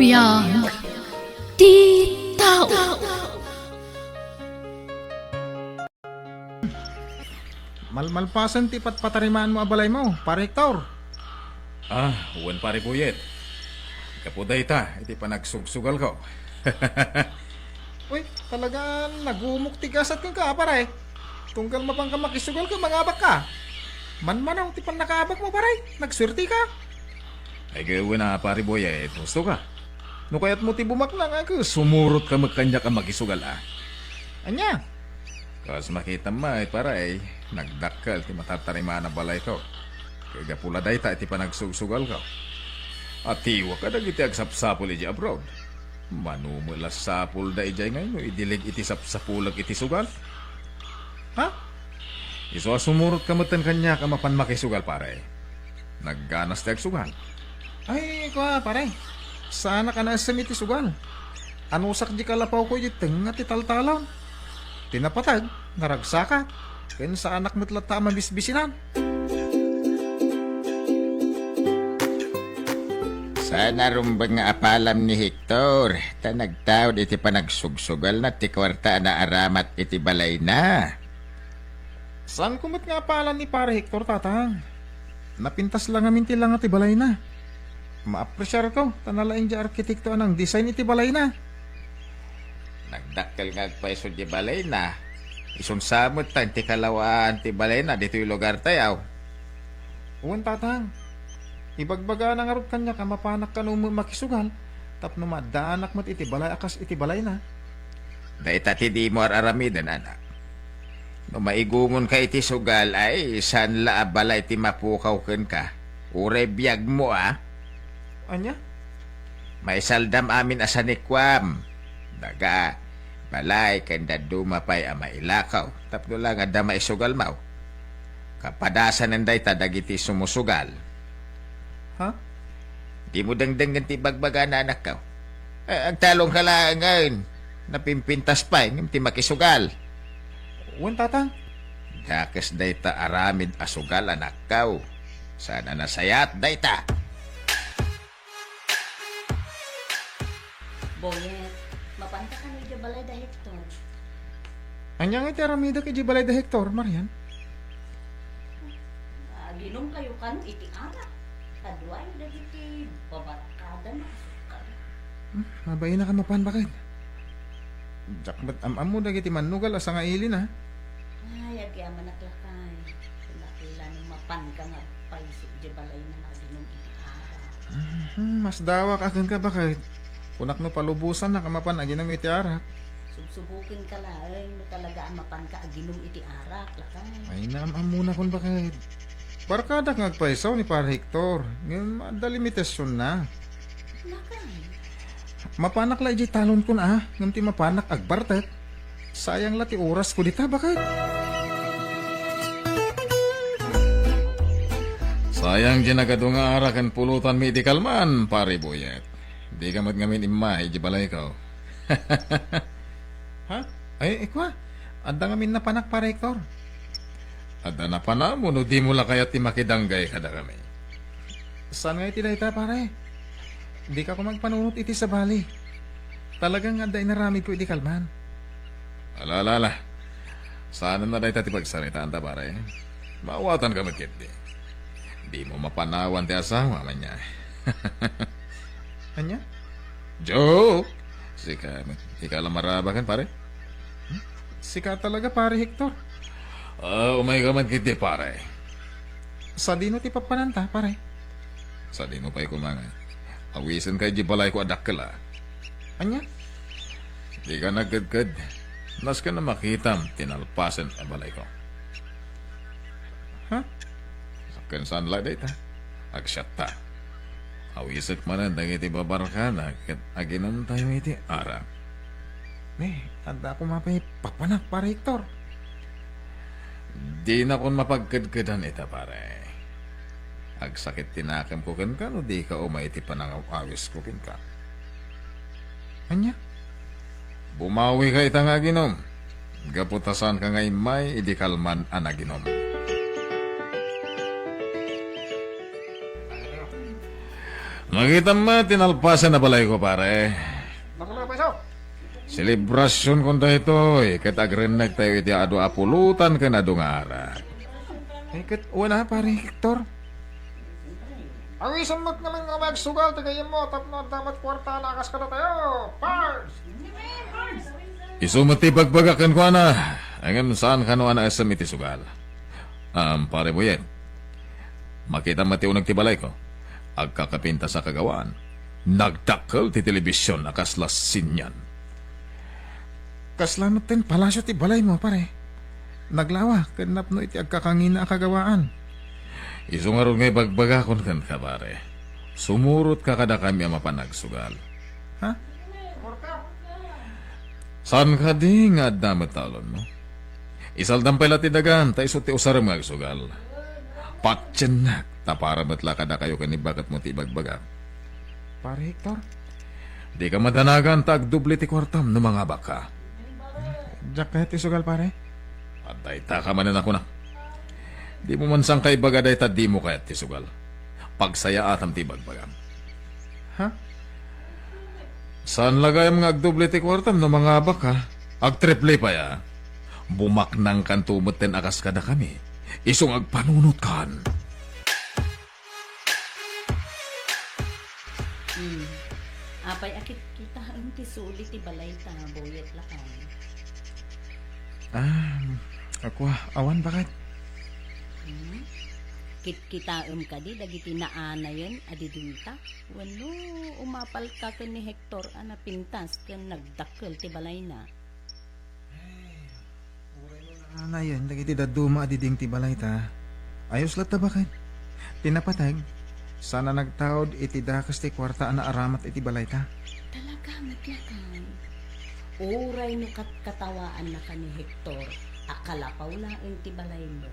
biyag ti tao. Malmalpasan ti patpatarimaan mo abalay mo, pare Hector. Uwan pare buyet. Kapuday ta, iti panagsugsugal ko. Uy, talaga nagumok tigasat kang ka, pare. Tunggal mapang ka makisugal ka, mangabak ka. Manmanaw ti pan nakaabak mo, pare. Nagswerte ka. Ay gawin na pare buyet, gusto ka. No kaya't mo ti bumaklang ako, sumurot ka magkanya ka magisugal Anya? Kas makita mo ay paray, nagdakkel ti matatarimaan na balay ko. Kaya pula day ta iti panagsugsugal ko. At tiwa ka dagiti agsapsapul iti abroad. Manumulas sapul da ijay ngayon, idilig iti sapsapulag iti sugal. Ha? Iso sumurot ka matan kanya ka mapan makisugal pare. Nagganas ti agsugal. Ay, kwa, pare. Sana ka na asam iti sugal. Anusak di kalapaw ko iti nga ti taltalon. Tinapatag, naragsakat. Kaya sa anak mo't lata mabisbisinan. Sana rumbang nga apalam ni Hector. Ta nagtawad iti panagsugsugal na ti kwarta na aramat iti balay na. Saan kumot nga palan ni pare Hector, tatang? Napintas lang amin ti lang iti balay na. Maapresyar ko, tanalaing di arkitekto anang design iti balay na. Nagdakkel nga agpaiso di balay na. Isunsamot ta ti kalawaan ti balay na dito yung lugar tayaw. Uwan, tatang. Ibagbaga na nga rod kanya ka mapanak ka nung makisugal. Tapno madaanak mo't iti balay akas iti balay na. Dahita ti di mo araramidan anak. No maigungon ka iti sugal ay san la balay ti mapukaw ken ka. Ure biyag mo Anya? May saldam amin asanikwam. Daga, balay kanda dumapay mailakaw. Tapno lang ada maisugal mau. Kapadasan nanday tadagiti sumusugal. Ha? Di mo dangdangan ti bagbaga na anak ka. Ang talong ka lang ngayon. Napimpintas pa yung ti makisugal. Uwan, tatang. Dakas dayta aramid asugal anak ka. Sana nasayat dayta. Boyet, mapanta ka ni balay da Hector. Anya nga iti aramida kay di balay da Hector, Marian? Ginom kayo kanu iti anak. Kadway da iti babarkada na asukal. Mabay na ka mapan bakit? Jakbat am mo dagiti manugal asa nga ilin ha? Ay, agyaman naklakay. Pinakila ni mapan ka nga paisip di balay na ginom iti anak. Mas dawak akin ka bakit? Kunak no palubusan na kamapan agin ng iti arak. Subsubukin ka lang, no talaga ang mapan ka ginom iti arak, lakay. Ay naamam muna kun bakit? Barkada nga agpaisaw ni Par Hector. Ngayon madalimitasyon na. Lakay. Mapanak la iti talon kun Ngayon ti mapanak agbartet. Sayang la ti oras ko dita bakit? Sayang ginagado nga arakan pulutan mi di kalman, pare buyet. Di ka ngamin imay, di balay ko. Ha? Ay, ikwa. Anda ngamin na panak Par Hector. Ada na pa na mo, no di mo la kaya ti makidanggay kada kami. Saan nga iti dayta pare? Di ka ko magpanunot iti sa bali. Talagang anda inarami ko iti kalman. Alala. Sana na dahi ti pagsaritaan ta pare. Mawatan ka magkit di. Di mo mapanawan ti asawa man niya. Anya? Joke! Ika lang marabakan pare. Sika talaga Pare Hector. Umay ka man kiti pare. Sa dino ti papananta pare. Sa di mo pa'y kumangay. Awisan kay di balay ko adakkel Anya? Di ka nagkadkad. Nas ka na makitam, tinalpasan ang balay ko. Ha? Sakan saan lang dita. Agsyat ta. Awisan man ang dagiti babarkada. Aginan tayo iti ara. Anda ako mapay papanak Pare Hector. Di na kon mapagkadkadan ita pare. Agsakit tinakam ko kan ka, no di ka umaiti pa nang awis ko kin ka. Anya? Bumawi ka itang aginom. Gaputasan ka ngay may idikalman ang aginom. Makita mo, tinalpasan na balay ko, pare. Nakala pa iso. Selebrasyon ko ito, kat agrenak tayo iti ado apulutan ka na dungara. Kat wala pare Hector. Awisan mo't naman nga magsugal, tagayin mo, tapno damat kwarta na akas ka na tayo. Pars! Isumati pagbagakan ko na. Angan saan ka no ana asam iti sugal. Pare mo yan. Makita mati unag tibalay ko. Agkakapinta sa kagawaan. Nagdakkel ti telebisyon akaslas sinyan. Kaslanot ten palasyo ti balay mo pare. Naglawa, kanap no iti agkakangina akagawaan. Isungaron ngay bagbagakon kan ka, pare. Sumurot ka kada kami ang mapanagsugal. Ha? Saan ka di nga damat talon mo? Isaldam pala ti dagan, ta iso ti usaram nga agsugal. Patyan na, tapara batla kada kayo kanibagat mo ti bagbagak. Pare Hector, Di ka madanagan tag dubli ti kwartam no mga baka. jak kahit isugal pare. Atay ta ka manan ako na. Di mo man sang kay bagaday ta di mo kayat ti sugal. Pagsaya atam ti bagbagam. Ha? Saan lagay ang mga agdoble ti kwartam no mga baka? Agtriple pa ya. Bumaknang kan tumot ten akas kada kami. Isong agpanunot kan. Apay akit kita ang tisuli ti balay ta boyet lakay. Ako awan bakit? Kita kadi dagiti naana yun adidinta. Wano umapal ka ken ni Hector ana pintas ken nagdakkel ti balay na. Ana yan, lagi ti daduma adiding ti balay ta. Ayos lat ta bakit? Tinapatag, sana nagtaod iti dakas ti kwarta na aramat iti balay ta. Talaga matlakay. Uray no katawaan na ka ni Hector. Akalapaw laeng ti balay mo.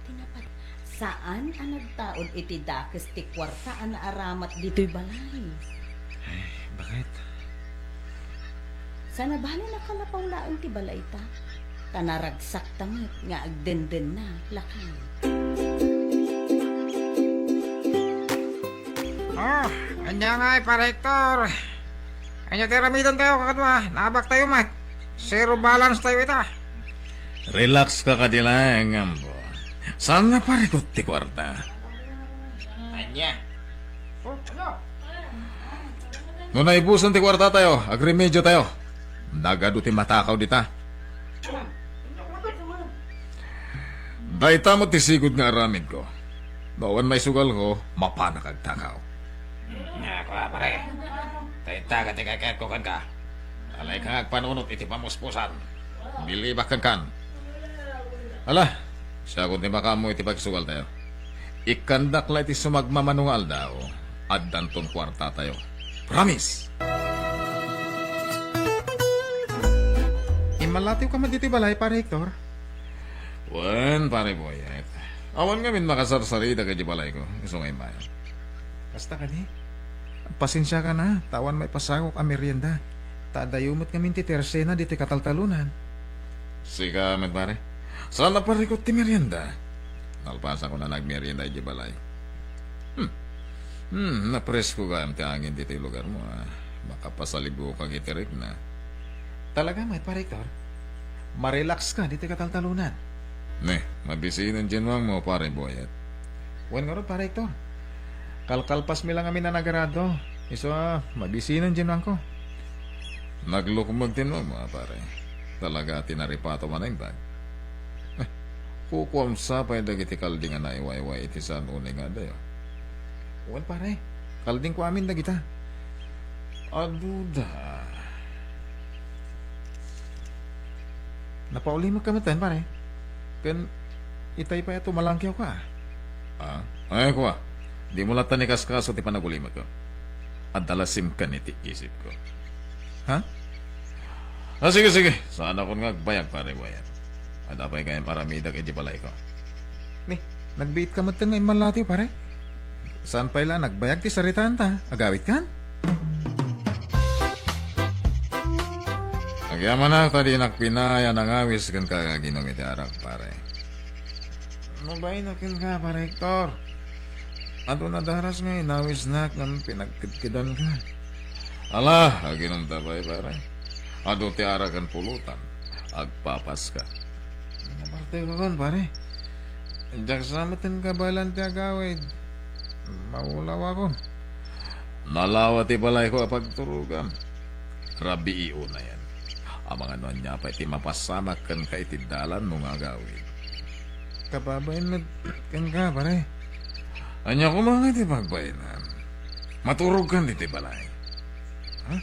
Tinapat, saan ang nagtaod iti dakas ti kwarta na aramat dito'y balay? Bakit? Sana bali nakalapaw laeng ti balay ta. Tanaragsak tamit nga agdenden na lakay. Anya nga pare Hector. Anya tiramidan tayo kakadwa, nabak tayo mat. Zero balance tayo ita. Relax ka kadilang, ambo. Saan na pare ko ti kwarta? Anya. No naibusan ti kwarta tayo, agremedyo tayo. Nagado ti matakaw dita. Dahita mo ti sigod nga aramid ko. Noon may sugal ko, mapanak agtakaw. Nga ko pare. Taita ka ti kakayat ko kan ka. Alay ka agpanunot iti pamuspusan. Bilibak kan. Ala, siya kung ti makamo iti pagsugal tayo. Ikandak la iti sumagmamanungal daw. Addanton kwarta tayo. Promise! Imalatiw ka man dito balay pare Hector. Wan, pare boyet. Awan nga min makasarsari da kay balay ko. Iso ngay bayan. Basta ka di. Pasensya ka na, tawan may pasakok a merienda. Tadayumot kami ti tersena dito kataltalunan. Sika, med pare. Saan na pare ko ti merienda? Nalpasa ko na nagmerienda di balay. Napresko ka ang tiangin dito yung lugar mo. Makapasalibo kang itirik na. Talaga may pare Hector. Marelax ka dito kataltalunan. Ne, mabisinan dyan mo pare boyet. Wan nga ron pare Hector. Kalkalpas mi lang kami na nagarado. Iso mabisinan dyan ko. Naglukmag tinwag mo pare. Talaga tinaripato man ang bag. Kukuam sa pa'y dagiti kalding na iwayway iti saan unay nga dayo. Wan pare, kalding ko amin na kita. Aduda. Napauli mo kamatan pare. Kan itay pa ito malangkyaw ka. Ay ko di mo latan ni kaskaso ti panagulimat ko. At dalasim ka ni ti isip ko. Ha? Sige. Saan ako nga agbayag pare boyet. At apay kayang paramida kay di balay ko. Ni, nagbiit ka matan nga imalatiw pare. Saan pa ila nagbayag ti saritaan ta? Agawit kan? Agyaman na tadi nakpinaya nangawis kan kagaginong iti arak pare. Mabay na kin ka pare Hector. Ato na daras nga inawis na ng pinagkidkidan ka. Ala, aginom tabay pare. Ado ti arakan pulutan. Agpapas ka. Naparte ko kon pare. Diyak samatin ka balan ti agawid. Maulaw ako. Nalawa ti balay ko apagturugan. Rabi iyo na yan. Ang mga nuan niya pa iti mapasamak kan ka iti dalan nung agawid. Kababayin mo kan ka, pare. Anya ko mga iti pagbayanan. Maturog kan iti balay. Ha?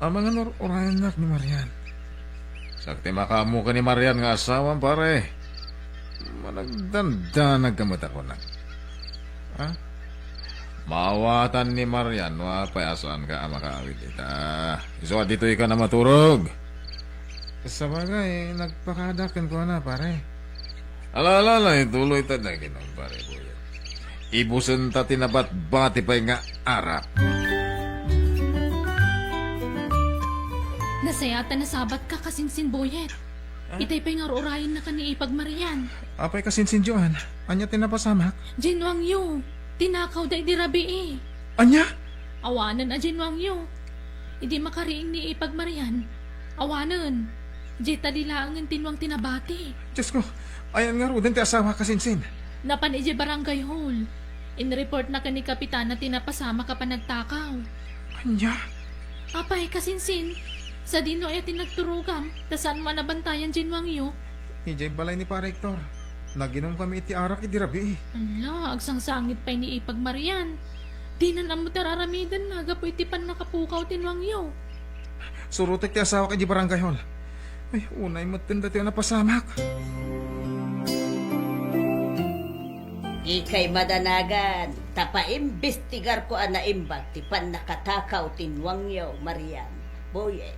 Ang mga orayan nak ni Marian. Sakti makamu ka ni Marian nga asawan pare. Managdanda nagkamot ako na. Ha? Mawatan ni Marian, payasaan ka ang makawit ita. Iso dito ka na maturog. Sa bagay, nagpakadakan ko na, pare. Alala, ituloy ta na ginong pare ko yan. Ibusan ta tinabat bati pa nga arap. Nasayata na sabat ka kasinsin boyet. Itay pa nga orayin na ka ni ipagmarian. Apay kasinsindyuan, anya tinapasamak. Jinwang yu, tinakaw da di rabi eh. Anya? Awanan a jinwang yu. Hindi makariing ni ipagmarian. Awanan. Jeta dilaangan tinwang tinabati. Diyos ko, ayan nga rudin ti asawa kasinsin. Napan ije barangay hall. In-report na ka ni kapitan na tinapasama ka pa nagtakaw. Anya? Apay kasinsin. Sa dino ay tinagturugam. Tasan man nabantayan jinwang yu. Ijay balay ni Pare Hector. Naginom kami iti arak iti rabi. Ala, agsang sangit pa ni ipagmarian. Di na namo tararamidan na gapo iti pan nakapukaw tinwang yu. Surutek ti asawa kay di barangay hall. Ay, unay matanda ti napasamak. Ikay madanagan, tapaimbestigar ko ang naimbag, ti pan nakatakaw tinwangyaw, Marian. Boye,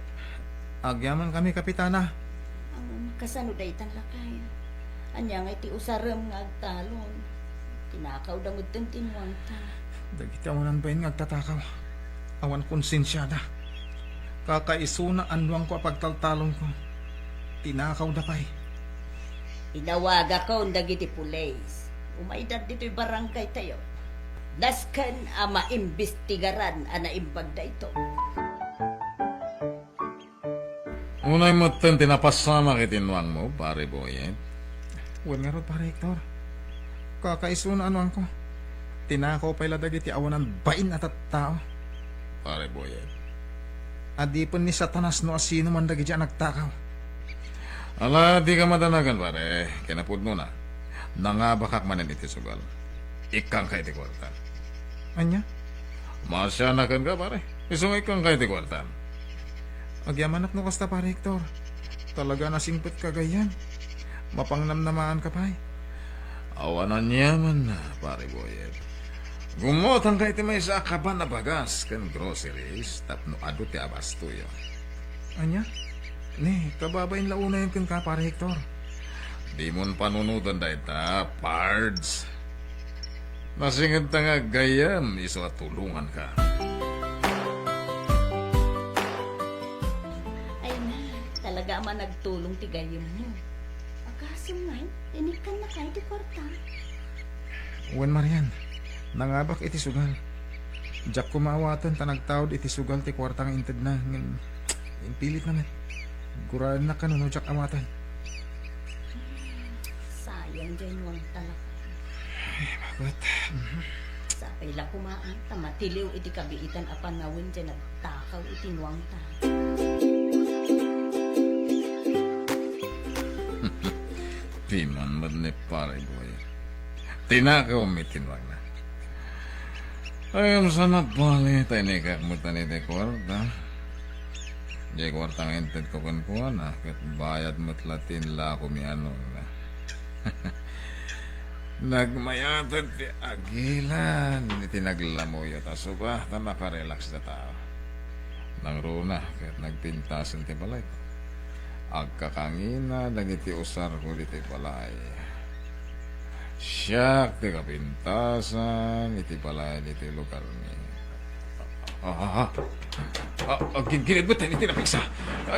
Agyaman kami, kapitana. ang kasano day tan lakay. Anya nga iti usarem nga agtalon. Tinakaw damod ten tinwang ta. Dagiti awanan ba yun agtatakaw? Awan konsensyada. Kakaisuna anwang ko pagtaltalon ko. Tinakaw da pa'y. Inawaga ko ang dagiti pulis. Umaydad dito'y barangay tayo. Daskan ang maimbestigaran ang naimbag da ito. Unay mo ten tinapasama kitinwang mo, pare boyet. Wan nga ro, Pare Hector. Kakaisuna anwang ko. Tinakaw pa'y ladag iti awanan bain at tao. Pare boyet. Adipon ni Satanas no asino man dagi dyan nagtakaw. Ala, di ka madanagan pare. Kinapod mo na. Nangabakak manin iti sugal. Ikang kay ti kwartan. Anya? Masyanakan ka pare. Isong ikang kay ti kwartan. Agyaman no kasta, Pare Hector. Talaga nasingpot ka gayan. Mapangnamnamaan ka pa'y. Awanan niya man na, pare boyet. Gumotang kay ti may sa akaban na bagas kan groceries tapno ado ti abasto yo. Anya? Ne, kababayin launa yun kan ka, Pare Hector. Di mon panunudan da ita, pards. Nasingad ta nga gayam, iso at tulungan ka. Ay na, talaga man nagtulong ti gayam mo. Agaso ngay, inikan na kayo di kwarta. Wan Marian, nangabak iti sugal. Diyak kumawatan ta nagtawd iti sugal ti kwartang inted na. Pilit naman. Guraan na kanuno diyak amatan. Sayang dyan wang talak. Bakit? Sa pila kumaan, tamatiliw iti kabiitan apan nawin dyan nagtakaw iti nuwang ta. Di man madne pare boy. Tinakaw may tinwag na. Ayam sana bali tayo ni kakmutan iti kwarta. Di kwarta nga inted ko kankuha na. Kat bayad mo't latin la ko mi ano na. Nagmayatad ti agilan. Iti naglamoy at asuba. Ta makarelax na tao. Nang runa. Kat nagpintasan ti balay ko. Agkakangina dagiti usar ko diti balay. Siyak ti kapintasan iti balay diti lugar ni. Ginginid mo tayo iti napiksa.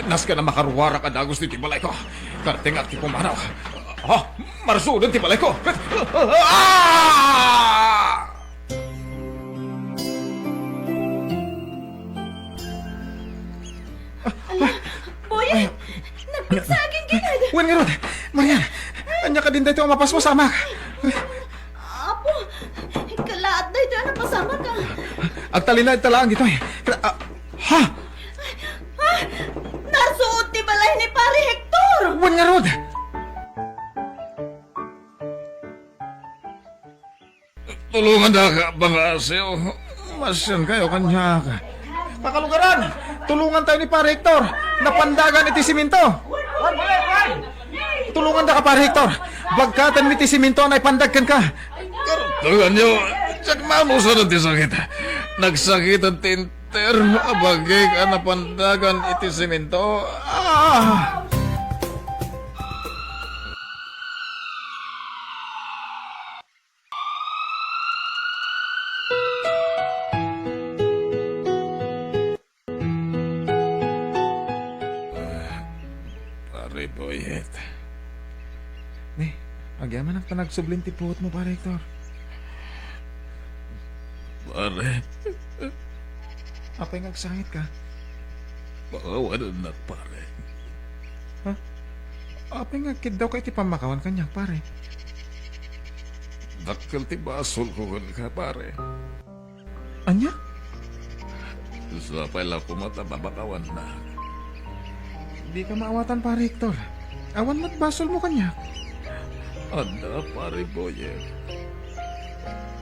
Nas ka na makarwara ka dagos diti balay ko. Karating at kipumanaw. Marasudan ti balay ko. Saging gid. Wan nga Rod, Marian, anya ka din dito ang mapas mo sa amak. Apo, kalaat na ito, pasama ka. Agtalina talaan dito eh. Ha? Nasuot ti balay ni Pare Hector. Wan nga Rod. Tulungan na ka, mga asyo. Masyan kayo kanya ka. Pakalugaran, tulungan tayo ni Pare Hector. Napandagan iti siminto. Tulungan na ka Pare Hector. Bagkatan mi ti siminto na ipandagkan ka. Tulungan nyo. Tsak mamusan ang tisakit. Nagsakit ang tinter. Abagay ka na pandagan iti simento. Pare Boyet. Ni, agyaman ang panagsublim ti puot mo Pare Hector. Pare, Apay ngagsangit ka. pakawanan na pare. Apay ngagkid daw kay ti pamakawan kanya pare. Dakkel ti basol ko ka pare. Anya? Sa pala kumata babakawan na. Di ka maawatan Pare Hector. Awan mo't basol mo kanya. Anda pare Boyet.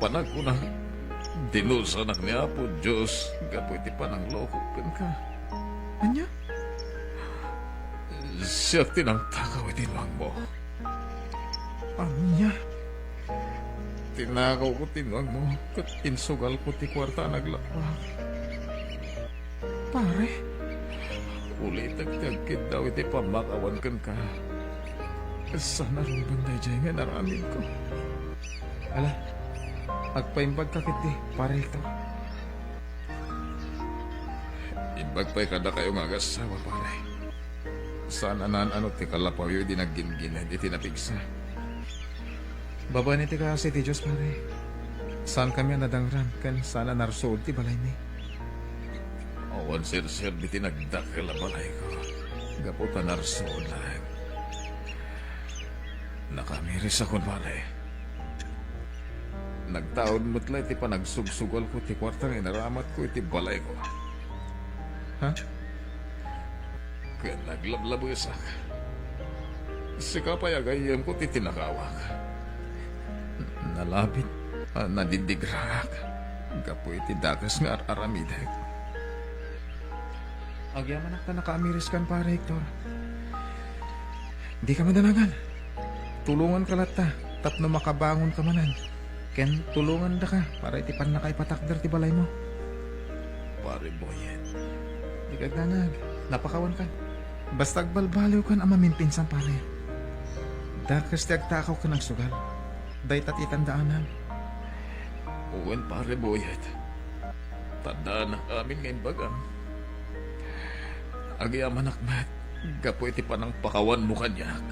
Panag ko na dinusanak ni Apo Diyos. Gapoy ti panang loko ka. Anya? Siya tinang takaw itinwang mo. Anya? Tinakaw ko tinwang mo. Kat insugal ko ti kwarta naglakbak. Pare? Ulit agtagkid daw iti pamakawan ka. Sana rin banday dyan nga naramin ko. Ala, agpaimbag kakit di Pare Hector. Imbagpay kada kayo nga agasawa pare. Sana ano ti kalapaw yun di naggingin di tinapigsa. Baba ni ti kasi ti Diyos pare. Saan kami nadangran kan sana narsood ti balay ni. Awan sir di tinagdakil ang balay ko. Gaputan narsood lang. Nakamiris ako pare. Nagtaon mo't ti panagsugsugal ko ti kwartang inaramat ko iti balay ko. Ha? Kaya naglablabusak. Sikapay agayam ko ti tinakawak. Nalabit, nadidigrak. Gapoy ti dakas nga aramidag. Agyaman ka nakaamiris kan Pare Hector. Di ka madanagan. Tulungan ka lata. Tapno makabangon ka manan. Ken tulungan da ka para iti pan nakaipatakder ti balay mo. Pare Boyet. Di ka danag. Napakawan ka. Basta agbalbaliw kan ang mamimpinsan pare. Dakas ti agtakaw ka nagsugal. Daytat itandaanan. Uwan pare Boyet. Tandaan na amin ngayon bagang. Agyaman akmat. Gapoy ti panang pakawan mo kanyak.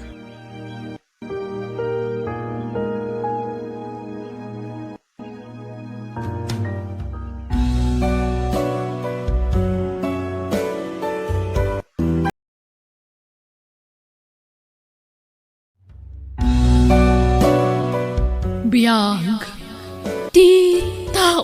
Biyag. Di tao.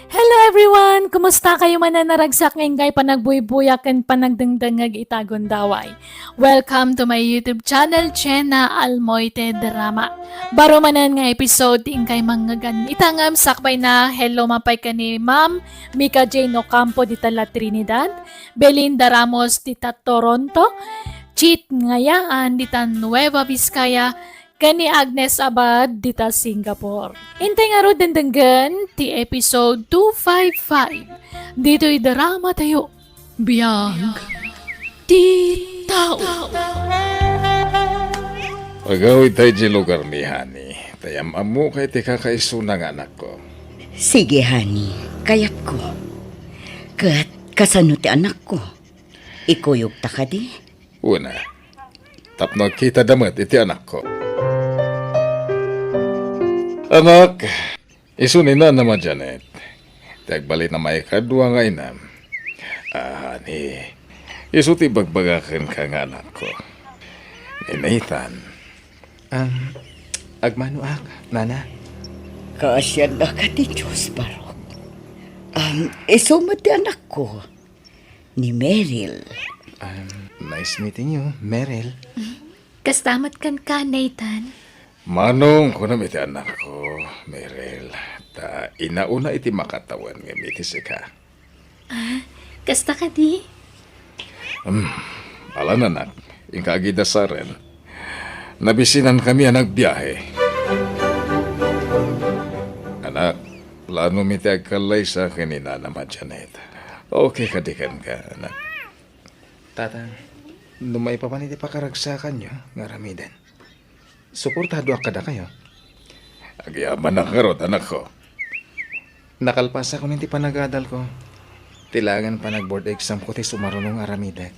Hello everyone! Kumusta kayo mananaragsak ngayon kay panagbuy-buyak and panagdangdangag itagon daway? Welcome to my YouTube channel, Chena Almoite Drama. Baro manan nga episode ting kay mga ganitangam sakbay na hello mapay ka ni Ma'am Mika Jane Ocampo dita La Trinidad, Belinda Ramos dita Toronto, Cheat Ngayaan dita Nueva Vizcaya, kani Agnes Abad dita Singapore. Intay nga ro dandanggan ti episode 255. Dito'y drama tayo. Biyag. Di tao. Pagawid tayo di lugar ni Hani. Tayam amo kay ti kakaisunang anak ko. Sige, honey. Kayat ko. Kat, kasano ti anak ko? Ikuyog ta ka di? Una, tapno kita damat iti anak ko. Anak, isunin na naman Janet. Tagbalit na may kadwa nga inam. Hani, Isuti bagbagakan ka nga anak ko. Ni Nathan. Agmano nana. Kasyan na ka ti Diyos, Barok. Isumot ti anak ko, ni Meryl. Nice meeting you, Meryl. Kastamat kan ka, Nathan. Manong ko na iti anak ko, Meryl. Ta inauna iti makatawan nga mitis ka. Kasta ka di? Alan anak, ingkagida sa rin. Nabisinan kami ang nagbiyahe. Anak, plano mi ti agkalay sa akin ni Nana Janet. Okay kadikan ka, anak. Tatang, lumay pa pa niti pakaragsakan nyo, nga ramidan. Suportado akada kayo. Agyaman na karot, anak ko. Nakalpas ako niti panagadal ko. Tilangan pa nag-board exam ko ti sumarunong aramidag.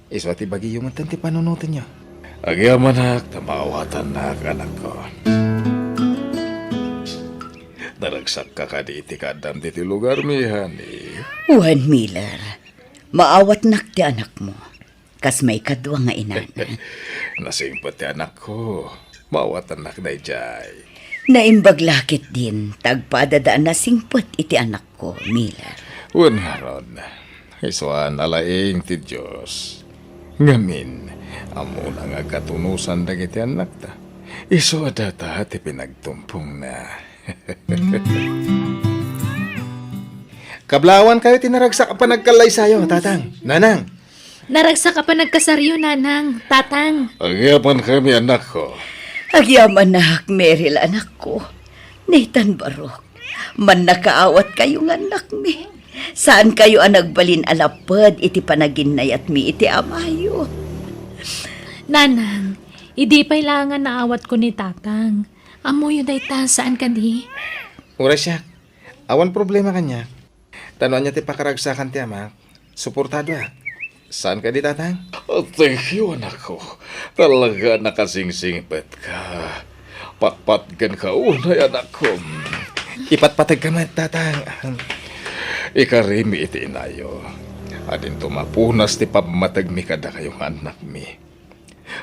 Iswa ti bagi yung ti panunutin nyo. Agyaman nak, tamawatan na anak ko. Daragsak ka ka di iti kadam di ti lugar mi, honey. Juan Miller, maawat nak ti anak mo. Kas may kadwa nga inana. Nasingpat ti anak ko. Mawatan nak day jay. Naimbaglakit din, tagpadadaan na singpot iti anak ko, Miller. Wan nga ron. Iswan alaing ti Diyos. Ngamin, amo na nga katunusan dagiti anak ta. Iso adata ti pinagtumpong na. Kablawan kayo tinaragsak pa nagkalay sayo, tatang. Nanang. Naragsa ka pa nagkasaryo, nanang, tatang. Agyapan kami anak ko. Agyaman na, Meryl, anak ko. Nathan Barok, man nakaawat kayo nga anak mi. Saan kayo ang nagbalin alapad iti panaginayat mi iti amayo? Nanang, hindi pa ilangan naawat ko ni tatang. Amo yun dayta, saan ka di? Ura siya. Awan problema kanya. Tanuan niya ti pakaragsakan ti ama. Suportado Saan ka di, tatang? Oh, thank you, anak ko. Talaga nakasingsingpet ka. Patpatgan ka unay, anak ko. Ipatpatag ka man, tatang. Ikarimi iti inayo. Adin tumapunas ti pamatag mi kada kayong anak mi.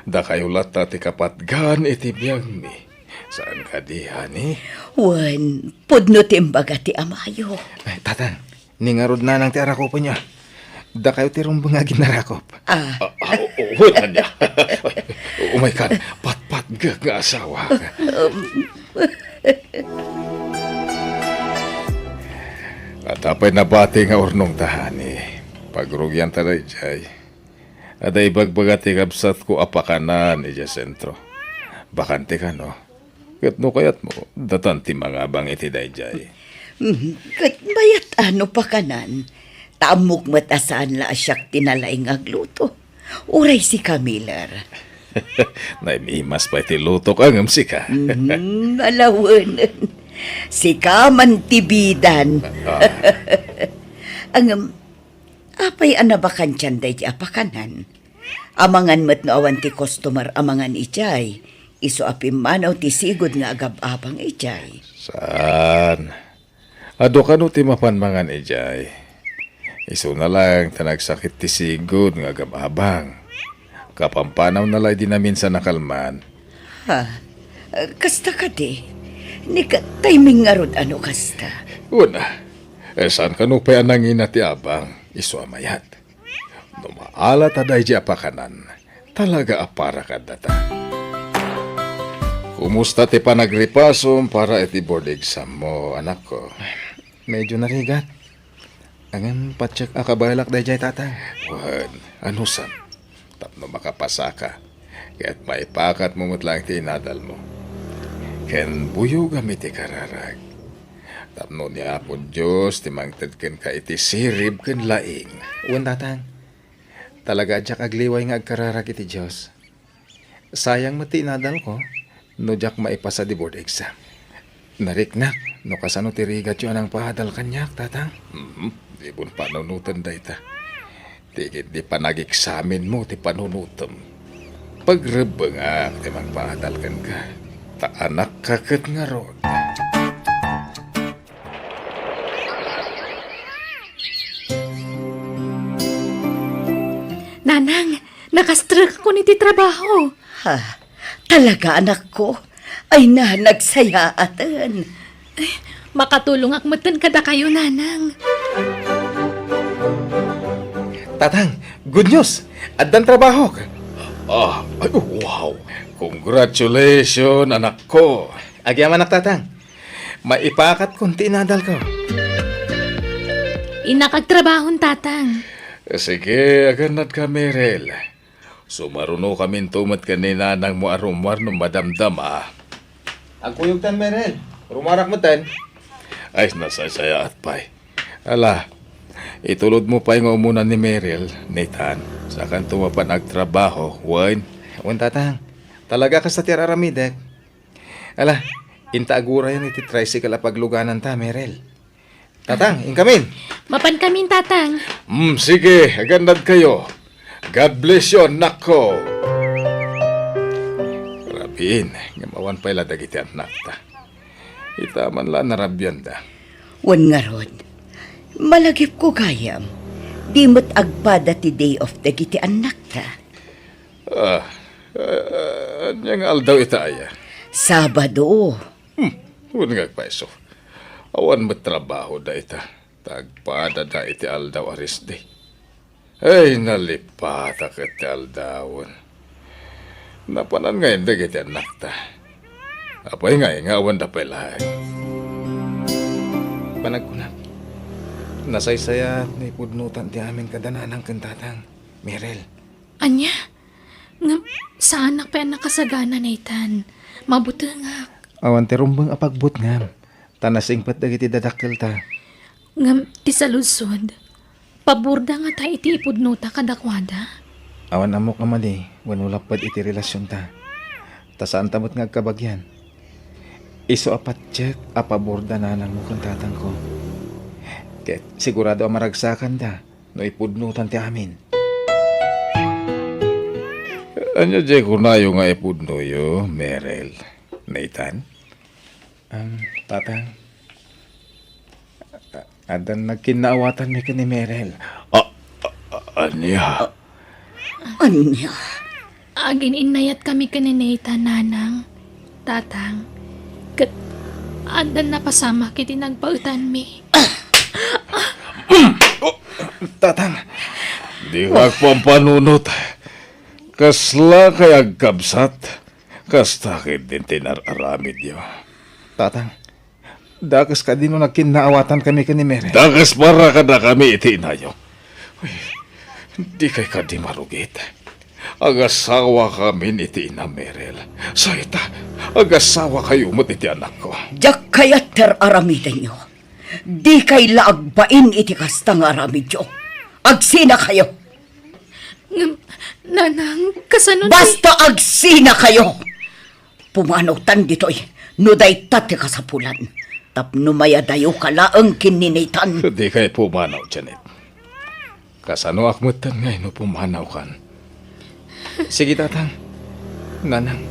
Da kayo lata ti kapatgan iti biyag mi. Saan ka di, honey? Wan, pudno timbaga ti amayo. Ay, tatang, ningarod na nang ti arakop niya. Da kayo ti rumbang nga ginarakop. Wala niya. Umay ka, patpatga nga asawa ka. At apay nabati nga urnong tahani. Pagrugyan taray jay. Aday bagbagati kabsat ko apakanan ija sentro. Bakante ka no. Kat no kayat mo, datanti mga bang iti dayjay. Kat bayat ano pa kanan? Tamok matasaan la asyak tinalaing agluto. Uray si Camiller. Naimimas pa iti luto ka ngam sika. Alawanan. Si Kaman Tibidan. Ang apay anabakan tiyan day di apakanan. Amangan mat no awan ti customer amangan ijay. Iso apim manaw ti sigod nga agab-abang ijay. Saan? Ado ka no ti mapanmangan ijay. Iso na lang tanagsakit ti sigod nga agab-abang. Kapampanaw na lang din namin sa nakalman. Ha? Kasta ka di? Ni ka timing nga rod ano kasta? Una, saan ka no pa anangin na ti abang? Iso amayat. Numaala taday di apakanan. Talaga apara ka data. Kumusta ti panagripasom para iti board exam mo, anak ko? Medyo narigat. Angan patsak akabalak dayjay, tatang. Wan, ano sam? Tapno makapasa ka. Kaya't maipakat mo lang ti inadal mo. Ken buyo gamit ti kararag. Tapno niya po Diyos ti mangtad ken ka iti sirib ken laing. Uwan, tatang. Talaga adyak agliway nga agkararag iti Diyos. Sayang mati inadal ko. No jak maipasa di board exam. Nariknak, no kasano ti rigat yun ang pahadal kanyak, tatang. Di bun panunutan dayta. Tigit di panag-examin mo ti panunutom. Pagrebengak ti magpahadal kan ka. Taanak kaket nga ron. nanang. Nakastruck ko niti trabaho. Ha, talaga anak ko. Ay na, nagsaya atan. Makatulong akmatan kada kayo, nanang. Tatang, good news. Addan trabaho ka. Ay, wow! Congratulations, anak ko! Agyam anak tatang. Maipakat kung tinadal ko. Inakagtrabahon, tatang. Sige, aganad ka, Merel. Sumaruno kami tumat kanina nang mo arumar ng madamdam, Ang kuyog tan, Merel. Rumarak mo tan. Ay, nasasaya at pay. Ala, itulod mo pa yung umunan ni Merel, Nathan. Sa kan tumapan agtrabaho, Wayne. Wan tatang. Talaga ka sa tiraramidek. Ala, inta agura yan iti tricycle apagluganan ta, Merel. Tatang, inkamin. Mapan kamin, tatang. Sige, aganad kayo. God bless you, anak ko. Rabin, ngamawan pa ila dagiti anak ta. Itaman la narabyan da. Wan nga rod, malagip ko gayam. Di mo't agpada ti day of dagiti anak ta. Anyang aldaw itaya. Sabado. Huwag nga paiso. Awan mo trabaho da ita. Tagpada da iti aldaw arisdi. Ay, nalipata ka ti aldawon. Napanan ngayon da kiti anak ta. Apay nga awan da pala. Panagkunap. Nasaysaya na ipudnutan ti amin kadananang kantatang. Merel. Anya? Nga, sa anak pa nakasagana, Nathan. Mabuti nga. Awan ti rumbang apagbut ngam. Tanasing pat dagiti dadakkel ta. Nga, ti saludsod. Paburda nga ta iti ipudnuta kadakwada. Awan amok amali. Wanulapad iti relasyon ta. Ta saan tamot nga agkabagyan. Iso apat check apaborda na nang mukang tatang ko. Ket sigurado ang maragsakan da. No ipudnutan ti amin. Anya jay kunayo nga ipudno yo, Merel. Nathan? Tatang. Adan nagkinaawatan mi ni Merel. Anya? Anya? Agin inayat kami ka ni Nathan, nanang. Tatang. Kat, andan napasama kiti nagpautan mi. Tatang. Di agpampanunot. Kasla kay agkabsat. Kastakid din tinararamid yo. Tatang. Dakas ka din no nagkinaawatan kami ni Merel. Dagas para ka na kami itinayo. Uy, di kay ka di marugit. Agasawa kami ni Tina Merel. Sa ita, agasawa kayo mo iti anak ko. Diyak kayat ter aramiden nyo. Di kay laagbain iti kastang aramidyo. Agsina kayo. Nanang, kasano Basta agsina kayo. Pumanaw tan dito'y nuday tate kasapulan. Tapno mayadayo kalaang kininitan. Di kay pumanaw, Janet. Kasano akmutan ngay no pumanaw kan. Sige, tatang. Nanang.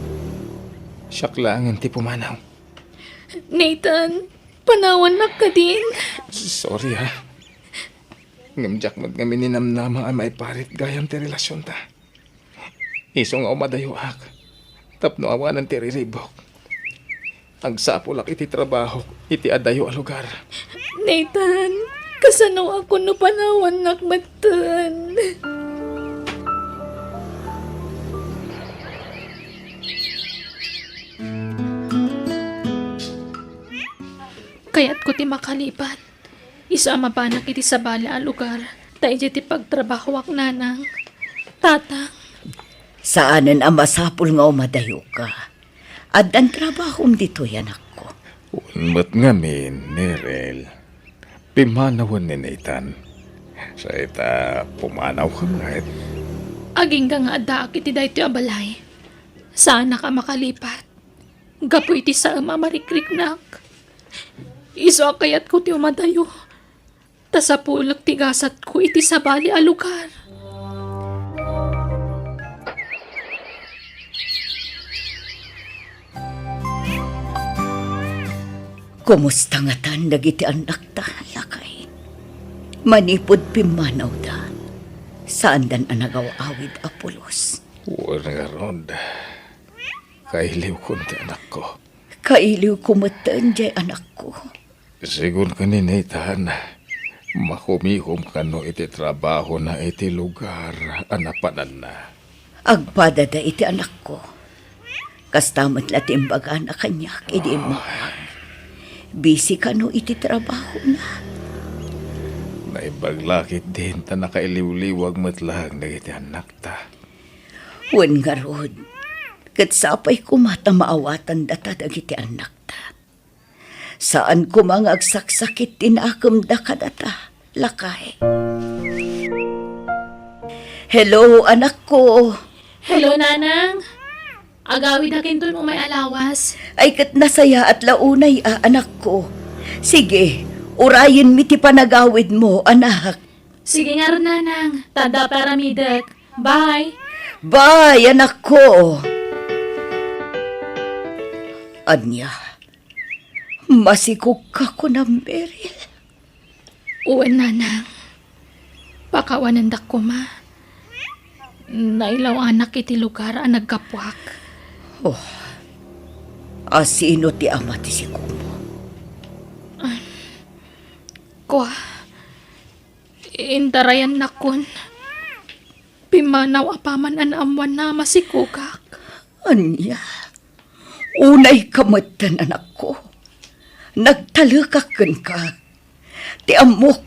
Siyak lang ang ti pumanaw. Nathan, panawan na ka din. Sorry, ha. Ngamjak mat kami ninamnama ay maiparit gayam ti relasyon ta. Iso nga umadayoak. Tapno awanan ti riribok. Ang sapulak iti trabaho, iti adayo a lugar. Nathan, kasano ako no panawan nakmatan. Kaya't ko ti makalipat. Isa mapanak iti sa bala a lugar. Tayo ti pagtrabahawak nanang. Tatang. Saanan ang masapul nga umadayo ka. At ang trabahom dito yan ako. Unmat ngamin, Merel. Pimanawan ni Nathan. Sa ita, pumanaw ka ngayon. Aging ka nga daak iti dayto abalay. Sana ka makalipat. Gapo iti sa mamarikrik-nak. Iso kayat ko ti umadayo. Tasapulak tigasat ko iti sa bali a lugar. Kumusta nga tan dagiti anak ta lakay? Manipod pimanaw da. Saan dan ang nagawa-awid, Apolos? Huwag nga ron. Kailiw ko ti anak ko. Kailiw kumatan, jay anak ko. Sigun kaninitahan, makumihom ka no iti trabaho na iti lugar, anapanan na. Agpadada iti anak ko. Kastamat latimbaga na kanyak, idi maag. Busy ka no iti trabaho na. Naibaglakit din ta nakailiw-liwag matlang na iti anak ta. Wen nga rod, kat sapay kumata maawatan data dagiti anak ta. Saan ko mga agsaksakit tinakam da kadata, lakay. Hello, anak ko. Hello, Nanang. Agawid akin dun mo may alawas. Ay kat nasaya at launay, anak ko. Sige, urayin mi ti panagawid mo, anak. Sige nga ron, Nanang. Tada para midak. Bye. Bye, anak ko. Anya, masikog ka ko na, Meryl. Uwan, Nanang. Pakawanan dak ko, ma. Nailaw anak iti lugar ang nagkapwak. Asino ti ama ti si Kumo? Kwa. Intarayan na kun. Pimanaw apaman an amwan na masikugak. Anya, unay kamatan, anak ko. Nagtalakakan ka. Ti amok,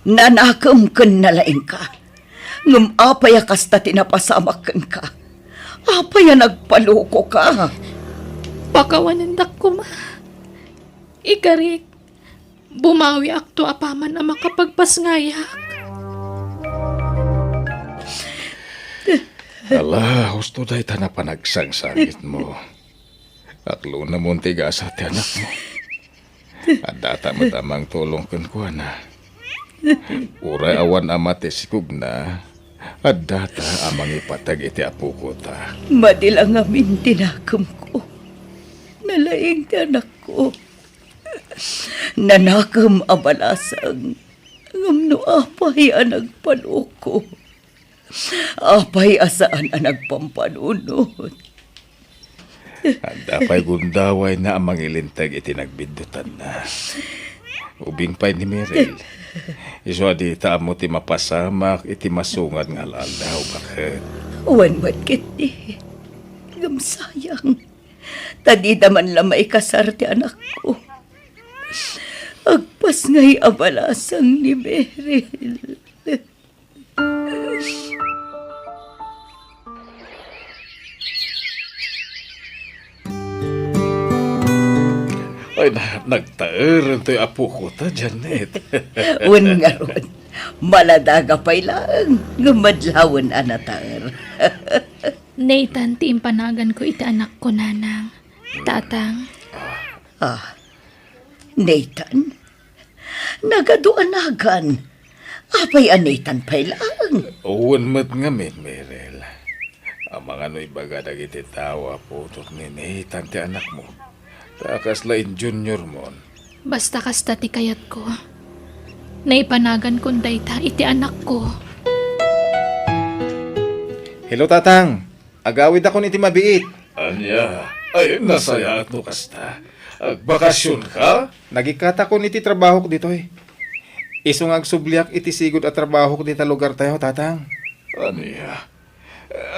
nanakam kan nalaing ka. Ngam apaya kasta tinapasamakan ka. Apaya nagpaloko ka. Pakawanan dak ko, ma. Ikarik. Bumawi akto apaman ang makapagpasngayak. Ala, husto day ta na panagsang-sangit mo. Aklo na mong tigas at anak mo. At data matamang tulong kan ko na. Uray awan amate sikug na. At data amang ipatag iti apo ko ta. Madilang amin tinakam ko. Nalaing ti anak ko. Nanakam abalasang. Ngam no apay ang nagpaloko. Apay asaan ang nagpampanunod. At dapay gundaway na amang ilintag iti nagbindutan na. Ubing pa'y ni Meryl. Iswa di ta mo ti mapasamak iti masungad nga lalaw. Bakit? Uwan mat kiti. Ngam sayang. Tadi daman lamay kasar ti anak ko. Agpas ngay abalasang ni Meryl. Ay, nagtaeran to'y apo ko ta, Janet. Uwan nga ron. Maladaga pa'y lang. Gumadlawan anatar. Nathan, ti impanagan ko iti anak ko, Nanang. Tatang. Nathan? Nagaduanagan. Apay a Nathan pa'y lang. Uwan mat ngamin, Meryl. Ang mga no'y baga dagiti tawa po ni Nathan ti anak mo. Takas lain junior mo. Basta kasta ti kayat ko. Naipanagan kong dayta iti anak ko. Hello, Tatang. Agawid ako ni ti mabiit. Anya, ay nasaya at no kasta. Agbakasyon ka? Nagikata ko ni ti trabaho ko dito eh. Isong agsubliak iti sigod at trabaho ko dito lugar tayo, Tatang. Anya,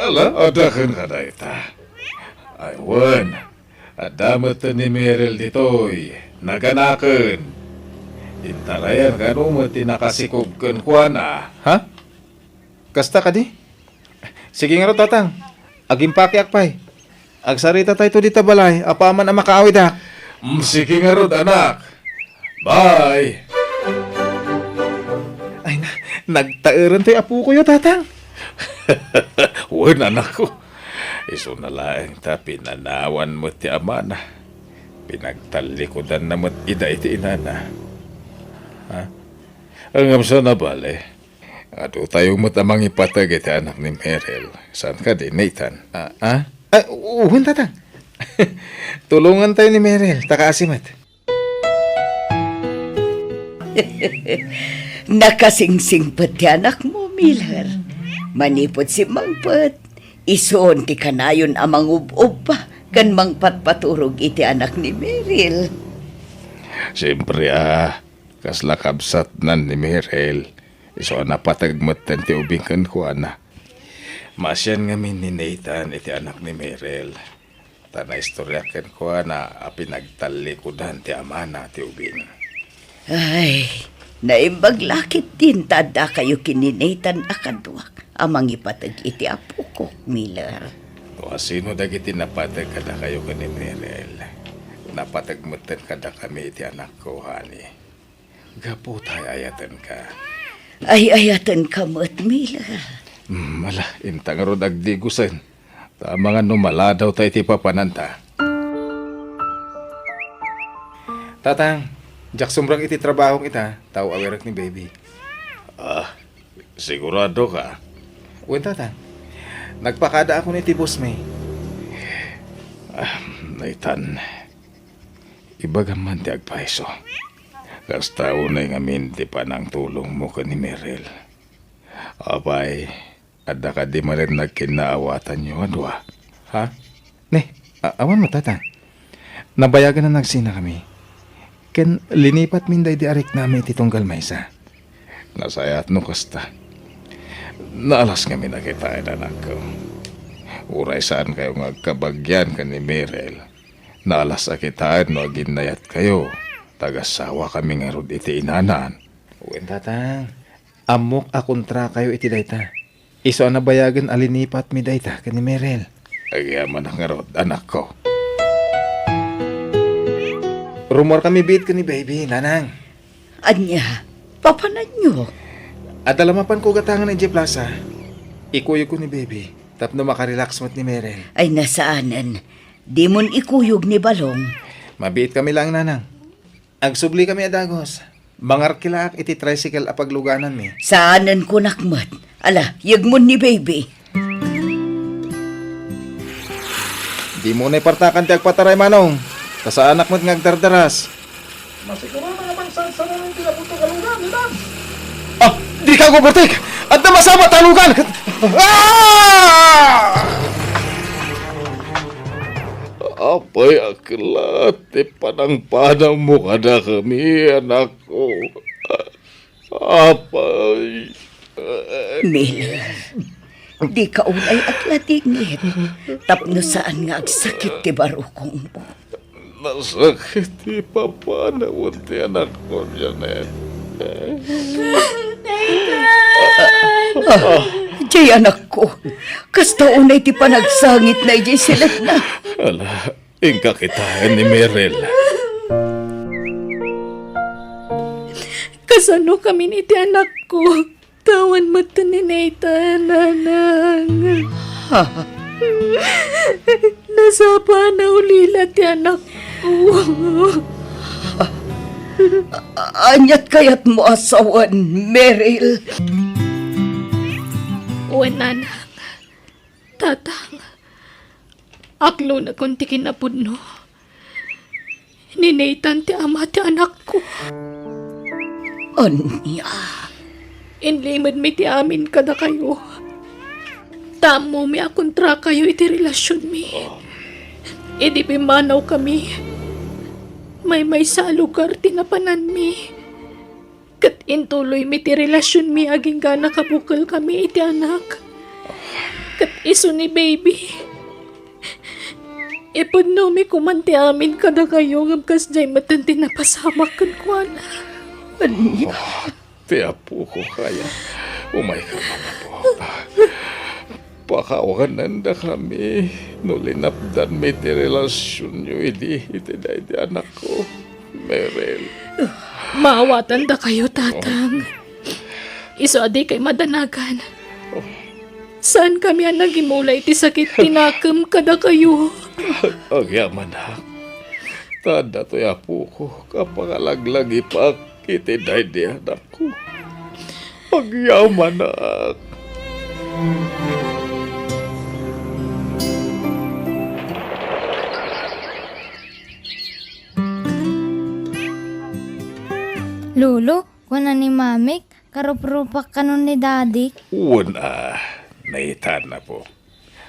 ala, adakan ka na ita. Aywan, adamat ni Meryl ditoy, naganakan. Intarayan ka no mo tinakasikubkan kwa na. Ha? Kasta ka di? Sige nga ro, Tatang. Agimpaki akpay. Agsarita tayo to dito balay. Apaman ang makaawid ha. Sige nga rod, anak. Bye. Ay na, nagtaeran to'y apo ko yo, Tatang. Wan, anak ko. Iso na lang ta, pinanawan mo ti ama na. Pinagtalikodan na mo't ida iti inana. Ha? Ang amsa na bale. Ato tayo mo't amang ipatag iti anak ni Meryl. Saan ka din, Nathan? Uwan, Tatang. Tulungan tayo ni Meryl, takaasimat. Nakasingsing pati anak mo, Miller. Manipod si Mangpet. Isuon ti kanayon amang ub-ub pa. Kan mangpatpaturog iti anak ni Meryl. Siyempre kasla kabsat nan ni Meryl. Iso na patagmatan ti ubing kan ko na. Masyan nga min ni Nathan iti anak ni Meryl. Tana istorya kan ko na pinagtalikudan ti amana ti ubing. Ay, naimbaglakit din tada kayo kininatan akaduak. Amang ipatag iti apo ko, Miller. O sino dagiti napatag kada kayo ka ni Meryl? Napatagmatan kada kami iti anak ko, honey. Gapo tayo ayatan ka. Ay, ayatan ka mo't, Miller. Mala, intang ro dagdigusan. Tama nga numala daw tayo iti papananta. Tatang, jak sumrang iti trabahong ita, tao awerak ni baby. Sigurado ka? Uwan tatang, nagpakada ako ni Tibos May. Nathan, ibagaman ti agpaiso. Kasta unay nga minti pa ng tulong mo ka ni Meryl. Abay, ada ka di marin nagkinaawatan nyo, adwa. Ha? Ne, awan mo tatang. Nabayagan na nagsina kami. Ken linipat minday di arik namin iti tunggal maysa. Nasayat no kasta. Naalas kami nakita anak ko. Uray saan kayo ngagkabagyan ka ni Meryl. Naalas akitaan no ginayat kayo. Tagasawa kami nga rod iti inanan. Uwan tatang, amok akontra kayo iti dayta. Iso na bayagan alinipat mi dayta ka ni Meryl. Agyaman nga rod anak ko. Rumor kami bid ka ni baby, nanang. Anya, papanan nyo. Adalamapan ko gatangan ng Plaza. Ikuyog ko ni baby. Tapno makarelax mo't ni Meryl. Ay, nasaanan. Di mon ikuyog ni Balong. Mabiit kami lang, nanang. Agsubli kami adagos. Mangarkilaak iti tricycle apagluganan mi. Saanan ko nakmat. Ala, yagmon ni baby. Di mo na ipartakan ti agpataray manong. Kasa anak mo't ngagdardaras. Masiguro mga bansan sa namin tinapunto kalungan, nila. Ah! Di ka ko bertik! At na masama talugan! Ah! Apay aklat, panang-panang mo kada kami, anak ko. Apay. Miller, di ka unay atlatingit. Tapno saan nga agsakit ti barukong mo. Nasakit ipapanawon ti anak ko, Janet. Jay anak ko, kasta unay ti panagsangit na ijay silat na. Ala, ingka kitaan ni Meryl. Kasano kami ni ti anak ko? Tawan mo to ni Nathan, nanang. Nasapa na ulila ti anak ko. Anyat kayat mo asawan, Meryl. Uwan, nanang. Tatang. Aklo na kung ti kinapudno. Ni Nathan ti ama ti anak ko. Anya, Inlimad mi ti amin kada kayo. Tamo mi akontra kayo iti relasyon mi. Idi pimanaw kami. May sa lugar tinapanan mi. Kat intuloy mi ti relasyon mi aging ka nakabukal kami iti anak. Kat iso ni baby. Ipudno mi kumanti amin kada kayo ngabkas jay matanti na pasamak kan kuana. anya. Tiya po ko kaya. Umay ka mga po. Pakawanan na kami. Nulinapdan may ti relasyon nyo. Iti anak ko. Meryl. Maawatan da kayo, tatang. Iso adi kay madanagan. Saan kami ang nagimulay ti sakit tinakam kada kayo? Agyaman ha. Tanda to ya po ko. Kapangalaglag ipak. Iti di anak ko. Agyaman ha. Lolo, kuna ni Mamik, karup-rupak kanon ni Daddy. Una, Naitan na po.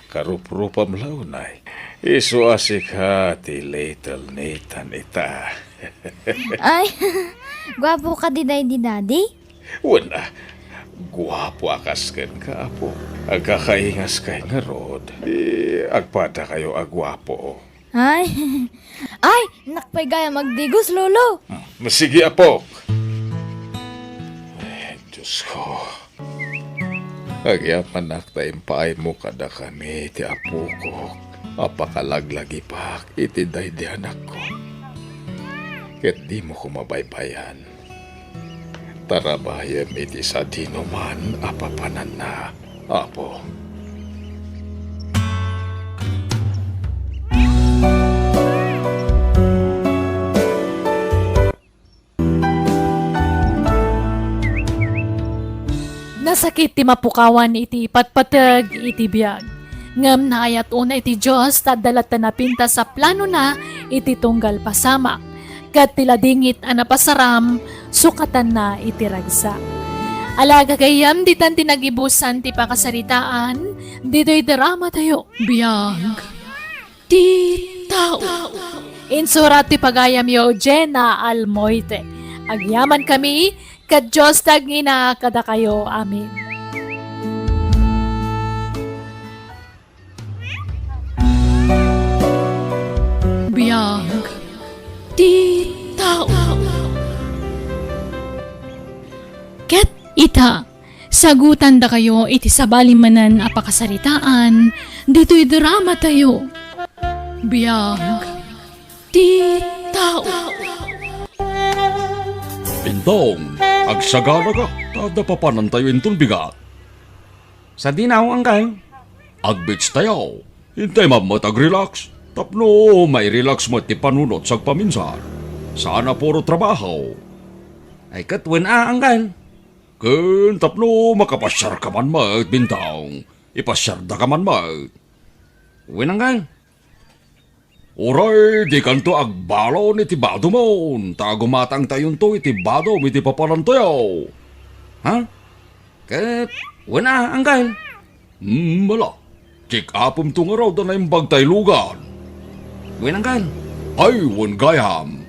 Karup-rupam launay. Isu asik hati little Nathan ita. Ay, gwapo ka di daddy? Wala. Guwapo akas ken ka po. Agkakaingas kay nga rod. Agpada kayo agwapo. Ay, ay, nakpay gaya magdigos, lolo. Masige apo. Ay, Diyos ko. Agyaman naktaim paay mo kada kami ti apo ko. Apakalaglagi pa iti day di anak ko. Ket di mo ko mabaybayan. Tarabayam iti sa dinuman apapanan na, apo. Nasakit ti mapukawan iti patpatag iti biyag. Ngam na ayat una iti Diyos tadalat na napinta sa plano na iti tunggal pasama. Kat tila dingit ana pasaram sukatan na iti ragsa. Alaga gayam ditan tinagibusan ti pakasaritaan dito'y drama tayo. Biyag ti tao. Insurat ti pagayam yo Jenna Almoite. Agyaman kami kat Diyos tagina kada kayo. Amen. Biyag ti tao. Ket ita, sagutan da kayo iti sabalimanan apakasaritaan, dito'y drama tayo. Biyag ti tao. Bintong, agsagana ka, tada papanan tayo intong bigat. Sa dinaw, angkal. Agbits tayo, hintay mamatag relax. Tapno, may relax mo ti panunot sa paminsan. Sana puro trabaho. Ay katwen angkal. Ken tapno, makapasyar ka man mag, Bintong. Ipasyar da ka man mag. Wen angkal. Oray, di kanto agbalo ni tibado mo. Tagumatang tayon to itibado mi ti papanan tayo. Ha? Kat wen angkal. Mala. Check upom to nga raw da na yung bagtaylugan. Wen angkal. Ay, wan gayam.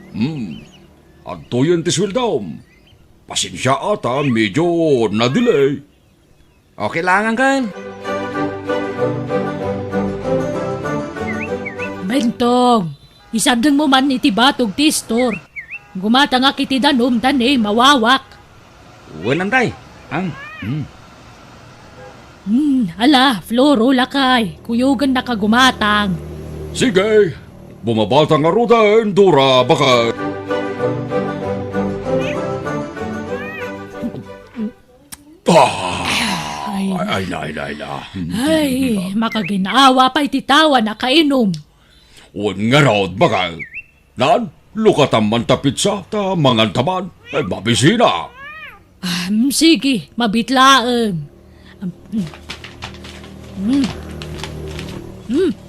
At tuyan ti swildom. Pasensya ata, medyo na-delay. Okay lang angkal. Bentong, isadang mo man iti batog ti store. Gumata nga kiti danom tani mawawak. Wen angkay. Ala, Floro lakay, kuyugan na kagumatang. Sige, bumabata nga rodan, Dura, baka... Ay, na. Ay, makaginawa pa ititawa na kainom. Wan nga raw, baka... Nan, lukatam man ta pizza, ta mangan taman, ay mabisina. Sige, mabitlaan.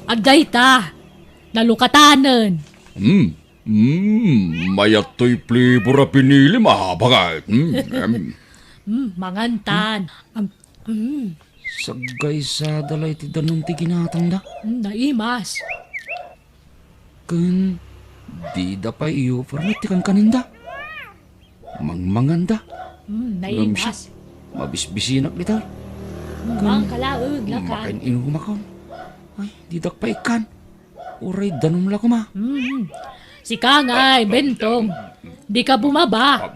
Agday ta. Nalukatanan. Mayat to'y flavor a pinili mahabagay. Mangantan. Sagay sa dalay ti danom ti ginatang da. Naimas. Ken di da pa iyo parang ti kan kaninda. Mangmanganda. Naimas. Mabisbisinak dita. Ang kalaog lakay. Makain inumakon. Ay, di dak pa ikan. Uray danom la kuma. Si Kangay, Bentong. Di ka bumaba.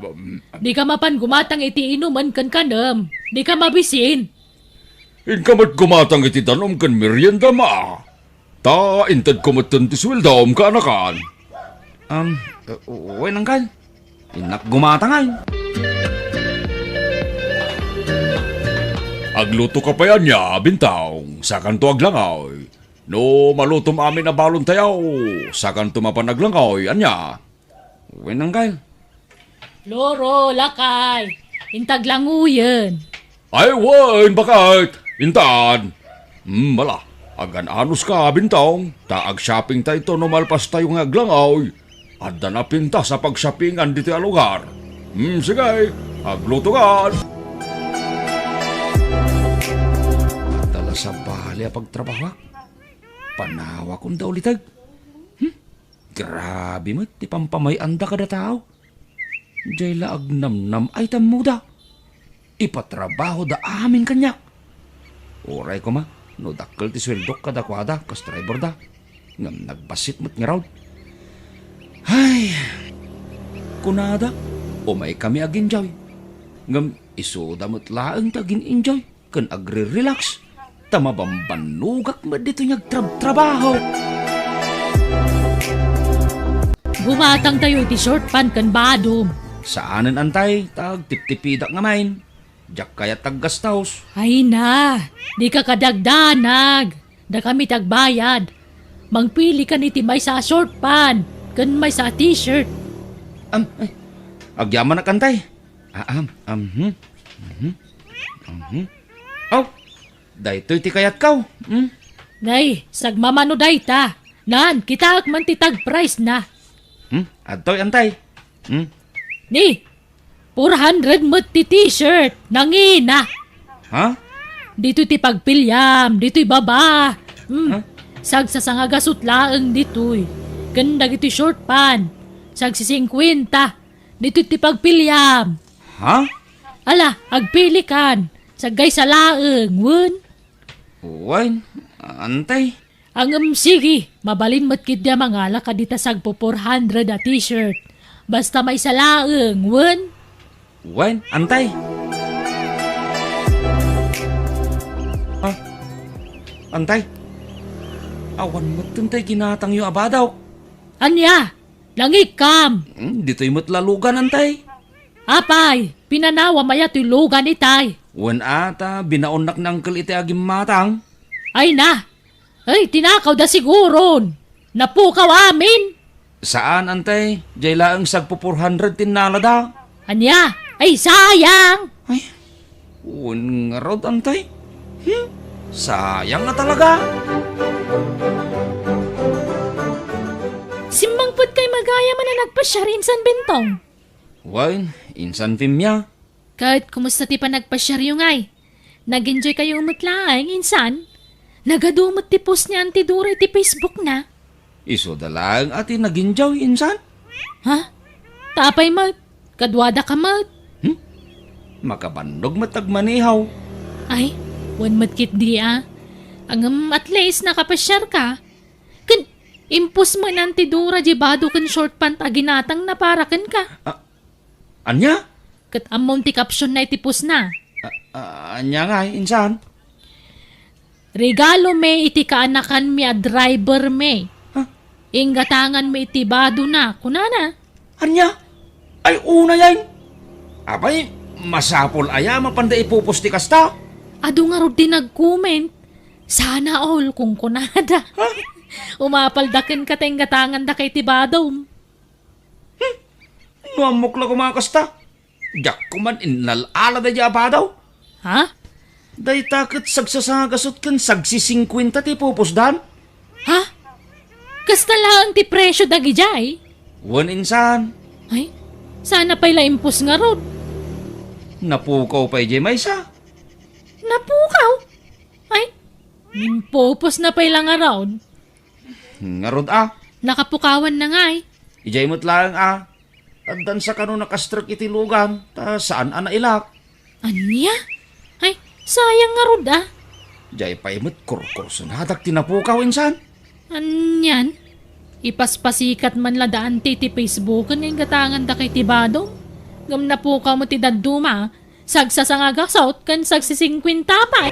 Di ka mapan gumatang iti inuman kan kanam. Di ka mabisin. Inkamat gumatang iti danom kan merienda ma. Ta, intad kumatan ti swildom ka anakan. Wen angkal. Inak gumatangay. Agluto ka pa yan niya, Bintang. Sa kanto aglangaw. No, malutom amin na balon tayaw. Sa kanto mapanaglangaw, anya. Wen angkal. Loro, lakay. Intaglanguyan. Ay, wan, bakit? Intan. Mala, agan anus ka, Bintang. Taag shopping tayo to no malpas tayo nga aglangaw. Adda na pinta sa pag-shoppingan dito a lugar. Sige, agluto ka. sa bali pagtrabaho. Panawa kong daw litag. Grabe mo, ti pampamayanda ka da tao. Diyay laag namnam ay tamuda. Ipatrabaho da amin kanyak. Oray ko ma, no dakkel ti sweldo ka da kwada, kas driver da. Ngam nagbasit mo't nga raw. Ay, kunada, umay kami ag-enjoy. Ngam isuda mo't laang tagin-enjoy, kan agre-relax. Tamabambanugak mo dito niyag trabaho. Bumatang tayo iti short pant kan badom. Saanan antay, tag tip-tipidak nga main. Diyak kaya taggastaos. Ay na, di ka kadagdanag. Da kami tagbayad. Mangpili ka niti may sa short pant, kan may sa t-shirt. Ay, agyaman na kantay. Oh, daytoy ti kayat kaw. Nay, sagmamano dayta. Nan, kita man ti tag price na. Adtoy antay. Ni, 400 mo ti t-shirt. Nangina. Ha? Dito ti pagpilyam, dito'y baba. Sagsasanga laeng dito'y. Ganda iti short pan. Sagsi 50. Dito'y ti pagpilyam. Ha? Ala, agpili kan. Sagay sa laeng, wun. Uwain, antay. Ang sige, mabalin mo't kidya mangala ka dita sagpo 400 a t-shirt. Basta may sa laeng, wun. Uwain, antay. Antay. Awan mo't tuntay ginatang yu abadaw. Anya, langik kam. Dito'y mo't lalugan antay. Apay, pinanawa maya to'y lugan itay. Wan ata, binaonak ng angkel iti agim matang. Ay na, ay tinakaw da siguron. Napukaw amin. Saan antay? Diyay laang sagpo 400 tinala da. Anya, ay sayang. Ay, wan nga raw antay. Sayang nga talaga. Simbangpot kay magaya man na nagpasya rin san bentong. Wan, insan pimya. Kahit kumusta ti pa nagpasya rin ay. Nag-enjoy kayo umutlaang insan. Nagadumot ti post niya antidura ti Facebook na. Iso dalang ati naginjaw insan. Ha? Tapay mat. Kadwada ka mat. Makabandog matagmanihaw. Ay, wan matkit di Ang at least nakapasyar ka. Kan, impus mo ng antidura di bado kan short pant aginatang na para kan ka. Anya? Kat amon ti caption na itipos na. Anya nga insan. Regalo me iti kaanakan mi a driver me. Ingatangan mi iti bado na, kunana. Anya? Ay una yan. Abay, masapol aya mapanda ipupos ti kasta. Ado nga ro din nag-comment. Sana all kung kunada. Umapaldakin ka tayong gatangan da kay tibadaw. Nuamok lang kumakasta. Diyak ko man inalala da diya pa daw. Ha? Day takot sagsasagasot kan sagsi 50 ti pupusdan. Ha? Kasta lang ti presyo dagi jay? Wan insan. Ay, sana pa'y laimpos nga ro. Napukaw pa ije maysa. Napukaw? Ay, nimpopos na pa'y lang around. Ngarod Nakapukawan na nga eh. Ijay mo't lang Addan sa kano nakastruk iti lugan. Ta saan ilak. Anya? Ay, sayang nga ro Jay pa imot kurkur sanadak tinapukaw insan. Anyan? Ipaspasikat man la daan ti Facebook ng gatangan da kay tibado. Gam na po ka mo ti daduma. Sagsasangagasot kan sagsi 50 pa.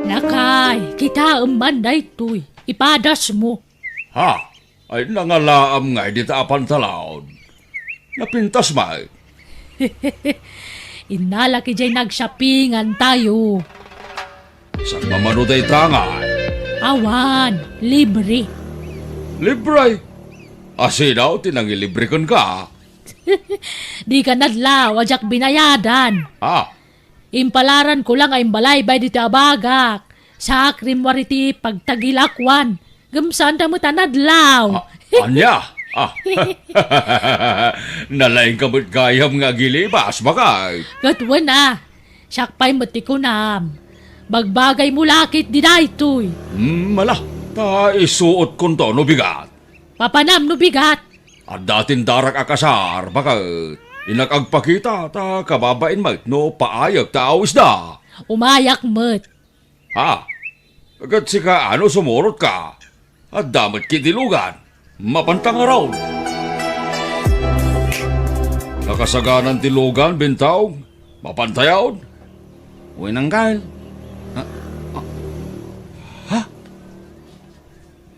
Lakay, kita manday tuy. Ipadas mo. Ha? Ay nangalaam nga di taapan talaon. Napintas may. Inalaki jay nagshoppingan tayo. Sa mamanuday tangay. Awan, libre. Libre. Asinaw, tinangilibre ka. Di ka nadlaw, ajak binayadan. Impalaran ko lang ay balaybay dito abagak. Sa akrimwariti pagtagilakwan. Gamsanda mo tanadlaw. Anya? Nalaing kamot gayam nga gilibas, bakay. Gatwan na. Siyakpay mati ko nam. Bagbagay mo lakit di daytoy. Mala, ta isuot kon to no bigat. Papanam no bigat. At datin darak akasar, baka inakagpakita ta kababain mat no paayag ta awis da. Umayak met. Ha? Agad si ka ano sumurot ka. At damat kitilugan. Mapantang araw. Nakasaganan tilugan, bintaw. Mapantayaw. Uy, Uncle. Ha?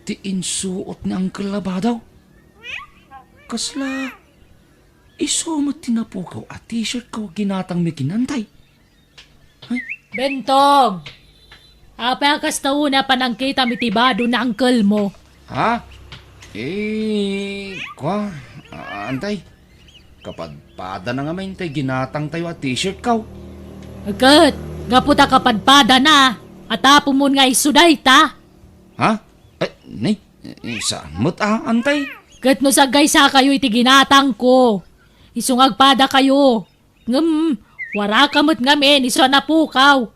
Ti insuot ni Uncle Labadaw? Kasla, iso mo tinapukaw at t-shirt ko ginatang may kinantay. Bentong! Apakas tauna pa nang kita mitibado na uncle mo. Ha? Antay. Kapag pada na nga maintay, ginatang tayo at t-shirt kaw. Agad, gaputa kapadpada na. At apo mo nga isuday ta. Ha? Saan mo't antay? Kat no sagay sa kayo iti ginatang ko. Isungagpada kayo. Wara ka mo't ngamin, iso na pukaw.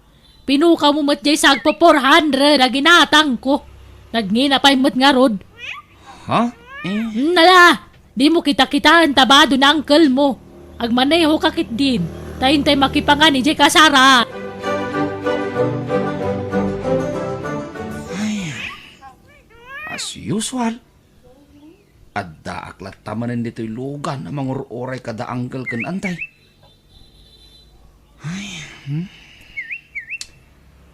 Pinukaw mo mo't jay sagpo 400 na ginatang ko. Nagngina pa'y mo't nga rod. Ha? Nala, di mo kita-kitaan tabado na uncle mo. Agmaneho kakit din. Tayintay makipangan ni jay kasara. As usual. Adda aklat tamanin dito'y lugan na mangururay kada uncle kan antay.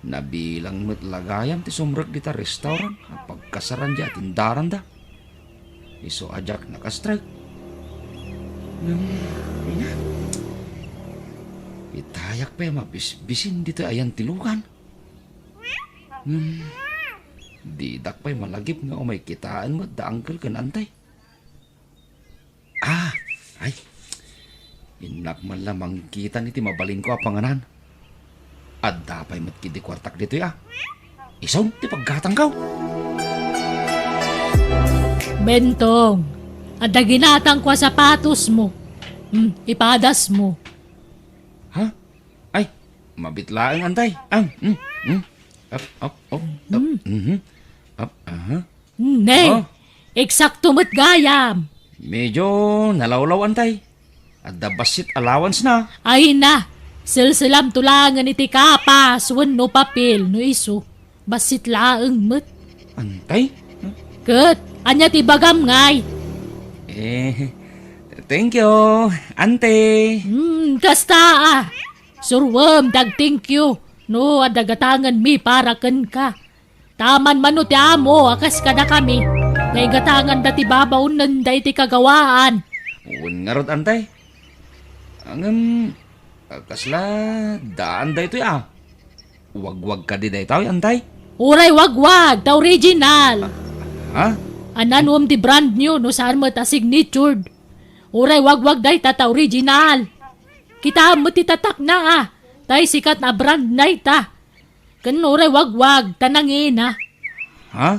Nabilang mo't lagayam ti sumrek dita restaurant at pagkasaran di tindaran da. Iso ajak nakastrike. Itayak pa mabisbisin dito ayan tilugan. Didak pa'y malagip nga o may kitaan mo da uncle kan antay. Inak man lamang kita niti mabalin ko apanganan. At dapay matkidi kwartak dito ya. Isaw, ti paggatang kaw. Bentong, at ginatang ko sapatos mo. Ipadas mo. Ha? Ay, mabitlaang antay. Nay, eksakto mo't gayam. Medyo nalawlaw antay. At the basit allowance na. Ay na, silsilam tulangan iti kapas, no papel, no iso. Basit laang mo't. Antay? Kat, anya ti bagam ngay. Thank you, ante. Kasta Surwam, thank you. No, adagatangan mi para ken ka. Taman mano ti amo, akas ka na kami. Naigatangan dati babaw nanday ti kagawaan. Uwan nga rod, antay. Kasla, daan da ito ya. Wag-wag ka di da ito, antay. Uray wag-wag, ta original. Ha? Ananom ti brand new, no saan mo ta signatured. Uray wag-wag day ta original. Kita mo ti tatak na tay sikat na brand na ita. Kan uray wag-wag, tanangin Ha?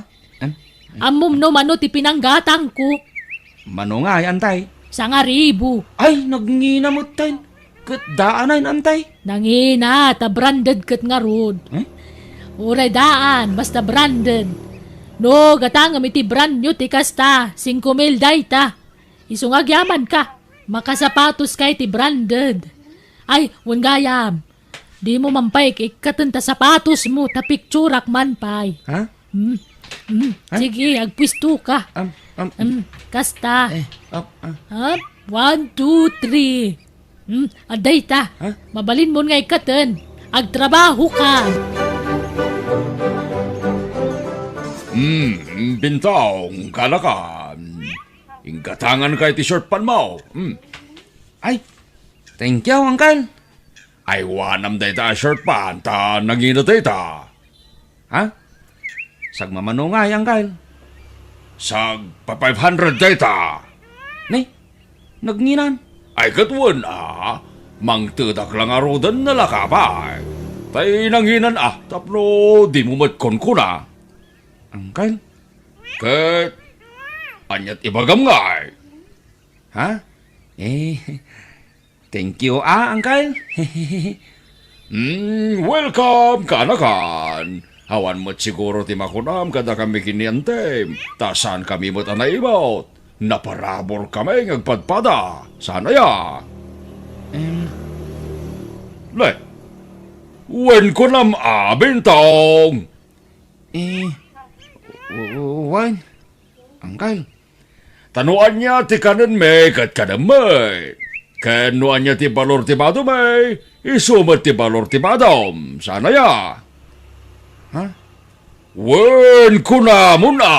Amom no mano ti pinanggatang ko. Mano nga, antay. 1,000. Ay, nagngina mo tayo. Kat daanan, antay. Nangina, ta branded kat nga rod. Uray daan, basta branded. No, gatangam iti brand new ti kasta, 5,000 day ta. Isungag yaman ka, makasapatos kay ti branded. Ay, gayam. Di mo mampay ikatanta sapatos mo, ta picturak man pay. Ha? Sige, agpwisto ka. Kasta. 1, 2, 3. Aday ta. Mabalin mo nga ikatan. Agtrabaho ka. Bintang, kala ka. Inggatangan kay t-shirt pan mo. Ay, thank you, uncle. Ay, wanam day ta shirt pan, ta nangina day ta. Ha? Sagmamano nga, uncle. Sag pa 500 day ta. Nay, nagninan. Ay katwan mangtudak lang arodan na lakabay. Tay nanginan tapno di mo matkon ko na. Uncle? Kat, anyat ibagam nga Ha? Thank you, uncle. Welcome, kanakan. Hawan mo't siguro ti makunam kada kami kiniyantem. Tasan kami mo't anaibot. Naparabor kami ngagpadpada. Sana ya. Le, wen ko nam abintong. Wan, Uncle. Tanuan niya ti kanan may kat kadamay. Kanuan niya ti balor ti badom may. Isumat ti balor ti badom. Sana ya. Ha? Wen ko na muna.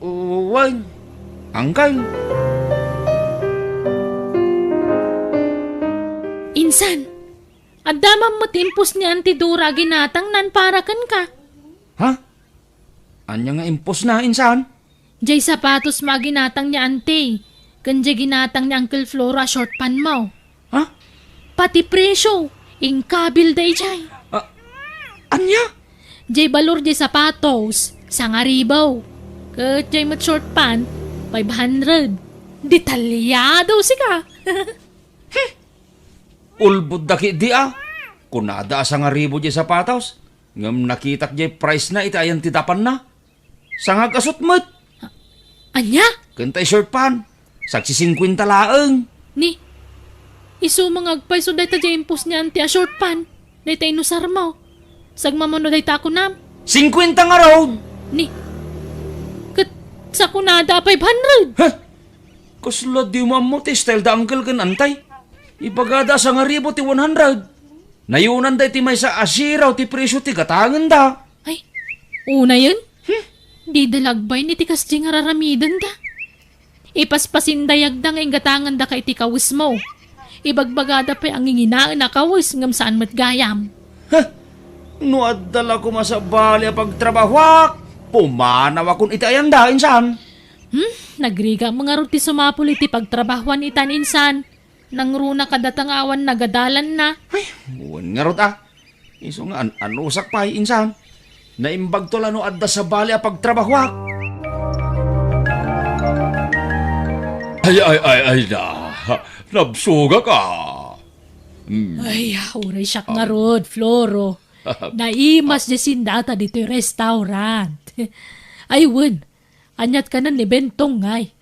Wan, Uncle. Insan, adamam mo timpos ni Auntie Dora ginatang nan para kan ka. Ha? Anya nga impos na, insan? Jay sapatos maginatang ni Auntie. Kanja ginatang ni Uncle Flora short pan mo. Ha? Pati presyo, ingkabil day jay. Anya? Jay balor jay sapatos, sangaribaw. Kat jay mat short pan, 500. Detalyado sika. Ulbud daki di Kunada sa nga ribo di sapatos. Ngam nakitak di price na itayan titapan na. Sangag asot mo't. Anya? Kantay short pan. Saksi 50 laeng. Ni, isu mangagpay so day ta jay impos ni Auntie a short pan. Day ta inusar mo. Sagmamono day ta ako nam. 50 nga road. Ni, kat sa kunada 500. Ha? Kuslo di mo ti style da uncle kan antay. Ipagada sa nga ribo ti 100. Nayunan day ti may sa asiraw ti presyo ti katangan da. Ay, una yun? Di dalagbay ni tikas di nga raramidan da. Ipaspasin dayag da nga gatangan da kay ti kawis mo. Ibagbagada pa ang inginaan na kawis ngam saan mat gayam. No adala ko masabali a pagtrabahwak. Pumanaw akong itayan da insan. Nagriga mga ruti sumapul iti pagtrabahuan itan insan. Nang runa kadatangawan nagadalan na. Buwan nga rot Iso nga anusak pa insan. Naimbag to lano adda sa bali a pagtrabahwak. Ay na. Nabsuga ka. Ay, uray siyak nga rod, Floro. Naimas di sindata dito yung restaurant. Ay, wun. Anyat ka na ni Bentong ngay.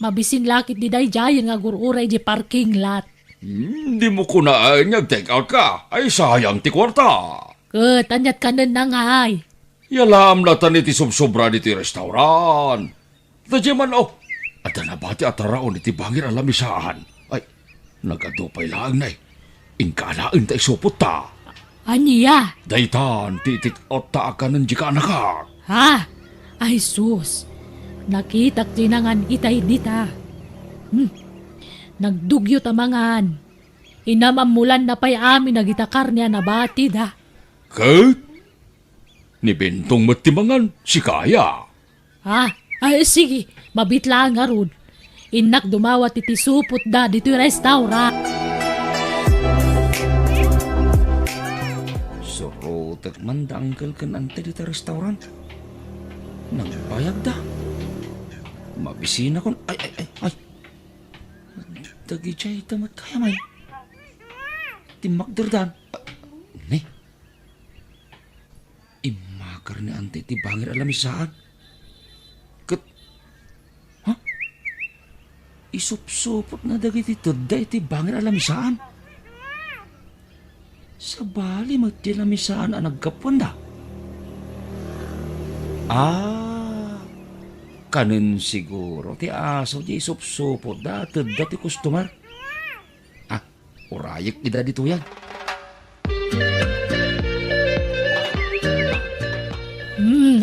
Mabisin lakit di day jayan nga gururay di parking lot. Hindi mo kunaan take out ka. Ay sayang ti kwarta. Kat, anyat ka na ngay. Yalam na tani ti subsobra di ti restaurant. Tadya man Ada na ba ti ataraon iti bangir alamisaan? Ay, nagadupay lang na Ingkalaan ta isupot ta. Aniya? Daytan, titik-out ta ka ng jika nakak. Ha? Ay sus. Nakitak tinangan itay dita. Nagdugyo tamangan. Inamamulan na pa'y amin nagitakar niya na batid ha. Kat? Ni Bentong matimangan, si Kaya. Ha? Ay sige, mabitla nga rod. Inak dumawat iti supot da dito yung restaurant. Surutak man da uncle kan ante dito restaurant. Nagbayag da. Mabisina kon. Ay. Dagi chay tamat kaya may. Timakderdan. Ni. Imakar ni ante ti bangir alamisaan. Kat. Ha? Isup-supot na dagi ti today ti bangir alamisaan. Sa bali magtilamisaan ang nagkapuan da. Kanin siguro ti aso di isup-supot da ti customer. Urayik ida dito yan.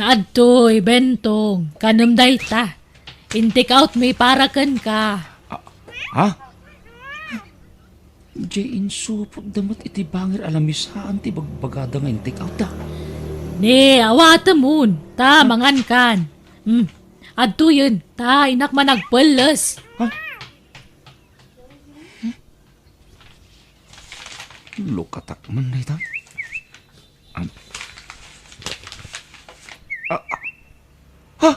Adtoy, Bentong. Kanam day ta. In-take out may parakan ka. Ha? Jay insupot damat iti bangir alamisaan ti bagbagada nga in-take out da. Ne, awata moon. Ta, mangan kan. Adto yun. Ta, inak managpalas. Lukatak man na ita. Ha?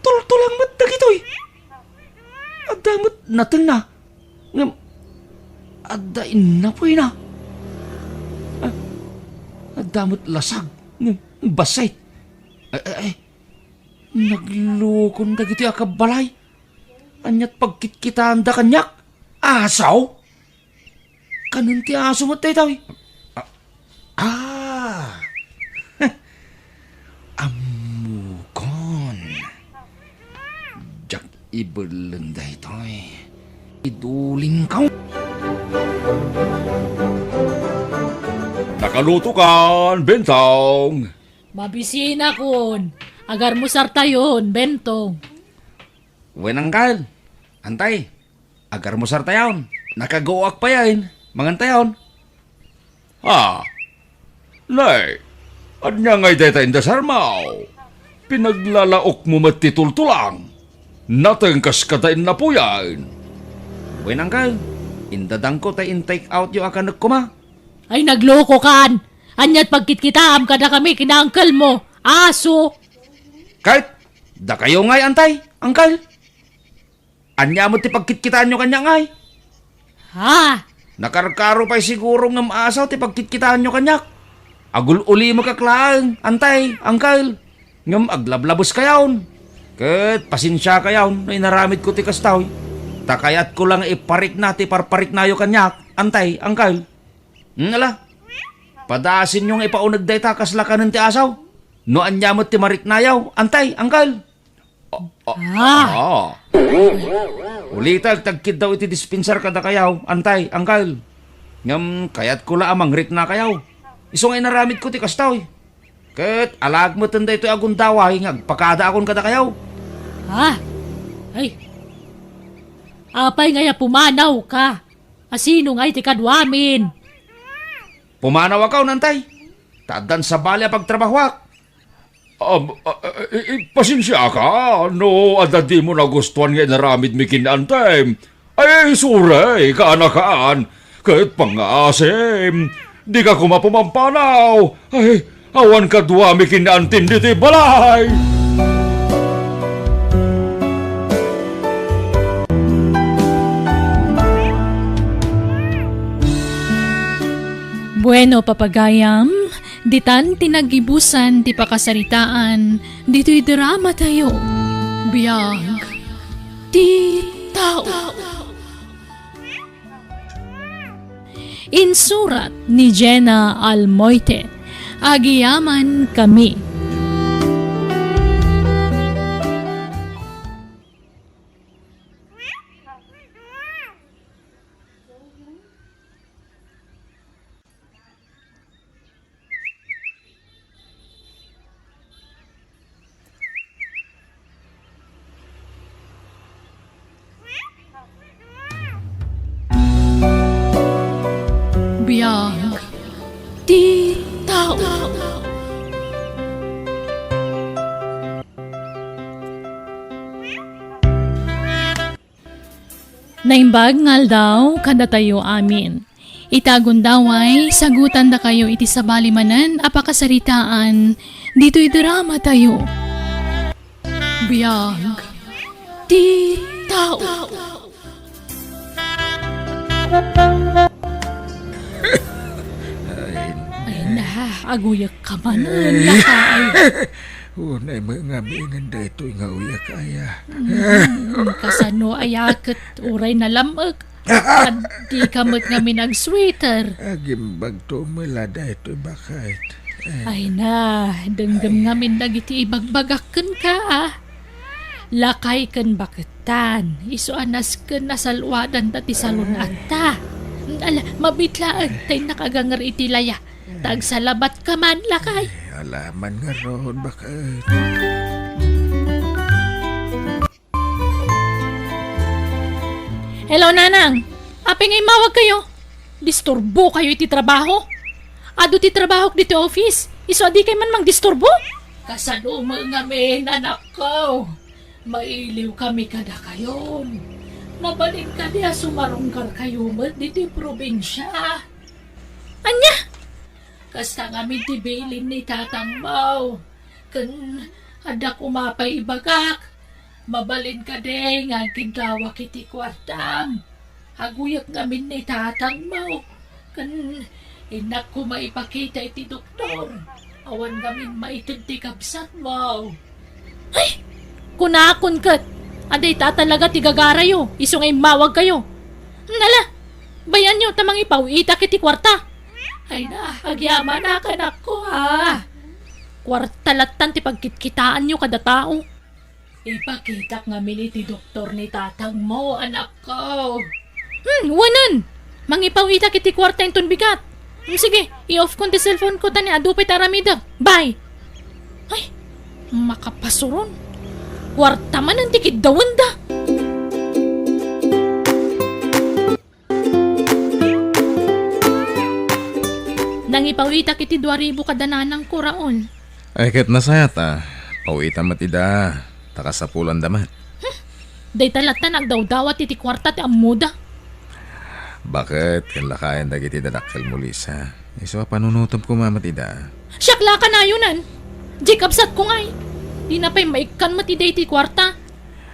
Tultulang mat na gito'y. Adamot natin na. Adain na po na. Damot lasag. Basay. Ay. Naglukon dagiti akabalay. Anyat pagkitkitaan da kanyak. Asaw? Kanon ti aso mo tayo tawi. Amukon. Jak ibelenda ito iduling ka. Nakaluto kan, Bentong. Mabisina kun. Agar mo sartayon, Bentong. Wen angkal. Antay. Agar mo sartayon. Nakagawa pa yan. Mangantayon. Nay, anya ngay dayta inda sarmaw. Pinaglalaok mo matitultulang. Natengkas katain na po yan. Wen angkal. Indadang ko tay in-take out yung akanak ko ma. Ay nagloko kan. Anyat pagkitkitaam kada kami kinaangkal mo. Aso. Kahit, da kayo ngay antay, angkal. Anya mo ti pagkitkitaan nyo kanya ngay. Ha? Nakarkaro pa'y siguro ng maasaw ti pagkitkitaan nyo kanyak. Agul uli mo kaklaan, antay, angkal. Ngam aglablabos kayaon. Ket pasensya kayaon na inaramid ko ti kastaw. Takayat ko lang iparik na ti parparik na yo kanyak, antay, angkal. Ala, padasin yung ipaunag day takas lakanan ti asaw. No anyamot ti marik na yaw, antay, angkal. Ulitag tagkid daw iti dispensar kada kayaw, antay, angkal. Ngam kayat ko la amang rik na kayaw. Isong ay naramid ko ti kastaw. Ket alag mo tanda ito agundaway ngagpakada akon kada kayaw. Ha? Ay. Apay ngaya pumanaw ka. Asino nga'y ti kadwamin? Pumanaw akaw, nantay. Tadan sa balya pagtrabahwak. Pasensya ka, no, adadi mo na gustuhan nga naramid mi kinantay. Ay, suray, kaanakaan, kahit pangasim, di ka kumapumampanaw. Ay, awan ka duwa mi kinantin diti balay. Bueno, papagayam, ditan tinagibusan ti pakasaritaan, dito'y drama tayo. Biyag, ti tao. Insurat ni Jenna Almoite, Agiyaman Kami. Biyag, ti tao. Naimbag ngal daw kada tayo amin. Itagon daway, sagutan da kayo iti sabalimanan apakasaritaan, dito'y drama tayo. Biyag, ti tao. Ay na, aguyak ka man, lakay. Unay mga bingan da ito nga uyak kaya. Kasano ayaket uray na lamag. At di kamot nga minag-sweater. Agimbag to mula da ito bakit. Ay na, denggam nga min dagiti ibagbagakken ka. Lakay ken baketan. Isu anas ken nasalwadan dati salunat ta. Ala, mabitlaan tay nakagangar iti laya. Tagsalabat ka man, lakay. Alaman nga ron bakit. Hello, Nanang. Api ngay mawag kayo. Disturbo kayo iti trabaho. Ado ti trabaho dito office. Iso adi kay man mang disturbo. Kasano mo nga men, anak ko. Mailiw kami kada kayon. Mabalik ka diya sumarungkar kayo mo dito probinsya. Anya? Kasta kami ti bilin ni Tatang Mau. Kan ada kumapay ibagak. Mabalin ka de nga gindawa kiti kwartam. Haguyak ngamin ni tatang mo. Kan inak ko maipakita iti doktor. Awan ngamin maitid ti kapsat mo. Ay! Kunakon kat. Aday ta talaga ti gagarayo. Iso ngay mawag kayo. Nala! Bayan nyo tamang ipawita kiti kwarta. Ay na, agyaman na kanak ko ha. Kwarta latan ti pagkitkitaan nyo kada tao. Ipakita ngamin iti doktor ni tatang mo, anak ko. Wanan! Mangipawita kiti kwarta yung bigat. Sige, i-off ko ti cellphone ko tani adupay taramida. Bye! Ay, makapasuron. Kwarta man ang tikid dawan da. Nangipawita kiti 2,000 kadananang kuraon. Ay kat nasayat Pawitan matida. Takasapulan damat. Day talatan agdaw-dawat iti kwarta ti amuda. Bakit? Kanlakayan dagiti dadakkel mo, Lisa. Iso panunutom ko mamatida. Siyakla ka na yunan. Jikabsat ko ngay. Di na pa'y maikan matiday ti kwarta.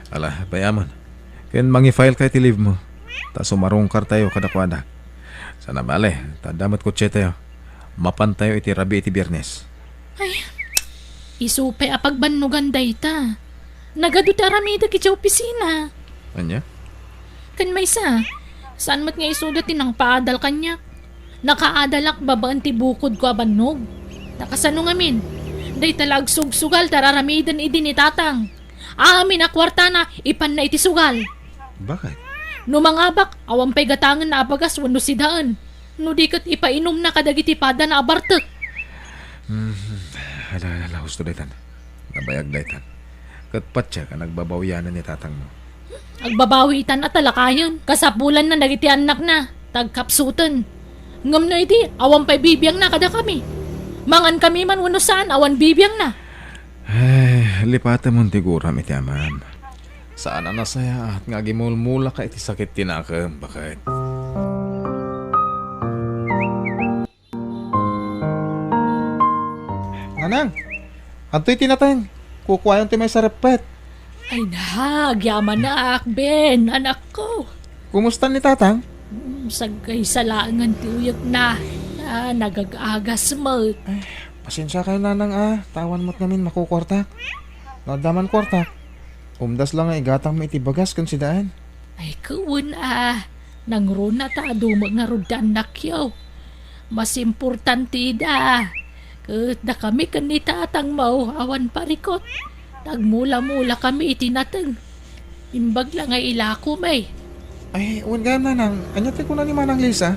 Ala, payaman. Ken mangi-file kay ti leave mo. Ta sumarungkar tayo kadakwada. Sana bale, tadamat ko tayo. Mapan tayo iti rabi iti biyernes. Ay, isupay apagbannugan day ta. Nagadut aramida kiti opisina. Anya? Kan may saan mat nga isudat tinang paadal kanya. Nakaadalak babaan ti bukod ko abannog. Nakasano ngamin. Day talag sugsugal tararamidan idi ni tatang. Amin na kwarta na ipan na iti sugal. Bakit? No mangabak, awang pay gatangan na abagas wano sidaan. No dikat ipainom na kadagiti pada na abartek. Ala, gusto daytan. Nabayag daytan. Katpatya ka nagbabawyanan ni tatang mo. Agbabawitan at talakayon. Kasapulan na nagiti anak na. Tagkapsutan. Ngam na iti, awan pa'y bibiyang na kada kami. Mangan kami man wano saan, awan bibiyang na. Ay, lipatan mo tiguram iti aman. Saan na nasaya at nga gimulmula ka iti sakit tinakam. Bakit? Nanang, anto'y tinatang. Kukuha yung timay sa repet. Ay na, agyaman na Ben, anak ko. Kumusta ni tatang? Sagay salangan ti uyag na. Nagag-agas mo. Pasensya kayo nanang Tawan mo't ngamin makukwarta. Nadaman kwarta. Umdas lang nga igatang may itibagas kung sidaan. Ay kuwan Nangruna ta dumag nga rudan nakyaw. Mas importante da. Kat na kami kanitatang mau awan parikot. Nagmula-mula kami itinatag. Imbag lang ay ilako may. Ay, uwan ka nanang. Anyate ko na ni Manang Lisa.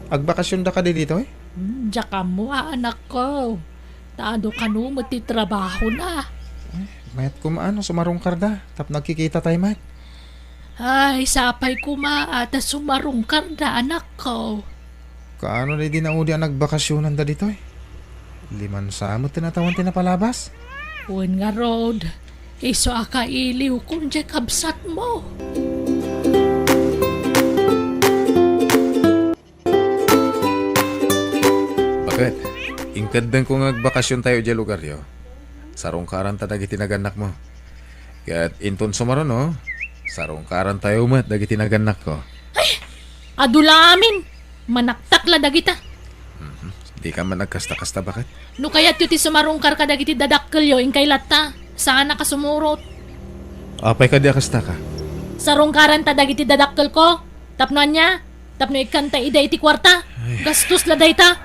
Agbakasyon da ka di dito eh. Diya ka mo anak ko. Taado ka no matitrabaho na. Mayat kumaan sumarong karda. Tap nagkikita tayo mayat. Ay, sapay kumaata sumarong karda anak ko. Kaano na di na udi ang nagbakasyonan da dito eh. 5 samot tinatawan tinapalabas. Uwan nga road. Iso akailiw kung diya kabsat mo. Bakit? Ingkadang kung nagbakasyon tayo dyan lugar yo. Sarungkaran ta dagiti naganak mo. Kaya't inton sumaron no. Sarungkaran tayo mat dagiti naganak ko. Adula amin. Manaktak la dagita. Di ka man nagkasta-kasta bakit? No kaya't yuti sumarungkar ka dagiti dadakkel yo in kay latta. Saan ka sumurot? Apay ka di akasta ka. Sarungkaran ta dagiti dadakkel ko. Tapnoan niya. Tapno ikanta ida iti kwarta. Gastos la dayta.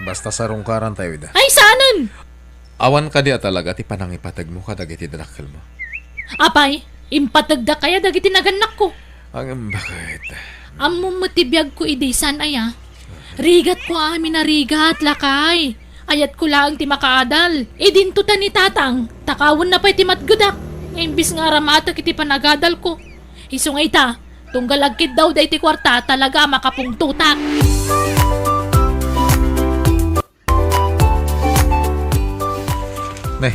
Basta sarungkaran tayo ida. Ay saanan? Awan ka di talaga ti panangipatag mo ka dagiti dadakkel mo. Apay, impatagda kaya dagiti naganak ko. Ang bakit? Ammo matibiyag ko idisan aya. Rigat ko amin na rigat lakay. Ayat ko lang ti makaadal. Idinto ta ni tatang. Takawon na pa'y ti matgudak. Imbis nga ramata kiti panagadal ko. Isungay ta. Tunggal agkit daw day ti kwarta talaga makapungtutak. Nay,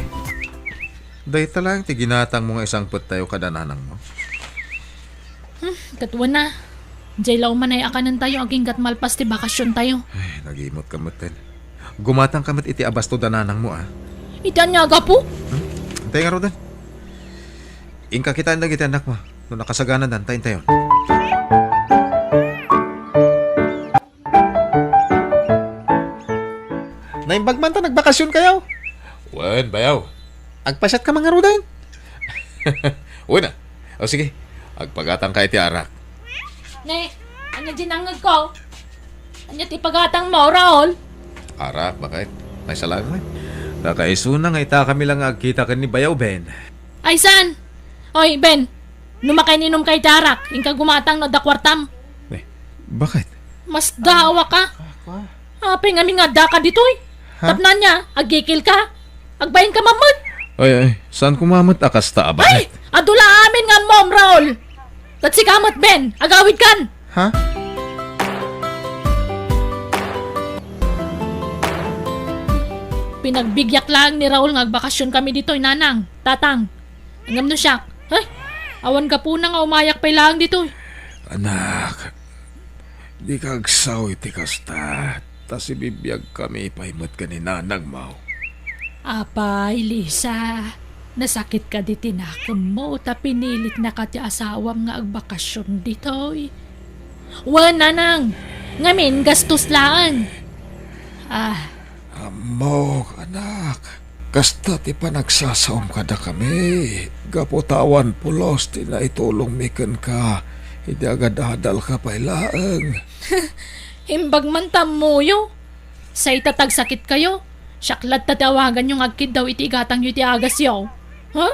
day talang ti ginatang mo nga isang put tayo kadananang mo. Katwa na. Jaylaw man ay akanan tayo aging gatmalpas ti bakasyon tayo. Ay, nag-imot ka matin. Gumatang ka mat iti abasto dananang mo Itan niya po. Antay nga rodan. Ingka kita na kita anak mo. Nung nakasagana dan, tayo tayo. Naimbag man ta nagbakasyon kayo. Wan, bayaw. Agpasyat ka mga rudan. Uy na. O sige, agpagatang kay ti Arak. Ne, anya ginangag ko? Anya ti pagatang mo, Raul? Arak, bakit? May salamat. Nakaisuna nga ita kami lang agkita ka ni Bayaw, Ben. Ay, san? Oy, Ben, numakay ninom kay Tarak, ingka gumatang no dakwartam. Bakit? Mas dawa ka. Hapi nga nga da ka ditoy. Tapnan niya, agikil ka. Agbayin ka mamad. Ay, saan kumamot akas ta, ba? Ay, adula amin nga mom, Raul. Kat si kamat, Ben, agawid kan. Ha? Pinagbigyak lang ni Raul nga agbakasyon kami ditoy, nanang, tatang. Angam no siya. Ay, awan ka po na nga umayak pa lang ditoy. Anak, di ka agsaw iti kasta. Tas ibibiyag kami pahimot ka ni nanang mo. Apay, Lisa. Nasakit ka di tinakam mo, ta pinilit na ka ti asawam nga agbakasyon ditoy. Wan, nanang. Ngamin, gastos lang. Amok, anak. Kasta ti panagsasaom ka na kami. Gaputawan pulos ti na itulong mikan ka. Hindi agad adal ka pa ilaang. Himbag man tamuyo. Sa itatag sakit kayo. Syaklat tatawagan yung agkid daw iti igatang iti agas yaw. Ha?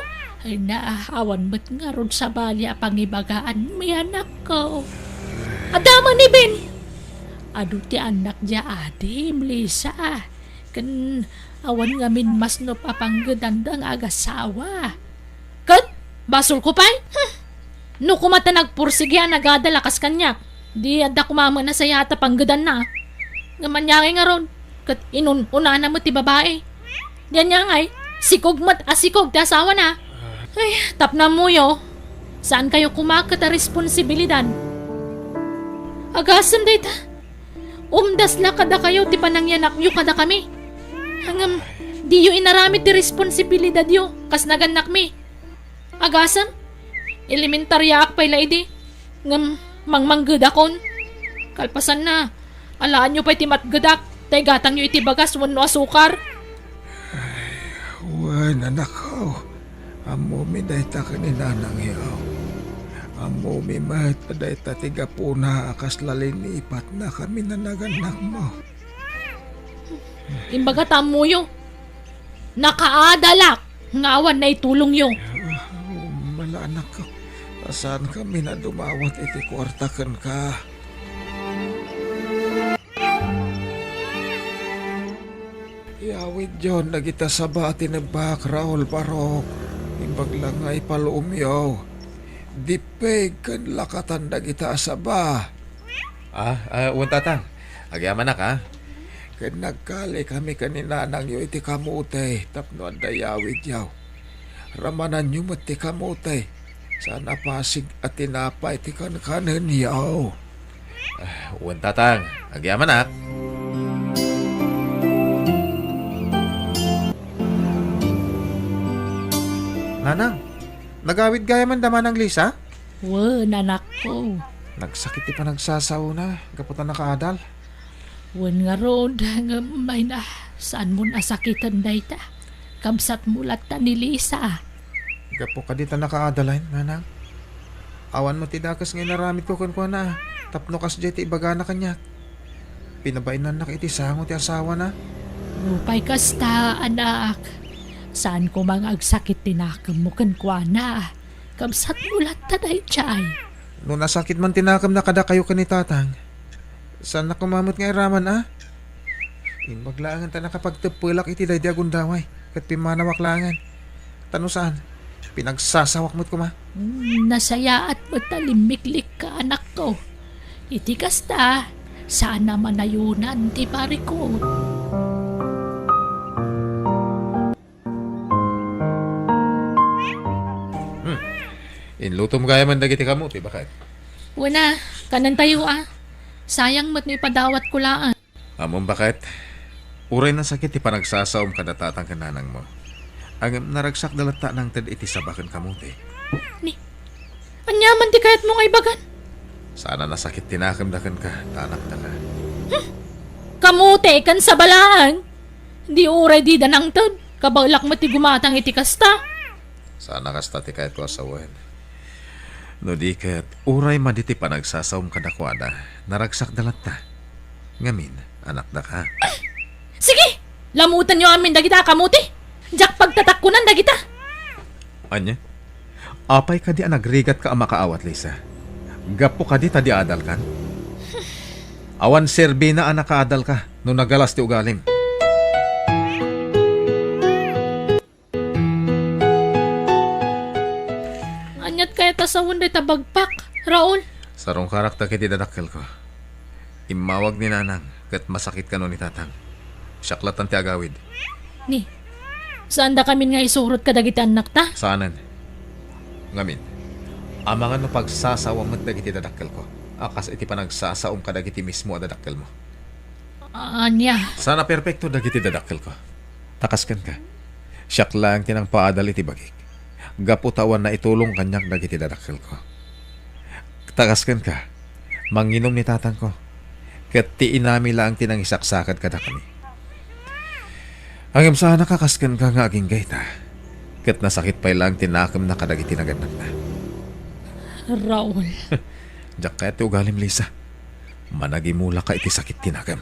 Ay naahawan ba't nga ron sa balya pangibagaan may anak ko. Adama ni Ben. Ado ti anak dia adim, Lisa. Kan awan nga min mas no papanggedandang agasawa. Kan? Basol ko pa'y? No kumata nagpursigyan nagadalakas kanyak. Di adda kumama na sa yata panggedan na. Ngamanyangay nga ron. Kat inuna na mo ti babae. Diyan niya ngay. Sikog mat asikog ti asawa na. Ay, tapna mo yo. Saan kayo kumakat a responsibilidad? Agasan data. Umdas la kada kayo ti panangyanak yu kada kami. Hangam di yu inaramit ti responsibilidad yu. Kas naganak mi. Agasan? Elementarya ak pa'y laidi. Ngam mangmanggad akon. Kalpasan na. Alaan nyo pa'y ti matgadak. Tay gatang nyo iti bagas wano asukar. Wan, anak ko. Amo mi dayta ka ni nanang yaw. Amo mi mat dayta tiga puna akas lalinipat na kami na naganak mo. Imbaga tamuyo. Nakaadalak. Ngawan na itulong yo. Mala anak ko. Saan kami na dumawat iti kwartakan ka? Yawid John, nagita sa bati na bak, Raul Barok. Imbag lang nga ipalumyaw. Dipeg kan lakatan nagita sa ba. Uwan tatang. Agyaman na ka. Kan nagkali kami kanina nang yo iti kamutay. Tapno ang dayawid yaw. Ramanan nyo mat ti kamutay. Sana pasig at tinapay ti kankanan yaw. Uwan tatang. Agyaman na. Nanang, nagawid gaya man daman ng Lisa? Wan, anak ko. Nagsakit ti pa nagsasaw na. Gaputan nakaadal. Wan nga ron, may na. Saan mo nasakitan na ita? Kamsat mulat ta ni Lisa. Gapo ka dita nakaadalain, nanang. Awan mo ti dakas ngay naramit ko kun na. Tapno kas jay ti ibaga na kanya. Pinabainan na iti sango ti asawa na. Rupay kasta, anak. Saan ko mga agsakit tinakam mo kwa na? Kamsat mulat ta dahi chay. No nasakit man tinakam na kada kayo kani tatang. Saan na kumamot nga raman Inbaglaangan ta nakapagtepulak iti day agundaway. Kat pimanawak langan. Tano saan? Pinagsasawak mo't kuma. Nasaya at matalimiklik ka, anak ko. Iti kasta, saan naman ayunan ti pare ko. Inlutom kaya man dagiti kamuti, bakit? Wana, kanan tayo Sayang mo't may padawat ko laan. Amon bakit? Uray na sakit ti panagsasaom kada tatang kananang mo. Ang naragsak dalata ng tad iti sabakan kamuti. Anyaman ti kayat mo nga ibagan. Sana nasakit tinakamdakan ka, tanak na ka. Kamuti kan sa balaan. Di uray di danang tad. Kabalak mo ti gumatang iti kasta. Sana kasta ti kahit ko asawan. No di kat, uray man diti panagsasawom kadakwada, naragsak dalat ta. Ngamin, anak da ka. Sige! Lamutan nyo amin dagita kamuti. Jak pagtatakkunan dagita. Anya? Apay ka di anagrigat ka ang makaawat, Lisa. Gapo ka di tadi adal kan? Awan serbi na anak kaadal ka no nagalas ti ugalim. Anyat kaya tasawon day tabagpak, Raul. Sarong karakta kiti dadakkel ko. Imawag ni nanang kat masakit ka no ni tatang. Siyaklatan ti agawid. Ni, saan da kami nga isurot ka dagiti anak ta? Saanan? Ngamin, amangan no pagsasawang mat dagiti dadakkel ko. Akas iti panagsasaom ka dagiti mismo a dadakkel mo. Anya, Sana perpekto dagiti dadakkel ko. Takaskan ka. Siyak lang tinang paadal iti bagik. Gaputawan na itulong kanyak dagiti dadakkel ko. Takaskan ka. Manginom ni tatang ko. Kat ti inami lang tinang isaksakad kada kami. Hanggang sana kakaskan ka nga aging gaita. Kat nasakit pa lang tinakam na kadagiti naganak na. Raul. Diyak kaya ti ugalim, Lisa. Managimula ka iti sakit tinagam.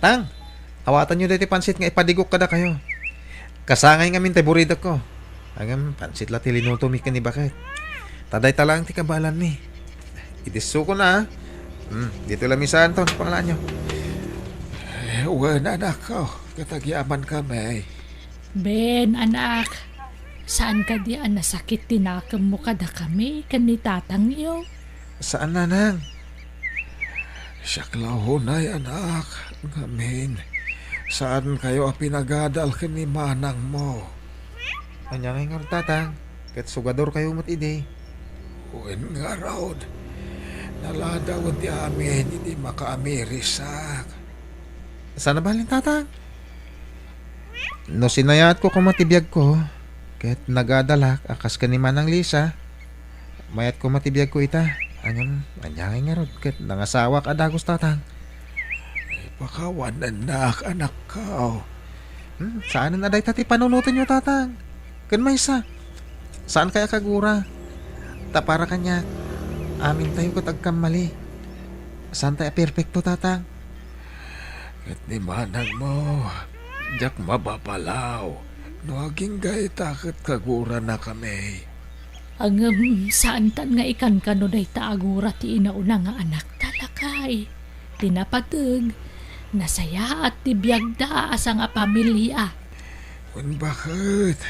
Tang, awatan nyo dito pansit nga ipadigok kada kayo. Kasangay nga min buridak ko. Hanggang pansit la ti linuto mi ka ni bakit. Taday talang ti kabalan mi. Itisu ko na. Dito lang mi sa Anton, pangalan nyo. Uwan anak ko, katagyaman kami. Ben, anak. Saan ka di ang nasakit tinakam mo kada kami kanitatang iyo? Saan na nang? Siyaklahunay anak, ngamin. Saan kayo pinagadal ka ni manang mo? Anya nga tatang. Kat sugador kayo mat ide. Uwan nga raw. Naladawan ti amin, hindi makaamirisak. Sana balin tatang? No sinayat ko kumatibiyag ko. Ket nagadalak akas ka ni Manang Lisa. Mayat ko matibiyag ko ita. Anyang anyangay nga rod. Ket nangasawa ka dagos tatang. Pakawanan anak ka. Saan na day tati panunutin nyo tatang? Kan may isa. Saan kaya kagura? Tapara kanya. Amin tayo ko tagkamali. Saan tayo perfecto tatang? At ni manang mo, jak mababalaw. Nuaging gay takot kagura na kami. Ang saan tan nga ikan kano day taagura ti inauna nga anak talakay. Tinapatag. Nasaya at tibiyag da asa nga pamilya. Kung bakit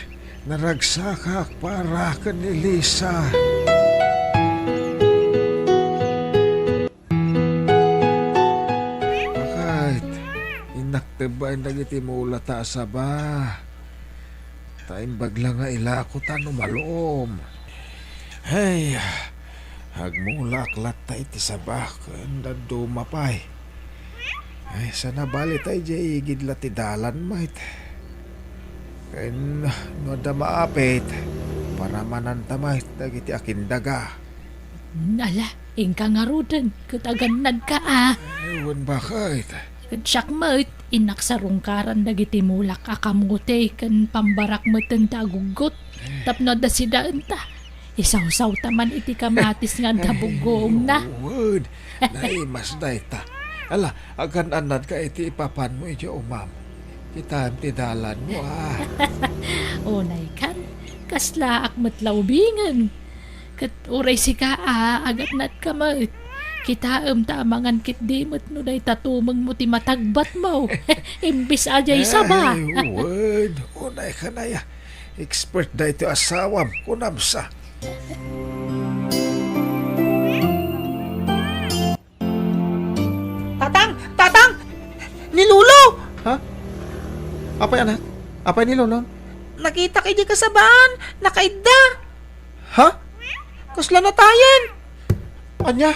naragsakak para ka ni Lisa. Bakit inaktibay nagiti mula ta sa ba? Taimbag lang nga ilako tano malom. Hey, hagmulak latay ti sabak kanda dumapay. Ay, sana bali tayo jay igid lati dalan mait. Kain no da maapit para manantamay dagiti akin daga. Ala, ingka nga rudan. Kataganad ka ah. Ewan bakit? Siyak mo't inak sa rungkaran dagiti mulak akamuti kan pambarak mo tagugot. Tapno da si daan ta. Isaw-saw taman iti kamatis nga dabugong na. Word, naimas da ita. Ala, agan anad ka iti ipapan mo iti umam. Kita ti dalan mo ah. Unay kan, kasla akmat laubingan. Kat uray si ka agat nat kamot. Kita tamangan kit dimot no day tatumang mo ti matagbat mo. Imbis ajay saba. Ay, word, unay ka na ya. Expert da ito asawam, kunamsa. Tatang! Nilulo! Ha? Apay anak? Apay nilulo? Nakita kay di kasabaan, nakaidda. Ha? Kusla na tayen. Anya?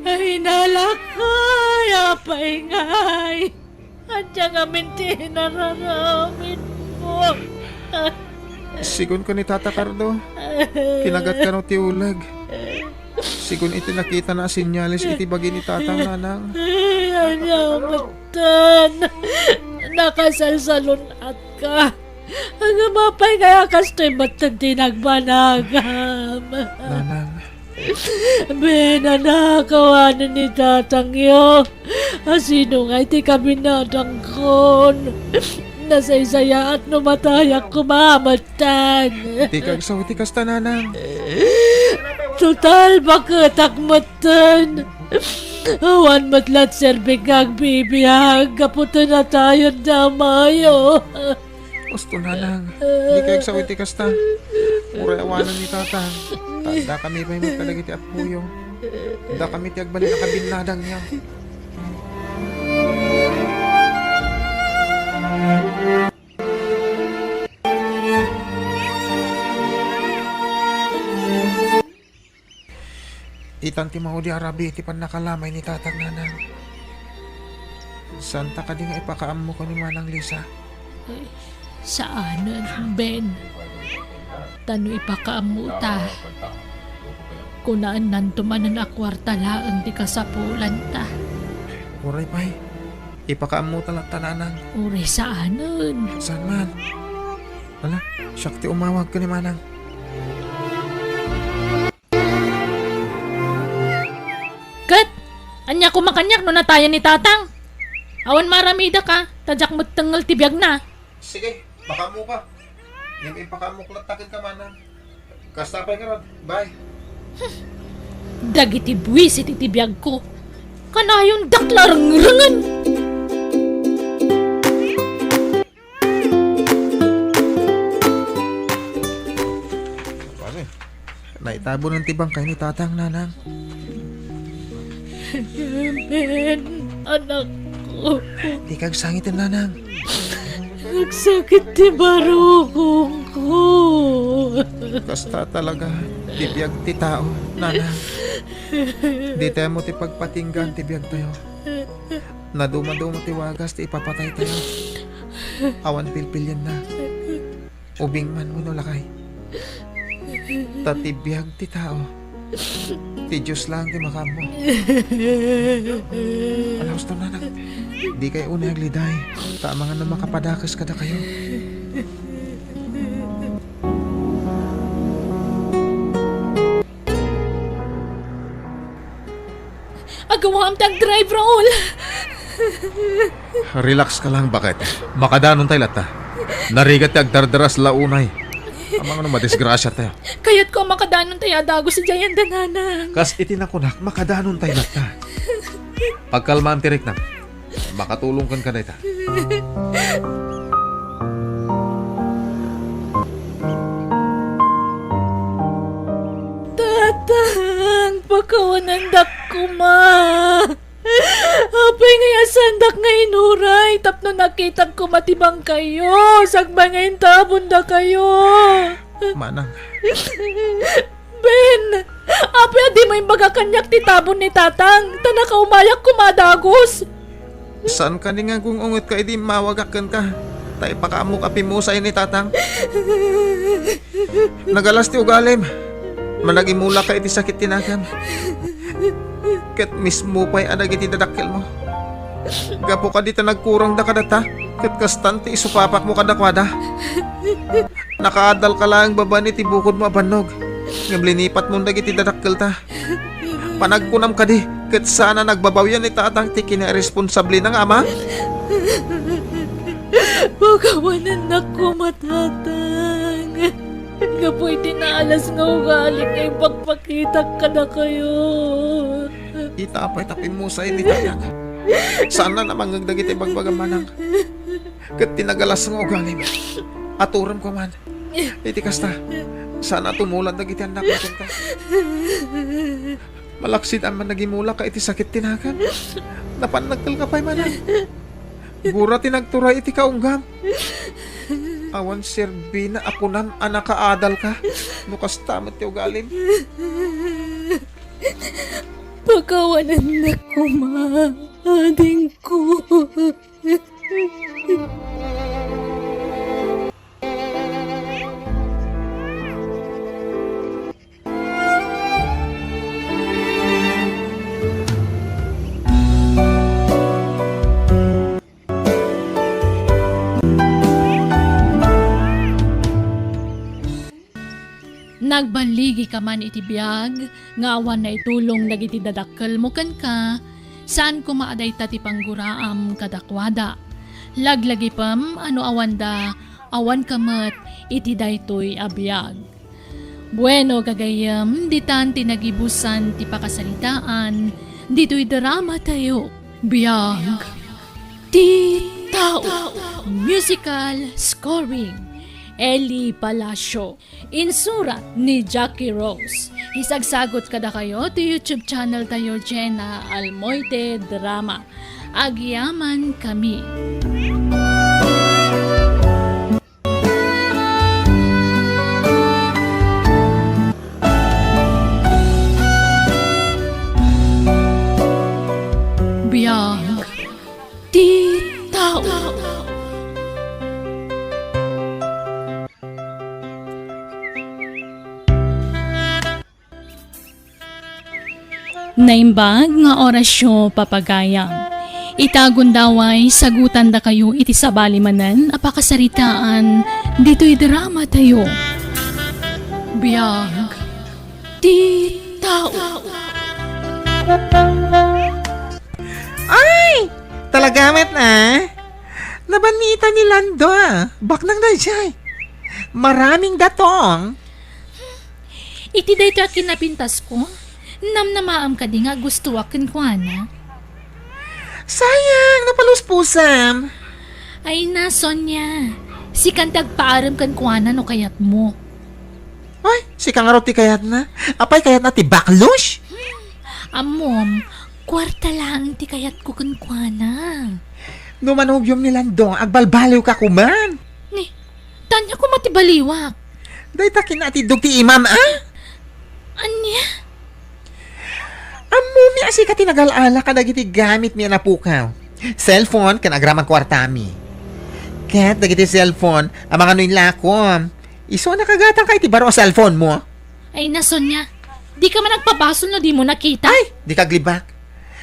Ay nalakay, maingay. At siya nga minti nararamin mo. Sigun ko ni Tata Cardo. Kinagat ka no ti ulag. Sigun iti nakita na sinyalis iti bagi ni Tatang nanang. Ayaw matan. Nakasalsalon at ka. Ang mapay kaya kasto'y matang tinagbanagam. Nanang, Binanakawanan ni Tatang yo. Sino nga iti kami natangkon. Nasaysaya at numatayak kumamatan. di kag saw iti kasta nanang. Total bakit akmatan. Awan matlat serbing kag bibiyag. Kaputo na tayo damayo. Gusto nanang. Di kag saw iti kasta. Uray awanan ni Tatang. Tanda kami pa yung magkalagiti at puyo. Tanda kami ti agbalik na kabinadang niya. Itan ti Maudi Arabi iti pan nakalamay ni Tatang nanang. Santa ka di nga ipakaam mo ko ni Manang Lisa. Saan, Ben? Tano ipakaamuta. Kunaan nantuman na akwarta laang di kasapulan ta. Uray pay, ipakaam mo talat tananang. Uri saanan. Saan man? Wala, syakti umawag ka ni Manang. Kat! Anya kumakanyak no natayan ni Tatang. Awan maramida ka. Tadyak mo't tanggal tibiyag na. Sige, pakaam mo ka. Yung ipakaam mo klatakin ka Manang. Kastapay ka ron, bye. Dagiti buwis iti tibiyag ko. Kanayon daklarang-rangan. Naitabo ng tibang kay ni Tatang nanang. Ben, anak ko. Di kag sangitin nanang. Nagsakit ti barukong ko. Kasta talaga, tibiyag ti tao, nanang. Di tayo mo ti pagpatinggan tibiyag tayo. Naduma-duma ti wagas ti ipapatay tayo. Awan pilpilyan na. Ubing man mo no lakay. Tatibiyag ti tao. Ti Diyos lang ti makamo. Alaos to nanang. Di kayo unay agliday. Tama nga na makapadakas kada kayo. Agawa am tag drive, Raul. Relax ka lang, bakit? Makadanon tayo lata. Narigat ti agdardaras launay. Amang ano madisgrasya tayo. Kayat ko makadanon tayo dago si Jayan Dananang. Kas itinakunak, makadanon tayo lata. Pagkalmaan tirik na. Makatulong kan ka na ita. Tatang, pagkawanandak ko ma. Apay nga sandak nga inuray. Tapno nakita ko matibang kayo. Sagbay nga intabon da kayo. Manang, Ben, apay di mo yung bagakanyak ti tabon ni Tatang. Tanaka umayak kumadagos. saan ka ni nga kung ungot ka, edi mawagakan ka. Tay pakamuk api mo sa ni Tatang. Nagalas ti ugalim. Managimula ka iti sakit tinagam. Ket mismo pa'y adag iti dadakkel mo. Gapo ka dito nagkurang da kadata. Ket kastante isupapak mo kadakwada. Nakaadal ka lang baba ni tibukod mo abanog. Ngam linipat mo dagiti dadakkel ta. Panagkunam ka di. Ket sana nagbabawyan ni Tatang ti kinaresponsable ng ama. Pagawanan na ko matatang. Nga po itinaalas nga ugaling ay pagpakita ka na kayo. Itapay tapin mo sa ni Tatang. Sana namang nagdagiti bagbagamanang. Ket tinagalas nga ugaling. Aturam ko man. Iti kasta. Sana tumulan dagiti anak mo ka. Malaksid ang man nagimula ka iti sakit tinagan. Napanagkal ka pa'y manan. Gura tinagturay iti kaunggam. Awan serbi na ako nam anak kaadal ka. Nukas tamat ti ugalim. Pagkawanan na ko, ma. ading ko. Nagbaligi ka man iti biyag, nga awan na itulong dagiti dadakkel mo kan ka, saan ko maaday tati pangguraam kadakwada. Laglagi pam, ano awanda, awan kamat iti daytoy abiyag. Bueno gagayam, ditan tinagibusan ti pakasalitaan, dito'y drama tayo. Biyag, ti tao, musical scoring. Eli Palacio. Insurat ni Jackie Rose. Isagsagot kada kayo to YouTube channel tayo Jenna Almoite Drama. Agyaman kami. Biyag, di tao. Naimbag nga orasyo papagayam. Itagon daway sagutan da kayo iti sabali manan apakasaritaan dito'y drama tayo. Biyag, di tao. Ay! Talagamat na. Nabanita ni Lando Baknang na jay. Maraming datong. Iti dayto at kinapintas ko. Namnamaam ka di nga gusto akin ko na. Sayang, napaluspusam. Ay na, Sonya. Si kantag paaram kan kuana no kayat mo. Ay, si kangaroti kayat na. Apay kayat na ti baklush. Amom, kwarta lang ti kayat ko kan kuana. Numanubyom ni Lando, agbalbaliw ka kuman. Ni, tanya ko matibaliwak. Dahil takin na ti dugti imam, Anya? Amumi asi ka tinagal-ala ka dagiti gamit mi napukaw. Cellphone kan agramang kwartami. Kat dagiti cellphone ang mga nuin lakom. Iso nakagatang ka iti baro cellphone mo. Ay na, Sonya. Di ka man nagpabasol no di mo nakita. Ay, di kaglibak.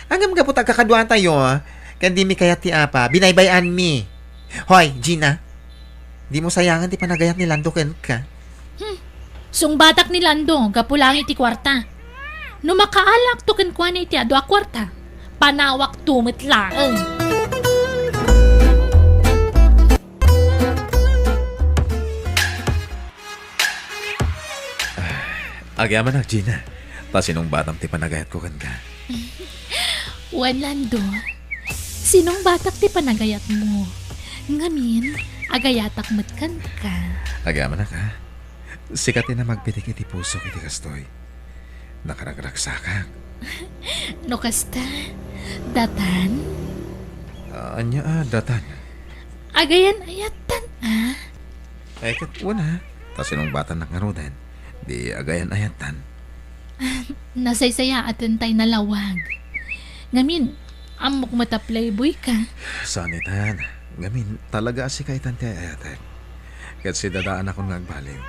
Ang gapot agkakaduan tayo, kan di mi kayat ti apa, binaybayan mi. Hoy, Gina. Di mo sayangan ti panagayat ni Lando ken ka. Sung batak ni Lando, gapulang iti kwarta. No makaalak to kan kuana iti ado a kwarta. Panawak tumit laeng. Agyaman na, Gina. Ta sinong batang ti panagayat ko kan ka. Lando. Sinong batak ti panagayat mo? Ngamin, agayatak matkan ka. Agyaman na ka. Sikatin na magpitik iti puso iti kastoy. Nakaragragsakak. No kasta, datan, Anya datan. agayan ayatan Ay kat una. Ta sinong bata nakarodan. Di agayan ayatan. Nasaysaya atin tay nalawag. Ngamin, amok mata playboy ka. Sanitan. Ngamin talaga si kaitan ti ayatan. Kat si dadaan akong nagbaliw.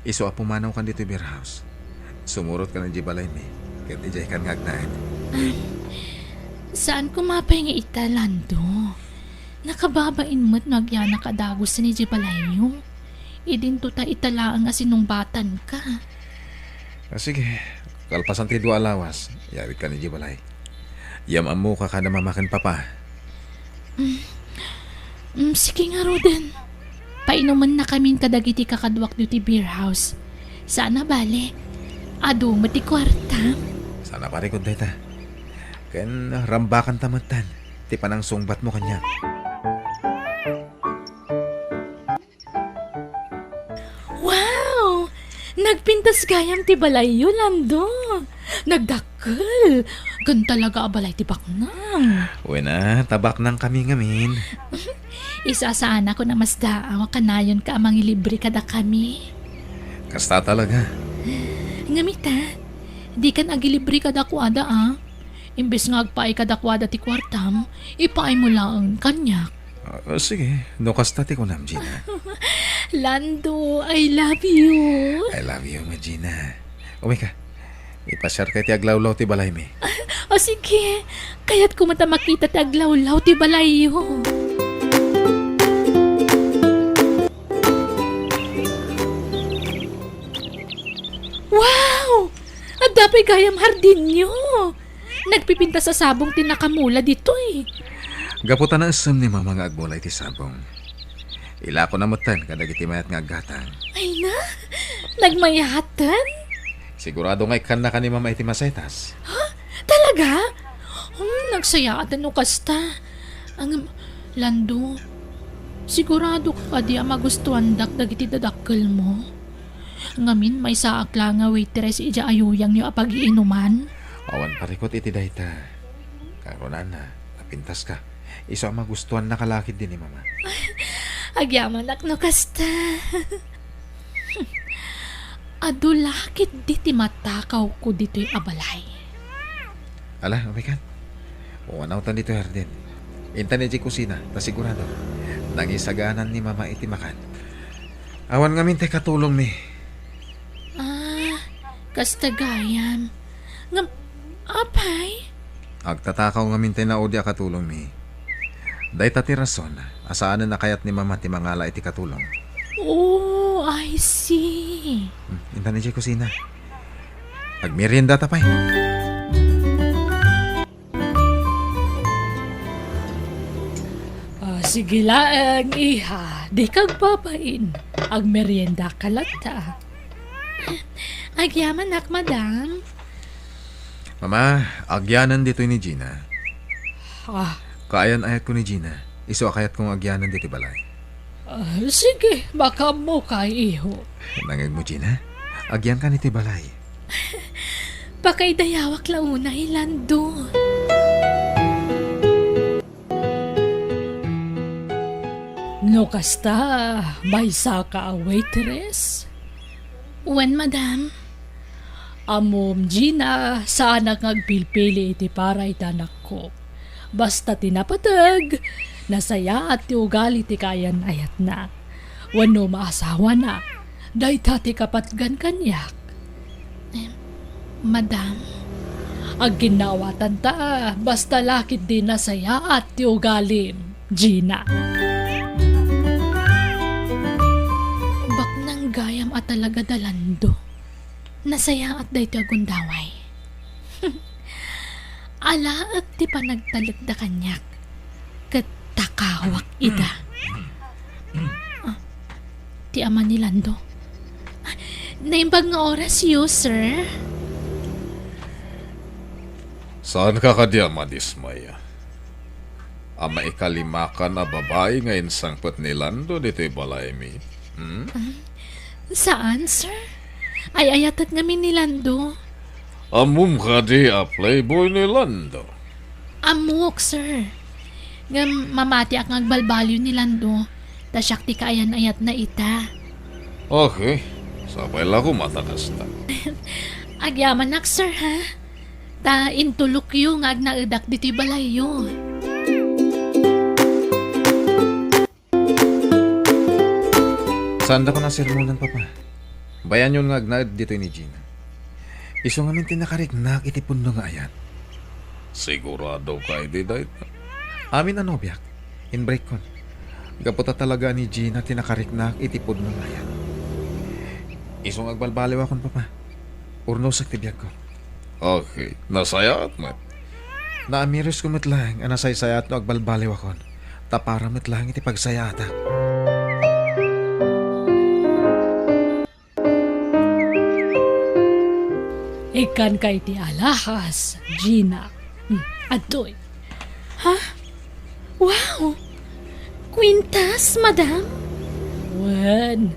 Iso apumanaw kan dito beer house. Sumurot ka ng jibalay mi. Kat ijay kan ngagnain. Saan ko mapay nga ita, Lando? Nakababain mo't nagyana kadagos ni Jibalayo. Idinto ta italaang asinong batan ka. Sige. Kalpasan ti dua alawas. Yawit ka ni jibalay. Yamam mo ka na mamakan papa. Sige nga, Roden. Painuman na kaming kadagiti kakadwak duty beer house. Sana bale. Ado mati kwarta. Sana pare ko deta. Ken rambakan tamatan. Ti panang sungbat mo kanya. Wow! Nagpintas gayam ti balayo, Lando. Nagdakkel. Gan talaga abalay ti baknang. Wena, tabak nang kami ngamin. Isasaan ako na mas daawa kanayon ka amang ilibre kada kami. Kasta talaga. Ngamita, di kan agilibre kada kuada Imbes nga agpaay kadakwada ti kwartam, ipaay mo lang ang kanyak. Sige, no kasta ti ko nam, Gina. Lando, I love you. I love you, nga Gina. Umi ka. Ipasyar kay ti aglawlaw ti balay mi. O sige, kaya't kumata makita ti aglawlaw ti balayo. Wow! At dapay gayam hardin nyo. Nagpipinta sa sabong tinakamula dito eh. Gaputan na asam ni mama nga agmulay ti sabong. Ila ko namutan kadag iti mayat nga aggatang. Ay na, nagmayatan? Sigurado nga ikan na ka ni mama iti masetas. Talaga? Nagsaya at ano kasta. Ang Lando, sigurado ka di magustuhan dak iti dadakkel mo. Ngamin may saak lang nga waitress ija ayuyang niyo apag-iinuman. Awan parikot iti dayta. Karonan na, napintas ka. Iso ang magustuhan na kalakid din ni mama. Agyaman no kasta. Adulakit di ti matakaw ko dito'y abalay. Ala, umikan. Uwanautan dito hardin. Intan ni kusina, ta sigurado. Nangisaganan ni mama iti makan. Awan nga mintay katulong mi. Kasta gayam. Apay? Agtatakaw nga mintay na odya katulong mi. Dahil ti rason, asaan na kayat ni mama ti mangala iti katulong. Oh, I see. Intan ni kusina. Agmerienda tapay. Sige lang, iha. Di kag papain. Agmerienda ka lata. Agyaman nak, madam. Mama, agyanan dito ni Gina. Ah, Kaayan ayat ko ni Gina. Iso akayat kong agyanan dito balay. sige, baka mo kay iho. Nangag mo Gina? Agyan ka niti balay. Pakaidayawak launa Lando. No kasta, may saka a waitress. When, madam? Amom, Gina, sana ngagpilpili iti para itanak ko. Basta tinapatag, nasaya at ti ugali ti kayan ayat na. Wano maasawa na, dahi tati kapatgan kanyak. Madam, ang ginawatan ta, basta lakit din nasaya at ti ugalim, Gina. Baknang gayam at talaga dalando. Nasaya at dahi ti agundaway. Ala at ti panagtalit da kanyak. Katakawak ida. Ti ama ni Lando. Naimbag nga oras yo, sir. Saan ka kadya madismaya? Ama ikalima ka na babae ngayon sangpot ni Lando dito'y balay mi. Saan, sir? Ay ayatat ngamin ni Lando. Amum ka di a playboy ni Lando. Amok, sir. Nga mamati ak ngagbalbalyo ni Lando. Tasyak ti kaayan ayat na ita. Okay, sabay lang ko matakas na. Agyaman nak, sir, ha? Ta intulok yung agnaidak dito'y balayo. Saan da ko na sermonan, papa? Bayan yun nga agnaid dito ni Gina. Iso nga mintin nakariknak iti pundo nga ayat. Sigurado ka di dahil. Amin ano biyak, in break kon. Gaputa talaga ni Gina tinakariknak iti pundo nga ayat. Iso nga agbalbaliw akon, papa. Urno sa tibiyag ko. Okay, nasaya at mat. Naamiris ko metlang, anasaysayat no agbalbaliw akon. Tapara metlang iti pagsayata. Ikan kay ti alahas, Gina. Adoy. Ha? Wow! Quintas, madam? Wen,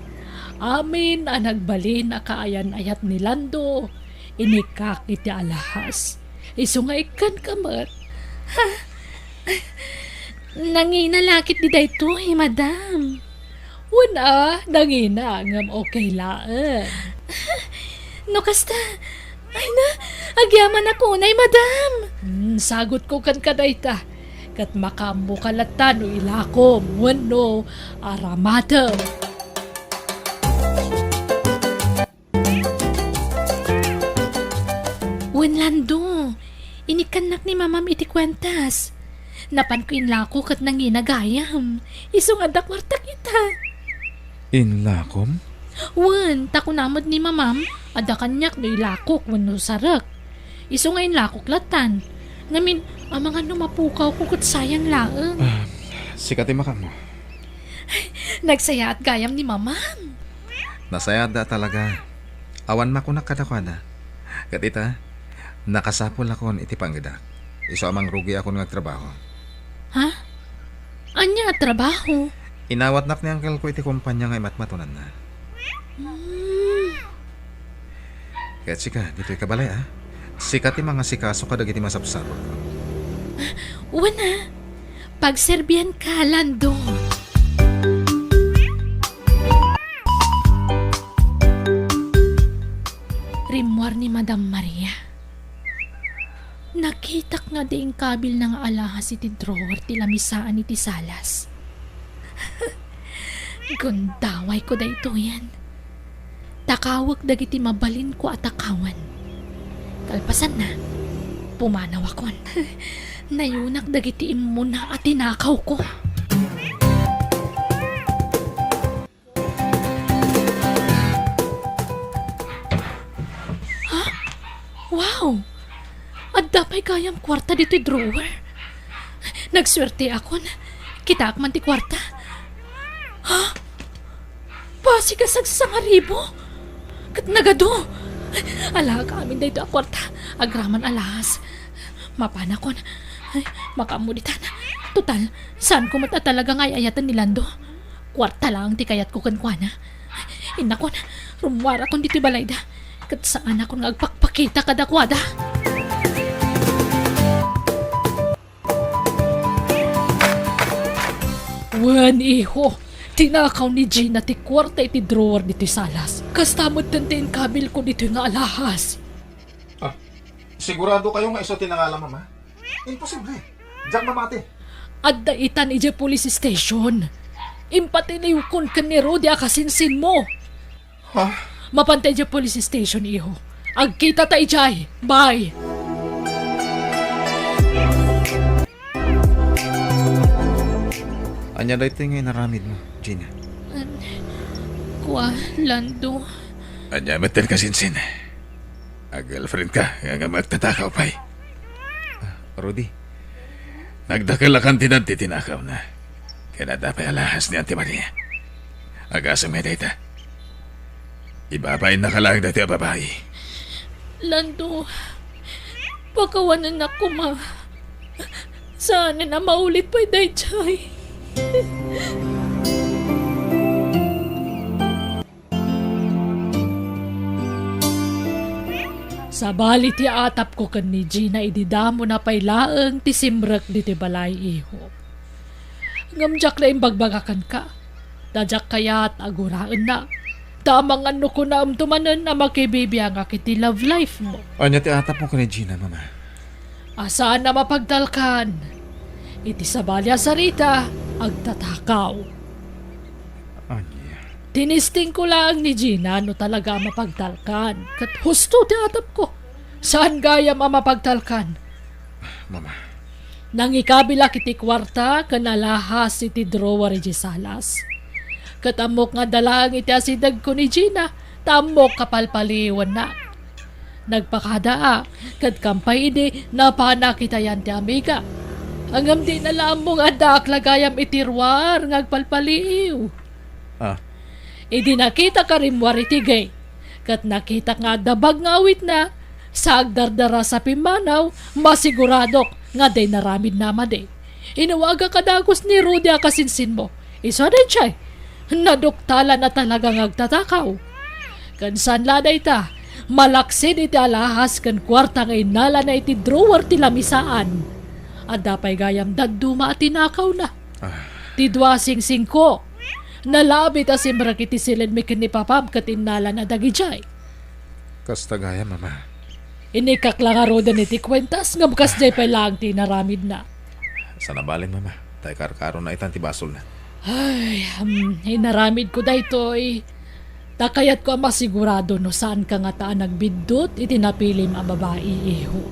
amin ang nagbalin na kaayan ayat ni Lando. Inikak iti alahas. Iso nga ikan kamat. Ha? Nanginalakit di dayto, madam. Wala, nangina ngam okay laan. No kasta, ay na, Agyaman ako, nay madam. Sagot ko kan kadayta. Kat makambo kalatan no ilakom, wano, aramata. Lando, inikanak ni mamam iti kwentas. Napan ko inlako kat nanginagayam. Isong adak warta kita. Inlakom? Tako namod ni mamam, ada kanyak no ilakok wano sarak. Iso nga inlakok latan. Ngamin, ang mga numapukaw ko kat sayang laeng. Sikati makam mo. Nagsaya at gayam ni mamam. Nasayada talaga. Awan makunak kadakwada. Katita, nakasapol ako iti panggadak. Iso amang rugi ako nagtrabaho. Ha? Anya trabaho? Inawat nak ni uncle ko iti kumpanya nga imatmatunan na. Kaya sika, dito'y kabalay Sikat ti mga sikaso kadag iti masapsapol ko. Wana, pagserbihan ka, Lando. Rimwar ni Madam Maria. Nakitak nga diing kabil ng alahas iti drawer ti lamisaan iti salas. Gundaway ko da ito yan. Takawag dagiti mabalin ko at akawan. Kalpasan na, pumanaw akon. Nayunak dagiti imo na at tinakaw ko. Ha? Wow! At dapay kayang kwarta dito'y drawer. Nagswerte akon. Kita man ti kwarta. Ha? Pasigasag sa ngaribo? Kat nagado? Ala kami dito a kwarta. Agraman alahas. Mapanakon. Ay, makamuditan. Total, saan ko mata talaga ngay ayatan ni Lando? Kwarta lang ti kayat ko kankwana. Inakon, rumwara kon dito balayda. Kat saan ako ngagpakpakita kadakwada? Wan iho, tinakaw ni Gina ti kwarta iti drawer dito salas. Kastamod tantin kabil ko dito nga alahas. Sigurado kayo nga iso tinangalan, mama? Imposible. Diyak mamati. At daitan ije police station. Impatiniw kon ni Rodi akasinsin mo. Ha? Mapantay ije police station, iho. Agkita ta ijay. Bye! Anya da ito yung naramid mo, Gina? Kwa, Lando. Anya, mater kasinsin. Girlfriend ka, nga magtatakaw pa'y. Rudy, Nagdakal akan tinanti tinakaw na. Kaya nadapay alahas ni Auntie Maria. Agasa may data. Ibabay na kalang dati ang babae. Lando, pakawanan ako, ma. Sana na maulit pa'y dayjay. Sa bali ti atap ko kan ni Gina ididamo na pay laeng ti simrak di ti balay iho. Ngamjak na imbagbagakan ka. Dajak kayat aguraan na. Tamang ano ko na amtumanan na makibibiyang akiti love life mo. anya ti atap mo ka ni Gina, mama? Asaan na mapagdalkan? Iti sa balya sarita, agtatakaw. Anya. Tinisting ko lang ni Gina no talaga mapagtalkan. Kat husto ti atap ko. Saan gaya mapagtalkan? Mama. Nang ikabila kiti kwarta, kanalahas iti drawer iti salas. Katamok nga dalang iti asidag ko ni Gina, tamok kapalpaliwan na. Nagpakadaa, kat kampay ini, napanak itayan ti amiga. Hanggang di na lamong adak lagayam itirwar, ngagpalpaliw. Idi nakita ka rimwar iti gay. Kat nakita nga dabag nga awit na, sa agdardara sa pimanaw, masiguradok nga day naramid nama day. Inawaga ka dagos ni Rudy akasinsin mo. Isa din siya, naduktala na talagang agtatakaw. Kansan laday ta, malaksin iti alahas kan kwarta nga inala na iti drawer ti lamisaan. At dapay gayam daduma at tinakaw na. Tidwa sing-sing ko. Nalabit as imrak iti silid mi kinipapam kat inala na dagijay. Kasta gaya, mama. Inikak lang aro din iti kwentas nga bukas jay pa lang tinaramid na. Sa nabalin, mama. Tay karkaro na itan ti basol na. Ay, hinaramid ko daytoy. Takayat ko ang masigurado no saan ka nga taan nagbidot itinapilim ang babae iho.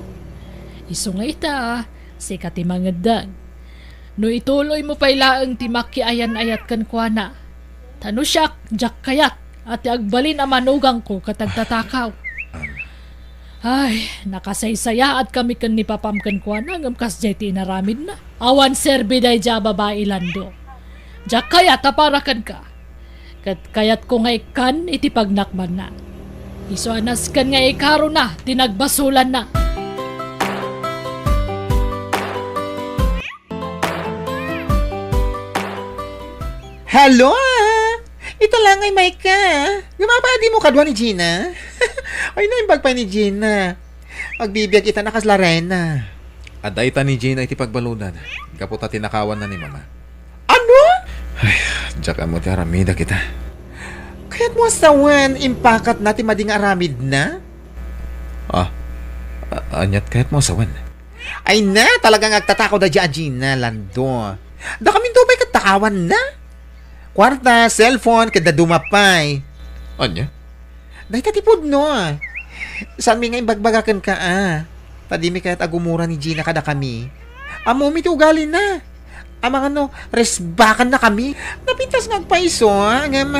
Iso nga ita, sikat imangadag. No ituloy mo pa ilaang timaki ayan-ayat kan kwa na. Tano siyak, jak kayat, at agbalin ang manugang ko katagtatakaw. Ay, nakasaysaya at kami kan ni papamkan kwa na ngam kas jeti inaramid na. Awan serbi day ja babae lando. Jak kayat aparakan ka. Kat kayat ko nga ikan iti pagnakman na. Iso anas kan nga ikaro na, tinagbasulan na. Hello? Ito lang ay Maika. Gumapa di mo kadwa ni Gina. Ay naimbag pa ni Gina. Magbibiyag kita na kaslarena. Aday ta ni Gina iti pagbaludan. Kaputa tinakawan na ni mama. Ano? Diyak mo ti haramida kita. Kaya't mo asawan, impakat natin mading aramid na? Anyat kahit mo asawan. Ay na, talagang agtatakaw da dyan, Gina, lando. Da kami do may katakawan na? Kwarta, cellphone, kada dumapay. Anya? Dahil katipod no. Saan mi nga imbagbagakan ka Tadi mi kahit agumura ni Gina kada kami. Amo mi ti ugali na. Amang resbakan na kami. Napintas nga agpaiso ngam.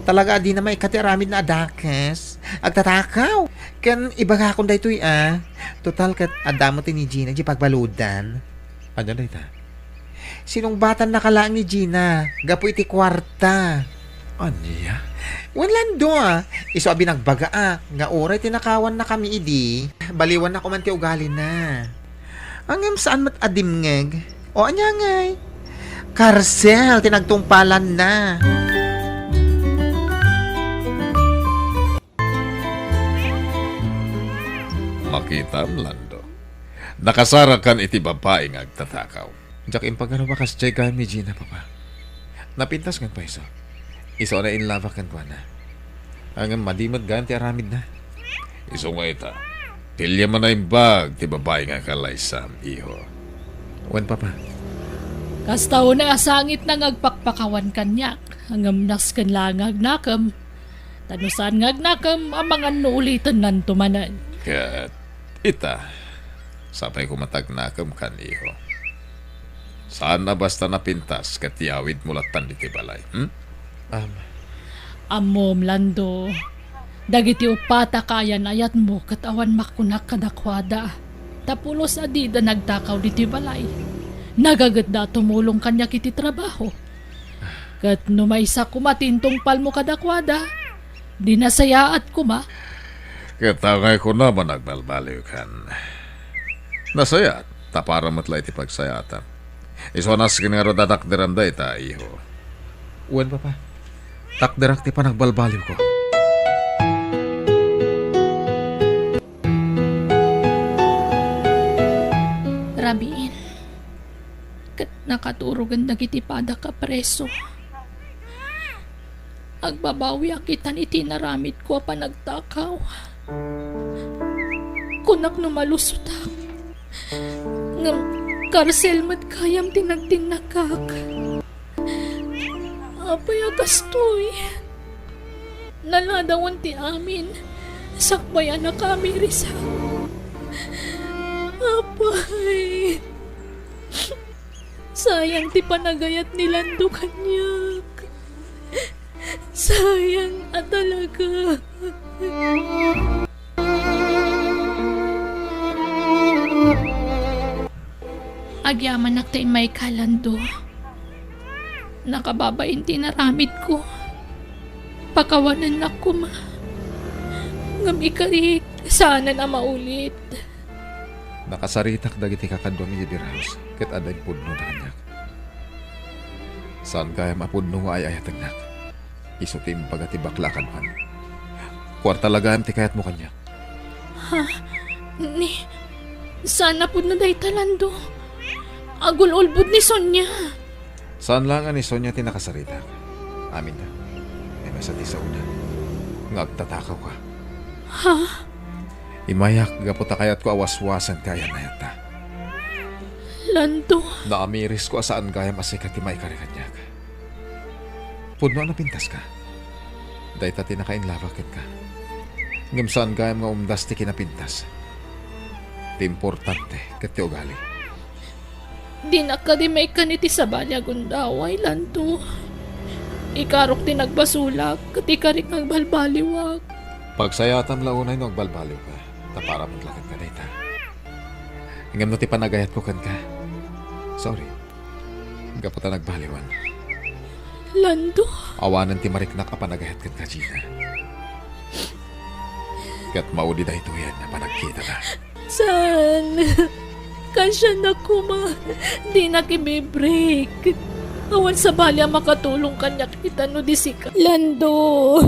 Talaga di na may katiramid na adakas. Agtatakaw. Kan ibagakon da ito'y Total kat adamo ti ni Gina di pagbaludan. Anya na ita? Sinong batan nakalaan ni Gina? Gapo iti kwarta. Anya? Wanlando Iso abi nagbaga nga oray tinakawan na kami idi. Baliwan na kumanti ugali na. Angam saan mat adimngeg? O anya ngay? Karsel, tinagtungpalan na. Makita Lando. Nakasarakan iti babae nga agtatakaw. Diyak impagano ba kas jay kami Gina papa. Napintas nga pa iso. Iso na inlava kan kwa na. Hanggang madimad ganti aramid na. Iso nga ita. Pilya man na imbag ti babae nga kalaysam, iho. Wan papa. Kastaw na asangit na ngagpakpakawan kanyak. Hanggang nas kan lang agnakam. Tanusan ngagnakam ang mga nuulitan nan tumanan. Kat ita. Sapay kumatagnakam kan, iho. Saan na basta napintas kat yawid mulatan iti balay? Amom, Lando. Dagiti upata kayan ayat mo katawan makunak kadakwada. Tapulos adida nagtakaw diti balay. Nagagat da tumulong kanya kiti trabaho. Kat numaysa kumatintong palmo kadakwada. Dinasayaat kuma. Katangay ko naman nagbalbaliw kan. Nasayat. Tapara matlay ti pagsayatan. Iso nas kinaro dadakderan da ita, iho. Wan papa. Takderak ti pa nagbalbaliw ko. Rabiin. Kat nakaturugan na kiti pada ka preso. Agbabawi akitan iti naramit ko pa nagtakaw. Kunak numalusot ako. Ngam karsel mat kayam tinagtinakak. Apay agastoy. Naladawan ti amin. Sakbay anak kami risa. Apay. Sayang ti panagayat ni Lando kanyak. Sayang talaga. Agyaman naktay may kalando. Nakababain tinaramid ko. Pakawanan na ko ma. Ngam ikarik, sana na maulit. Nakasaritak dagiti kakadwa mi dir house. Ket aday pudno na kanyak. Saan kaya mapudno nga ay ayatagnak? Iso tim pagati baklakan man. Kwarta lagam ti kayat mo kanyak. Ni, sana po na day talando. Agul-ulbud ni Sonya. Saan lang ni Sonya ti nakasaritak? Amin na. May masati sa una. Ngagtatakaw ka. Imayak gaputa kayat ko awaswasan kaya na yata. Lando, Naamiris ko asaan gaya masikat ti maikarikanyag. Puno na pintas ka. Dahil ta tinakainlavakin ka. Ngam saan gaya mga umdas ti kinapintas. Ti importante kat ti ugali. di na ka di may kaniti sa balyagundaway, Lando. Ikarok ti nagbasulak, kati karik nagbalbaliwag. Pagsayatan launay no agbalbaliw ka. Tapara maglakat ka dayta. Ngam no ti panagayat ko kan ka. Sorry. Gaputa nagbaliwan. Lando, Awanan ti mariknak a panagayat kan ka, Gina. Kat maudi da ito yan na panagkita na. san? Kasya na kuma. Di na kimi-break. Awan sa balya makatulong kanya kita no di sika. Lando,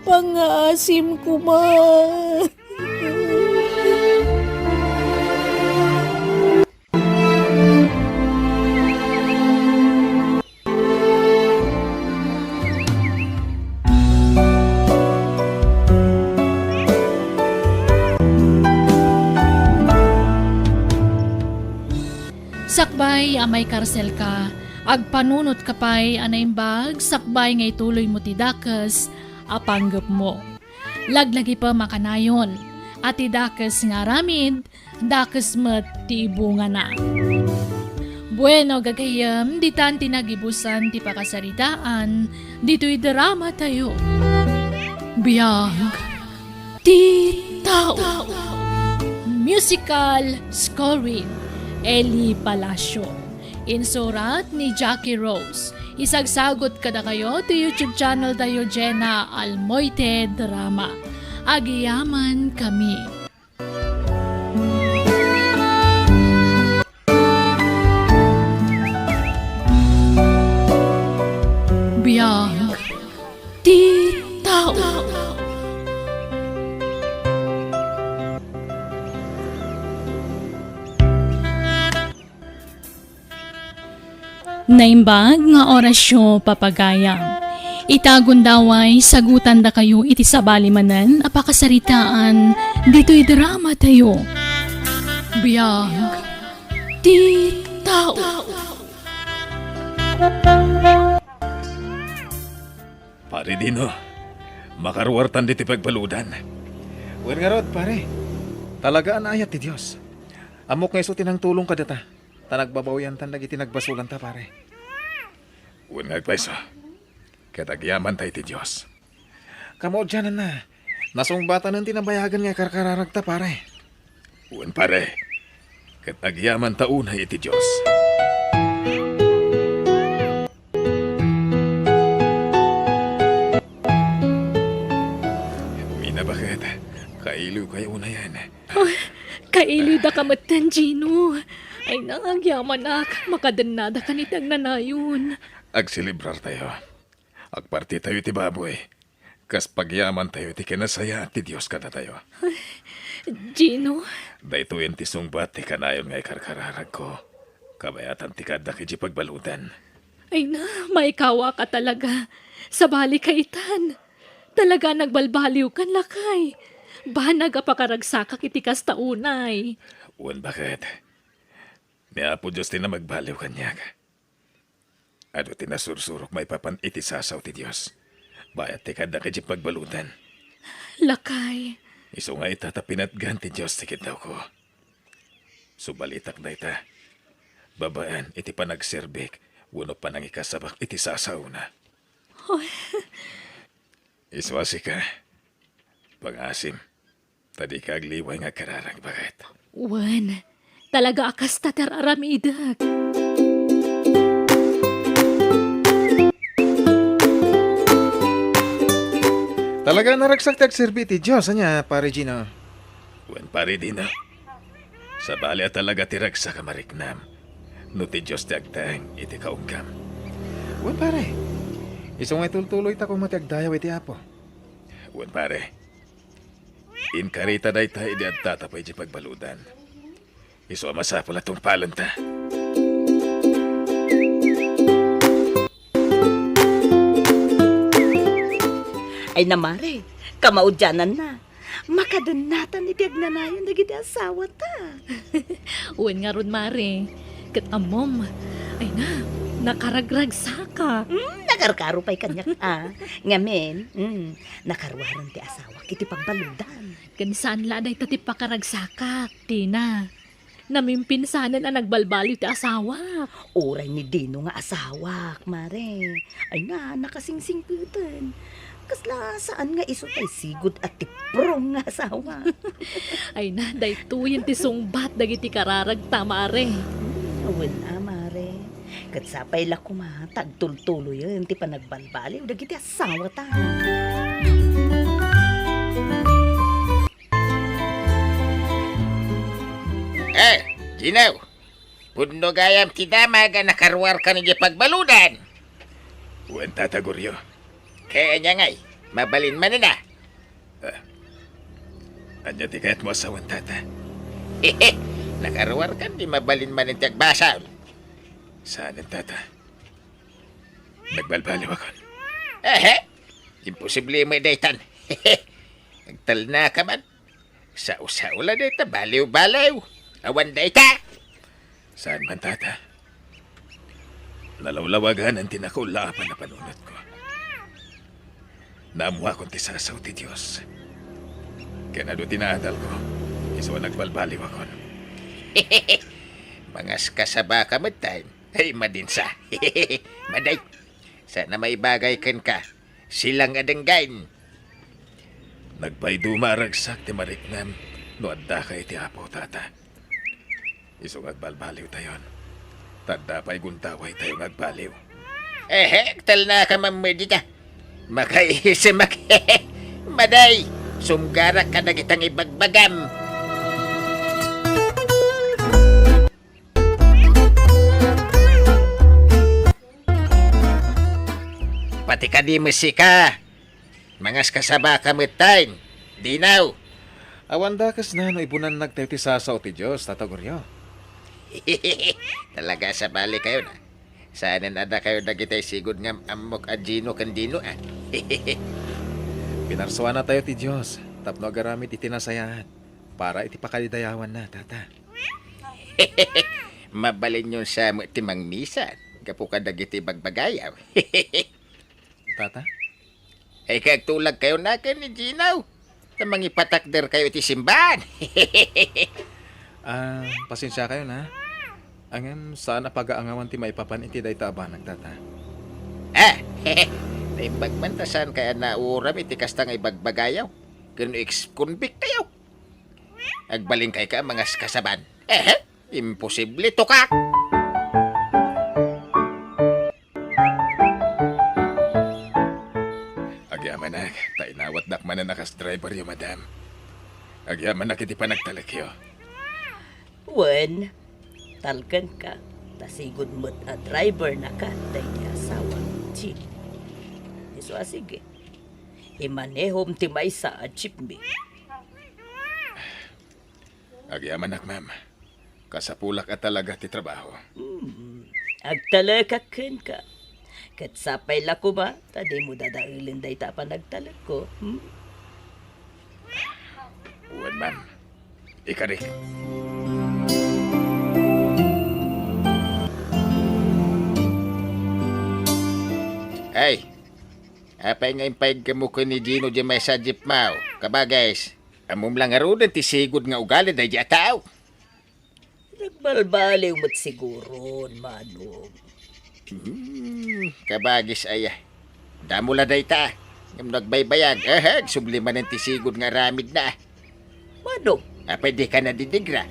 pangasim kuma. Sakbay, amay karsel ka. Agpanunot ka pa'y anaimbag, sakbay ngay tuloy mo ti dakas, apanggap mo. Laglagi pa makanayon, at ti dakas nga ramid, dakas mat ti ibunga na. Bueno, gagayam, di tan tinagibusan ti pakasaritaan, dito'y drama tayo. Biyag, ti tao. Musical scoring, Eli Palacio. Insurat ni Jackie Rose. Isagsagot kada kayo to YouTube channel tayo Jenna Almoite Drama. Agiyaman kami. Biyag ti tao. Naimbag nga orasyo papagayam. Itagon daway sagutan da kayo iti sabali manan apakasaritaan dito'y drama tayo. Biyag ti tao. Pare Dino, makaruwartan diti pagbaludan. Wen nga rod, pare. Talagaan ayat ti Diyos. Amok nga isutin ang tulong ka data. Tanagbabawian tan lagi tinagbasulan ta, pare. Uwan nga paiso, katagyaman tayo ti Diyos. Kamo dyan na. Nasungbatan ng tinabayagan nga karkararag ta, pare. Uwan pare, katagyaman taunay iti Diyos. Mina bakit? Kailiw kayo una yan. Kaili da kamatan, Gino. Ay nangagyaman ak, makadanada ka nitag nanayon. Agsilibrar tayo. Agparti tayo ti baboy. Kas pagyaman tayo ti kinasaya ti Diyos kada tayo. Gino, Dahito yan ti sungbat ti kanayon ngay karkararag ko. Kabayatan ti kada kiji pagbalutan. ay na, may kawa ka talaga. Sa bali kaitan. Talaga nagbalbaliw kan lakay. Banag apakaragsakak iti kas taunay. Uwan bakit? Niya po Diyos ti na magbaliw kanyag. Ano ti nasursurok may papan iti sasaw ti Diyos. Bayat ti kada kiji pagbalutan. Lakay. Iso nga itatapinatgan ti Diyos ti daw ko. Subalitak na ita. Babaan iti panagserbik. Wano pa nang ikasabak iti sasaw na. Iswasi ka. Pangasim. Tadi ka agliway nga kararang bakit. Wan, talaga akas tatar aramidak. Talaga naragsak ti agserbi ti Diyos, anya, pare Gino. Wan pare din na. Sa balya talaga tiragsa ka mariknam. No ti Diyos ti agtang iti kaungkam. Wen, pare. Iso nga tultuloy ta kung matiagdayaw iti apo. Wan pare. Inkarita day tayo di at tatapay di pagbaludan. Iso masapol atong palanta. Ay namare, kamaudyanan na. makadunatan iti agnanayon dagiti asawa ta. Uwan nga ron, Mare. Kat amom. Ay na, nakaragrag saka. Nakarkaro pa'y kanyak ngamen, nakarwaran ti asawa kiti pagbaludan. Kansaan la day tati pakaragsakak, Tina. Namimpinsanan na nagbalbali ti asawa. Oray ni Dino nga asawa, Mare. Ay nga, nakasingsingputan. Kasla saan nga iso tay sigod at tiprong nga asawa. Ay na, day tuyin ti sungbat dagiti kararag Mare. Wala, Mare. Katsapay la kuma, tagtultulo yun, ti panagbalbaliw, dagiti asawa ta. Ginaw, puno gayam ti dama nga nakarwar ka niya pagbaludan. Uwan tataguryo. Kaya niya ngay, mabalin man na. Anya ti kayat mo asawan tata. Hehe, nakarwar ka di mabalin man ang tiagbasa. Saan ang tata? Nagbalbaliw ako. Imposible mo daytan. Hehe, nagtal na ka man. Sa-usa ula dayta, baliw-baliw. Awan dayta. Saan man tata? Nalawlawagan ang tinakaulapan na panunod ko. Naamuha kong tisasaw ti Diyos. Kaya na doon tinaadal ko. Iso nagbalbaliw ako. Mangas ka sa baka time. Ay, madinsa. Maday. Sana may bagay kan ka. Silang adenggain. Nagpay dumaragsak ti mariknam. No adda kay ti apo tata. Iso nagbalbaliw tayon. Tanda pa'y guntaway tayo nagbaliw. Tal na ka mamedi ka. Makaihisamak. Maday. Sumgarak ka na kitang ibagbagam. Pati ka di musika. Mangas kasaba ka time. Dinaw. Awanda kas na no ibunan nagtayo ti sasaw ti Diyos, tataguryo. Talaga sa bali kayo na. Saan ada kayo dagitay sigod nga amok adjino kandino Pinarsuan na tayo ti Diyos, tapno agaramit itinasayahan, para iti pakalidayawan na, tata. Mabalin yun sa timang misa. Kapo ka dagiti bagbagayaw. Tata? Ay kagtulag kayo na kayo ni Ginaw. Namang ipatakder kayo iti simbahan. Pasensya kayo na. Angem, sana pag-aangawan ti maipapan iti dayta abanag, tata. Naibagmantasan kaya nauram iti kastang ibagbagayaw. Kano ex-convict tayo. Agbaling kay ka mga kasaban. Imposible to ka. Agyaman na, tainawat dakman na nakas driver yo, madam. Agyaman na kiti pa nagtalakyo. Wen, talkan ka. Tasigod mo't a driver na ka. Tayo ni asawa. Chi. Iso sige. Imanehom ti may sa jeep mi. Agyaman nak, ma'am. Kasapulak at talaga ti trabaho. Agtalakakin ka. Katsapay la ko ba? Tadi mo dadailin day ta pa nagtalak ko. Uwan, ma'am. Ikarik. Ay, apay nga impayag ka mo ko ni Gino di may sa jeep mau. Kabagays, amom lang arudan ti sigod nga ugali day di ataw. Nagbalbaliw mo't siguro, manong. Kabagis ay damo la day ta. Ngam nagbaybayag, subliman ng ti sigod nga ramid na. Manong, Apay di ka na didigra.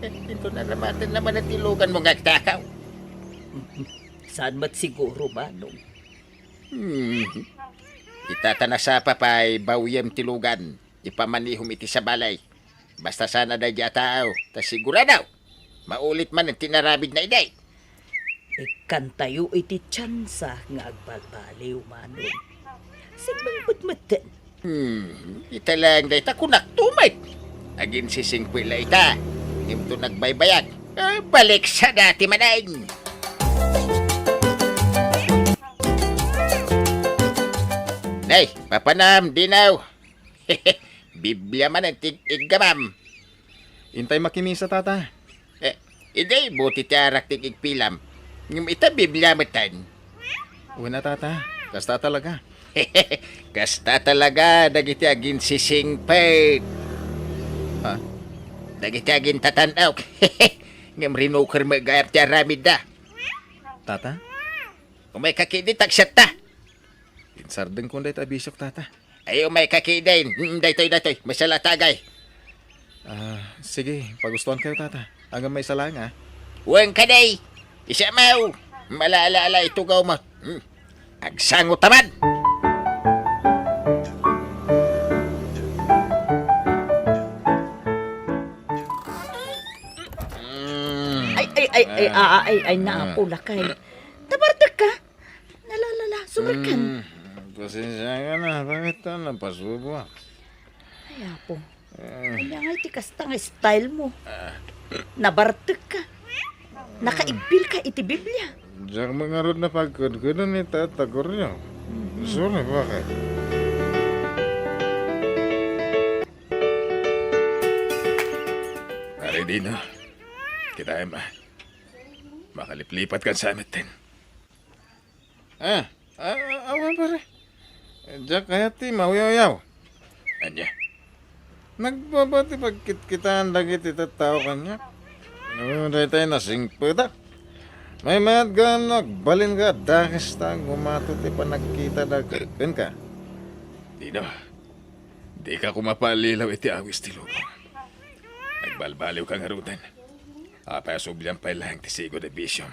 Ito na ramatan naman ang tilugan mo ngagtakaw. saan mo't siguro, manong? Itatanasa pa pa'y bawiyem tilugan. Ipamanihom iti sa balay. Basta sana day di atao. Ta sigura daw. Maulit man ang tinarabid na iday. Ikan tayo iti tsansa nga agbalbaliw, manong. Simbang putmatan. Ita lang day ta kunak tumay. Agin si Singkwila ita. Himto nagbaybayag. Balik sa dati manayin. Nay, papanam, dinaw. Biblia man ang tig-ig ka, ma'am. Intay makimisa, tata. Hindi, buti tiyarak tig-ig pilam. Ngum ita Biblia matan. Una, tata. Kasta talaga. Kasta talaga, dagiti agin sisingpet. Ha? Dagiti agin tatanaw. Ngam rinukar mag-ayar tiyaramid da. Tata? Kung may kakidi, tagsat ta. Insardeng kung dahit abisok, tata. Ayaw may kakidin. Daytoy. Masala tagay. Sige, pagustuhan kayo, tata. Hanggang may salang, ha? Huwag ka day. Isa mau. Malaala ito gaw mo. Agsango tamad. Ay, naapula kay. Tabartak ka. Nalalala, sumarkan. Pasensya ka na. Bakit ito napasubo? Ay, apo. Kanya nga iti kastang style mo. Nabartak ka. Nakaigbil ka iti Biblia. Diyak mga rod na pagkudkudan ni tatagor niyo. Sorry, bakit? Pare Dino, kita ay makaliplipat ka sa amin din. Awan pare. Diyak kaya ti mauyaw-yaw. Anya, nagbabati pagkit-kitaan lagi ti tao kanya. Dahil tayo nasingputa. May mayat ka nagbalin ka, dakis tang gumato ti panagkita dagkan ka. Dino, di ka kumapalilaw iti awis ti lupa. Nagbalbaliw ka nga rutan. Apasublihan pa ilang ti sigo de vision.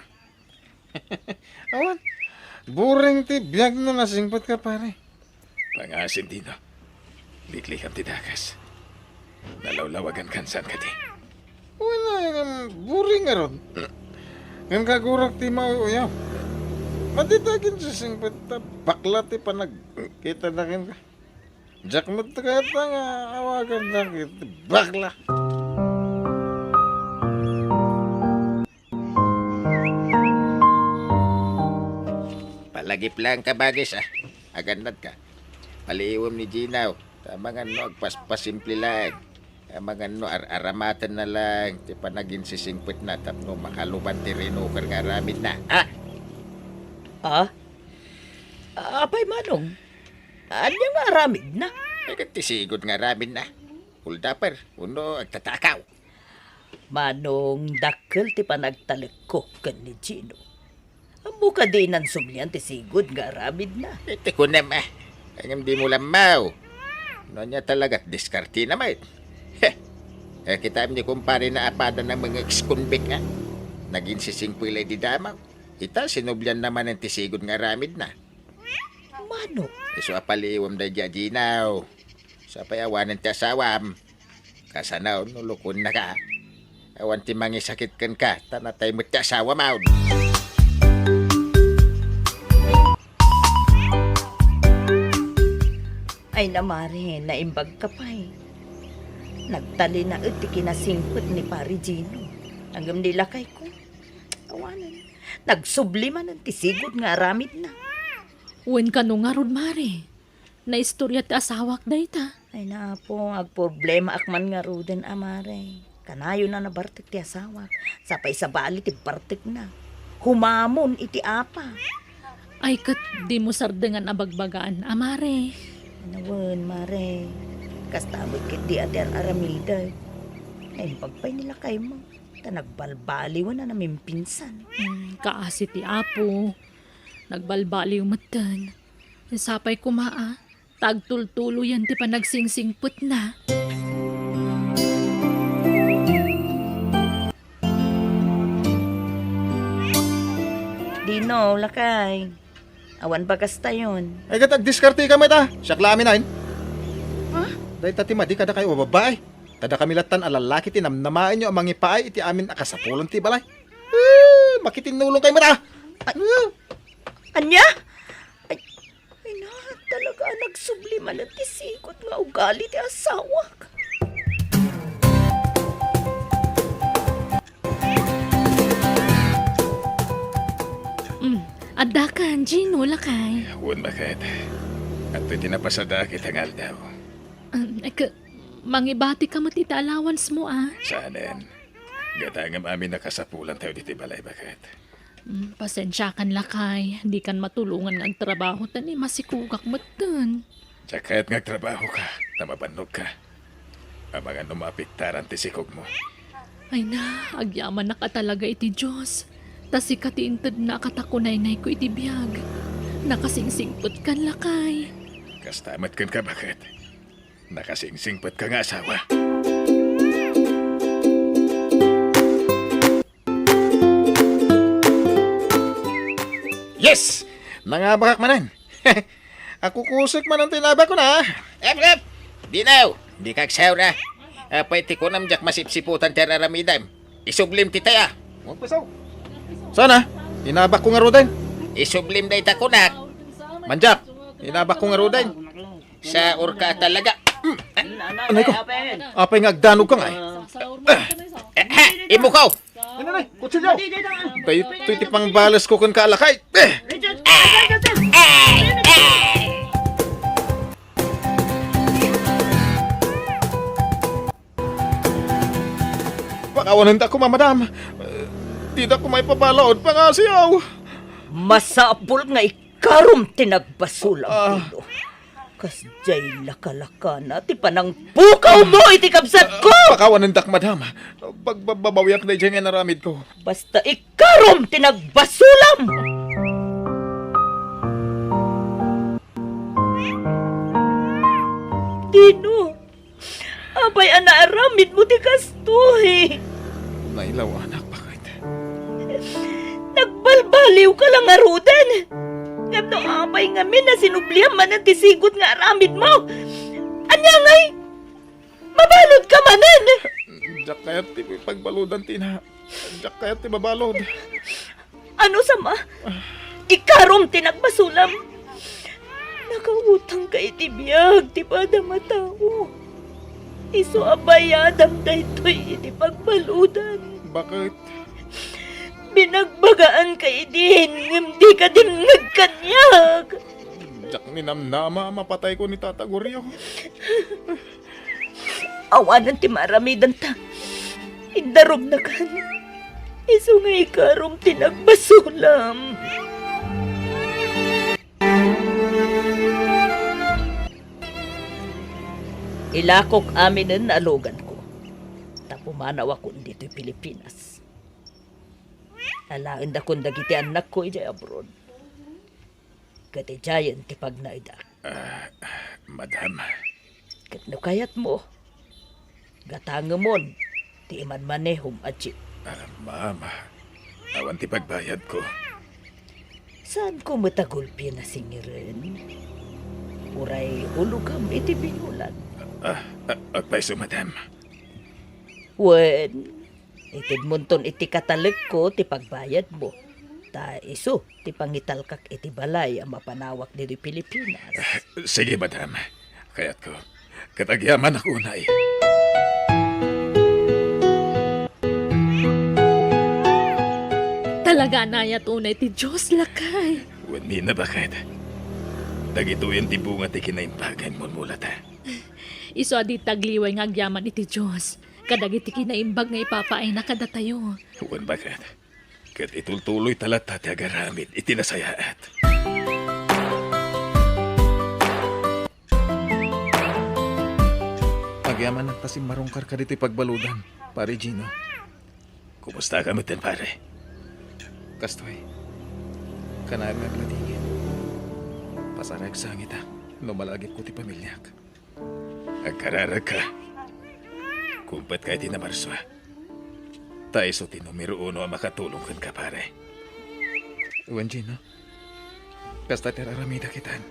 Awan, buring ti biyag na nasingpot ka pare. Pangasin Dino, liklikan ti dakas. Nalawlawagan kansan ka ti. Wala nga buring nga ron. Ngan kagurak ti mauyaw. Matitagin sa singpot ta bakla ti panagkita na kin ka. Jack magtakata nga awagan na kita bakla. Palagip lang ka bagis Agandad ka. Paliiwam ni Ginaw. Mga agpaspasimple lang. Mga aramatan na lang. Ti panagin sisingpit na tapno makaluban ti rinukar nga ramid na. Apay manong. Anya nga aramid na. Ay kagtisigod nga ramid na. Huldaper. Uno agtatakaw. Manong dakkel ti panagtalekko kan ni Gino. Amo ka din ang sumlian ti sigod nga aramid na. Iti ko naman. Kanyang di mo lamaw. No niya talaga't diskarte naman. Kita ni kumpare na apada ng mga ex-convict Naging sisingpilay di damaw. Ita sinublian naman ang tisigod nga ramid na. Mano? Iso apaliwam da Ginaw. Sa payawanan ti asawam. Kasanaw nulukon na ka. Awan ti mangisakit kan ka. Tanatay mo ti asawa maun. Ay namari, naimbag ka pa Nagtali na iti kinasingpot ni Pari Gino. Hanggang nilakay ko. Awanan. Nagsubliman ang tisigod nga aramid na. Wen ka nung nga rod, Mare. Naistorya ti asawak dayta. Ay na po, agproblema akman nga ruden amare. Kanayo na nabartik ti asawak. Sapay sa bali ti bartik na. Humamon iti apa. Ay kat di mo sardengan abagbagaan, Amare. Nawan, mare. Kastabot kit di ati aramida. Ay pagpay nila kay mo. Ta nagbalbaliw na namin pinsan. Kaasi ti apo. Nagbalbaliw matan. Sapay kumaa. Tagtultulo yan ti panagsingsingput na. Dino, lakay. Awan bagas tayon. Ay, katag-diskarte ka mo ita. Siyak lamin na Dahil tati madi kada kayo babae. Kada kami latan alalaki tinamnamain nyo ang mga ipaay iti amin akasapulan ti balay. Makitinulong kayo mata. Anya? Ay na, talaga nagsubliman at tisikot nga ugali ti asawak. Adakan, Gino, lakay. Huwag makit. At ito napasada kitang aldaw. Mangibati ka mo tita allowance mo ah. Saanin? Gatangam amin nakasapulan tayo dito balay bakit? Pasensya kan lakay. Hindi kan matulungan ng trabaho tani masikugak mo dun. Tsaka nga trabaho ka, na mapanog ka. Ang mga numapiktaran tisikog mo. Ay na, agyaman na ka talaga iti Diyos. Tas ikatiintad na katakunay-nay ko iti biyag. Nakasingsingpot kan lakay. Kastamat kan ka bakit? Nakasingsingpot ka nga asawa. Yes! Nangabakak manan. Ako kusik man ang tinaba ko na. Ep! Di now! Di kagsaw na. Pwede ko namjak masipsiputan teraramidam. Isublim titaya. Huwag pasaw. Sana, tinabak ko nga rodan. Isublim day takunak. Manjak, tinabak ko nga rodan. Sa urka talaga. Anay ko, apay nga agdanog ka nga eh. Imukaw! Nanay, kutsilyo! Tayo iti pang balas ko kung kaalakay. Pakawanan ta ko, mamadam. Tidak ko may papalaod pa nga siyaw. Masapul nga ikarom tinagbasulang tilo. Kasjay lakalaka na ti panang pukaw mo iti kabsat ko! Pakawanan tak, madam. Pagbabawiak na dyan nga naramid ko. Basta ikarom tinagbasulam! Dino, abay anaaramid mo ti kastuhi. Nailaw, anak, bakit? Nagbalbaliw ka lang arudan. Ngam no abay nga min na sinublihan man ang tisigot nga aramid mo. Anya ngay, mabalod ka manan. Diyak kayat ti pagbaludan tina. Diyak kayat ti babalod. Ano sama? Ikarom tinagbasulam. Nakautang ka itibiyag, ti bada matao. Iso abayadam daytoy iti pagbaludan. Bakit? Binagbagaan ka idin, hindi ka din nagkanyag. Diyak ni namnama, mapatay ko ni Tata Goryo. Awanan ti maramidan ta. Indarom na kan. Iso nga ikarom tinagbasulam. Ilakok amin ang naalogan ko. Tapumanaw ako dito'y Pilipinas. Alaan da kong dagiti anak ko ijay abroad. Kati jayan ti pagnaida. Madam, Kat kayat mo. Gatangamon. Ti iman manehom at mama, awan ti pagbayad ko. Saan ko matagulpi na singirin? Uray ulugam iti binulan. Agpaiso, madam. Wen, itid munton iti katalag ko ti pagbayad mo. Ta iso ti pangitalkak iti balay ang mapanawak dito Pilipinas. Sige, madam. Kaya't ko. Katagyaman ako, nay. Talaga na tunay ti Diyos lakay. Wani na bakit? Dagituyan ti bunga ti kinaimbagan mo mula ta. Iso adi tagliway nga agyaman iti Diyos. Kadagiti kinaimbag nga ipapaay na kada tayo. Wan bakit? Kat itultuloy talat ti agaramid itinasayaat. Pagyaman ang tasim marungkar ka dito'y pagbaludan, pare Gino. Kumusta ka matan, pare? Kastoy, kanayang naglatingin. Pasarag sangit ha, numalagip ko ti pamilyak. Agkararag ka. Kumpat ka iti na Marswa. Tayo so ti numero 1 ang makatulong kan ka, pare. Uwan Gino, kasta tiraramida kitan.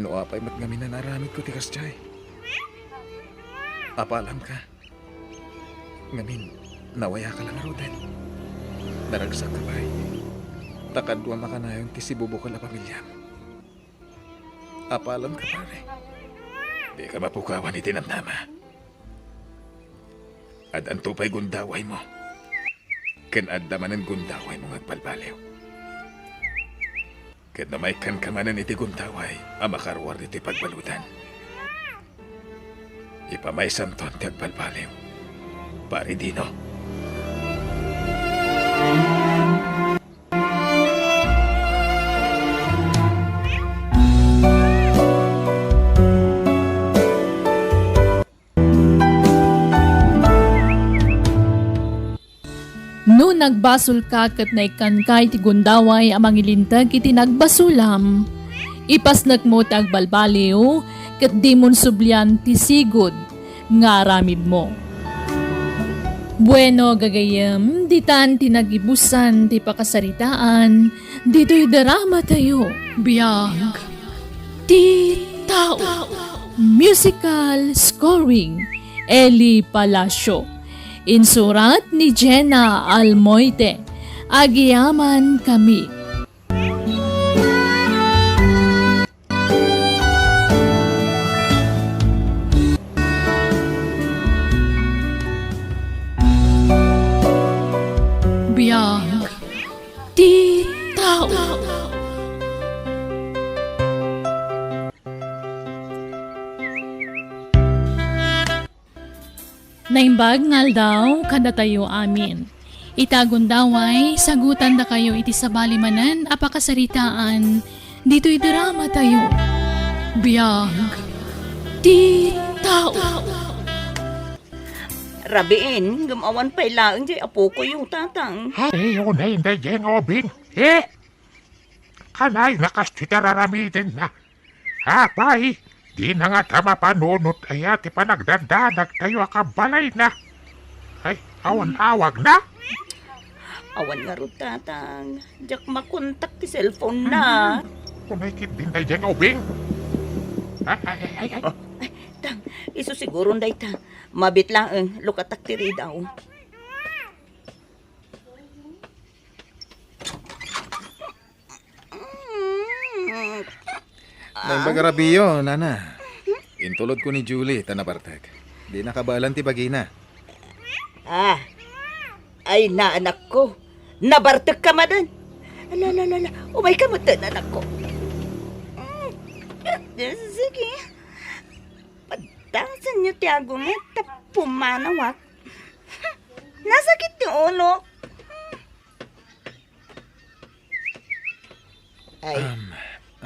Noapay mat ngamin na naramid ko ti kastay. Apalam ka. Ngamin, nawaya ka lang arudan. Naragsak ka ba'y? Takadwa makanayon ti sibubo ka na pamilya. Apalam ka pare. Di ka mapukawan iti namnama. At ang tupay gundaway mo. Ken addaman ang gundaway mo ngagbalbaliw. Ken namay kan kamanan iti gundaway ang makarwar iti pagbalutan. Ipamaysan ton ti agbalbaliw. Pare Dino. No nagbasol ka kat na ikan kay ti gundaway amang ilintag iti nagbasulam. Ipasnak mo ti agbalbaliw kat di mon sublian ti sigod nga aramid mo. Bueno gagayem, ditan tinagibusan ti pakasaritaan, dito'y darama tayo, biyag. Ti tao. Musical scoring, Eli Palacio. Insurat ni Jenna Almoite. Agiyaman kami. Biyag. Di tao. Naimbag ngal daw, kada tayo amin. Itagon daway, sagutan na kayo iti sabalimanan, apakasaritaan, dito'y drama tayo. Biyag, di tao. Rabiin, gumawan pa ilaan di apo ko yung tatang. Ay, yun ay hindi dyan, Obing. Eh, kanay nakastitararamidin na. Apay, di na nga tama panunot ay ati pa nagdandanag tayo akabalay na. Ay, awan-awag na. Awan nga ro tatang. Diyak makontak ti cellphone na. Kumikit din tayo dyan, Obing. Ay. Tang, iso siguro nday ta. Mabit lang ang lukatak tiri daw. Nang bagarabiyo, nana. Intulod ko ni Julie, tanabartag. Di nakabalan ti bagina. Ah, ay na anak ko. Nabartek ka madan. Ala, umay ka mo anak ko. Sige. Padangsan niyo ti agumit, pumanawak. Nasakit ti ulo. Ay,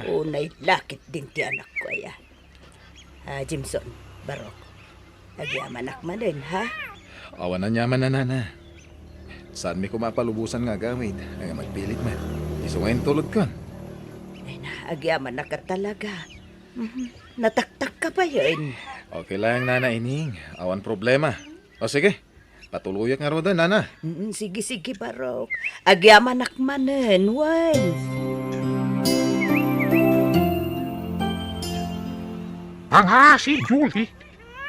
unay lakit din ti anak ko, aya. Jimson, Barok. Agyaman akma din, ha? Awan na nyaman na nana. Saan mi kumapalubusan nga gamit? Ay magpilit man. Iso ngayon tulod kon. Ay na, agyaman na ka talaga. Nataktak ka pa yun. Okay lang nana ining. Awan problema. O sige, patuluyak nga ro doon nana. Sige, Barok. Agyaman akmanen, wan. Pangasi, Julie.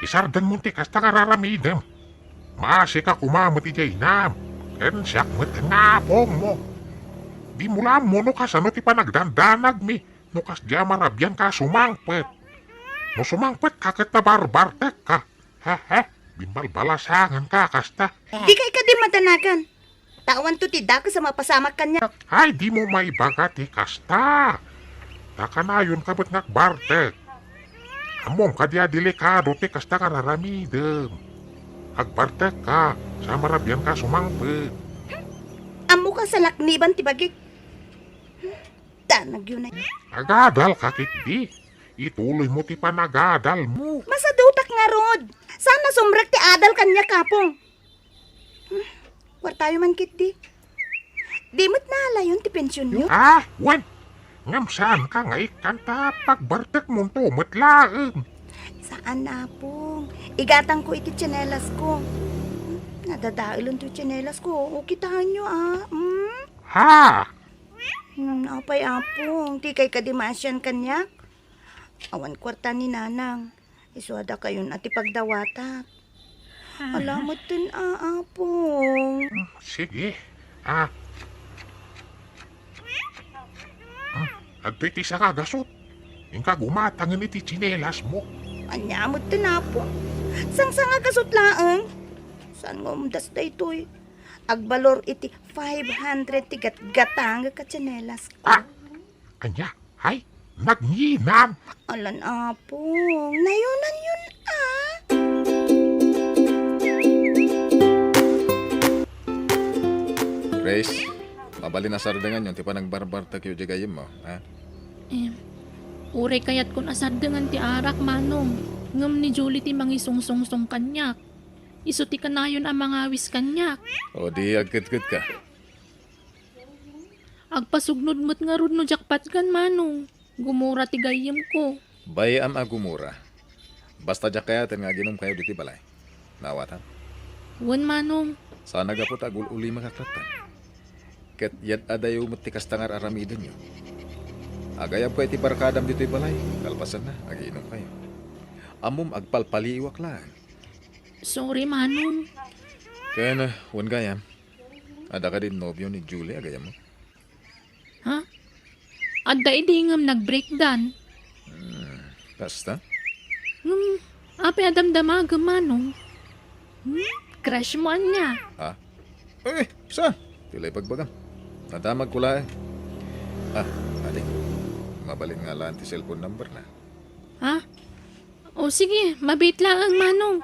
Isardan mo ti kasta kararamidam. Maasi ka kumamot ijay nam. Ken siyak met ngapong mo. Di mula mo no kasano ti panagdandanag mi. No kas diya marabyan ka sumangpet. No sumangpet kakit na barbartek ka. He. Bimbal balasangan ka kasta. Di kay ka di madanagan. Tawan to ti dako sa mapasamak kanya. Ay di mo maibaga ti kasta. Takanayon ka ba't nagbartek. Amom ka diya delikado ti kasta kararamidam. Agbartek ka, sa marabyan ka sumangpet. Amo ka sa lakniban ti bagik. Tanag yun ay. Nagadal ka kitdi. Ituloy mo ti panagadal mo. Masadutak nga rod. Sana sumrek ti adal kanya kapong. War tayo man kitdi. Di mo't nalayon ti pensyon nyo. Ah, wen. Ngam saan ka nga ikanta pagbartek mo tumatlaan. Saan na pong? Igatang ko iti tsinelas ko. Nadadailon to tsinelas ko. O kitahan nyo Ha? Apay apong. Di kay kadimasyan kanyak. Awan kwarta ni nanang. Isuada kayon at ipagdawatak. Alamot din apong. Sige. Nagpiti sa kagasot. Yung kagumatangin iti tsinelas mo. Anyamot din apong. Sang nga kasot laang. Saan nga umdas da ito'y? Agbalor iti 500 ti gatang ka tsinelas ko. Anya, ay, nagnginan. Alan apong. Nayunan yun Grace, mabalin na sardangan yun, ti pa nagbarbar ta kayo jagayim mo, ha? Uray kayat kun asardangan ti arak manong. Ngam ni Julie ti mangisungsungsong kanyak. Iso ti kanayon ang mga awis kanyak. O di agkit-kit ka. Agpasugnod mo't nga rod no jakpat kan manong. Gumura ti gayem ko. Bayam agumura. Basta jak kayatin nga ginom kayo diti balay. Nawatan. Wan manong. Sana gapot agul uli makaklatan. Ket yad adayo matikas tangar aramidan nyo. Agayab ko iti barkadam dito'y balay. Kalpasan na, agiinom kayo. Amom agpalpaliwak lang. Sorry manong. Kaya na, wan gayam. Ada ka din nobyo ni Julie, agayam mo. Ha? Adda idingam nag-breakdown. Basta? Ape adamdamagam manong. Crush mo niya. Ha? Saan? Tilay pagbagam. Nadamag ko lang. Aling. Mabalin nga lang ti cellphone number na. Ha? O sige, mabit lang ang manong.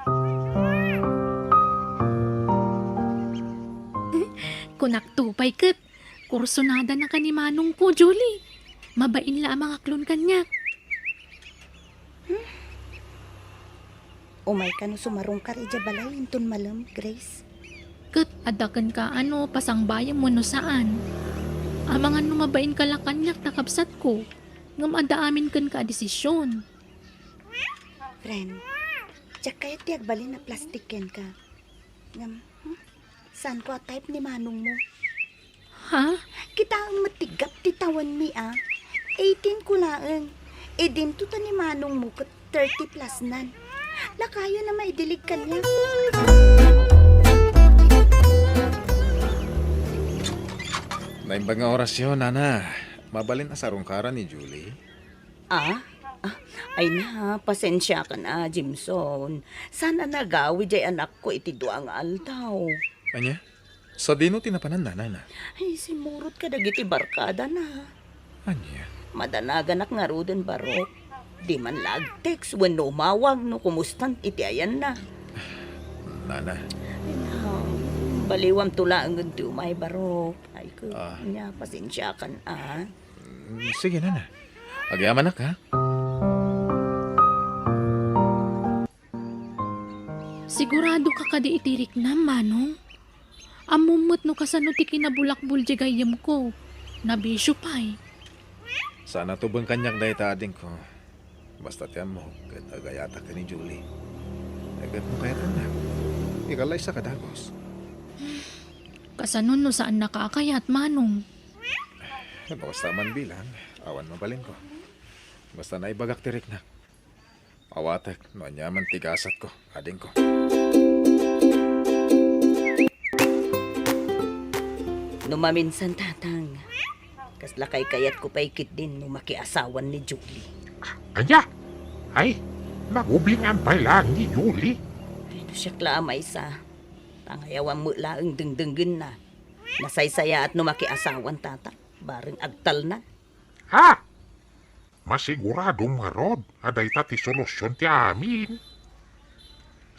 Kunak tupay kat. Kursonada na ka ni manong ko, Julie. Mabain la ang mga klon kanya. Umay ka no sumarong ka rin balay inton malam, Grace. Kat, adakan ka pasangbayan mo no saan. Amangan no mabain ka lang kanyak takabsat ko. Ngam ada amin kan ka desisyon. Friend, tsak kayo tiyag bali na plastic yan ka. Ngam, saan ko type ni manong mo? Ha? Kita ang matigap titawan mi 18 ko laang. Din to ni manong mo ka 30 plus nan. Lakayo na maidilig ka niya. Naimbang nga orasyon, Nana. Mabalin asarong kara ni Julie. Ay na, pasensya ka na, Jimson. Sana nagawi jay anak ko iti duang altaw. Anya? Sa dino tinapanan na, Nana? Ay, simurot ka dagiti barkada na. Anya? Madanaganak nga ruden barok. Di man lag text when no mawag no kumustan iti ayan na. Nana. Ay na, baliwam tula ang ganti umay barok. Ay ko, niya, pasensya ka na. Sige, Nana. Agyaman na ka. Sigurado ka kadi itirik na, manong. Amumot no kasano ti kinabulakbul jagayam ko. Nabisyo pa'y. Sana tubang kanyak dahi taading ko. Basta tiyan mo, kahit agayata ka ni Julie. Agad mo kaya na. Ikalay sa kadagos. Kasano no saan nakakayat, manong. Basta man bilang, awan mabalin ko. Basta naibagak tirik na. Awatek, no anyaman tigasat ko, ading ko. Numaminsan tatang. Kaslakay kayat ko paikit din no makiasawan ni Julie. Anya? Ay, nagubingan pa lang ni Julie. Ay, no siya klamay sa. Tangayawan mo laang dengdenggin na. Nasaysaya at no makiasawan tatang. Baring agtal na. Ha? Masiguradong marod. Aday ta ti solusyon ti amin.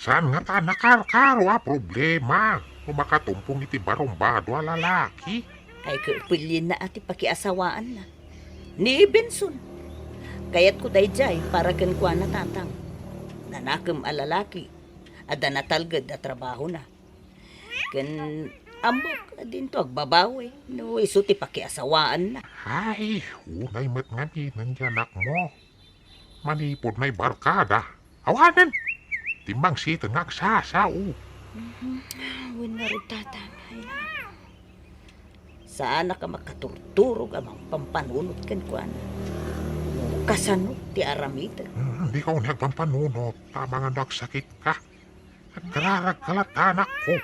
Saan nga ta nakarkaro problema? Kung makatumpong iti barumbado a lalaki. Ay kurpilin na ati pakiasawaan na. Ni Benson. Kayat ko dayjay para ken kwa na tatang. Nanakam a lalaki. Ada natalgad na trabaho na. Ken ambok din to agbabawi. No iso ti pakiasawaan na. Ay, unay met nga nandiyan anak mo. Manipod na'y barkada. Awanan! Timbang sita nga agsasao. Winarod tatang. Ay na. Saan ka makaturturog amang pampanunot kan kwa na. Kasano ti aramid. Hindi ka nagpampanunot. Tama nga nagsakit ka. Nagkararag kalat anak ko.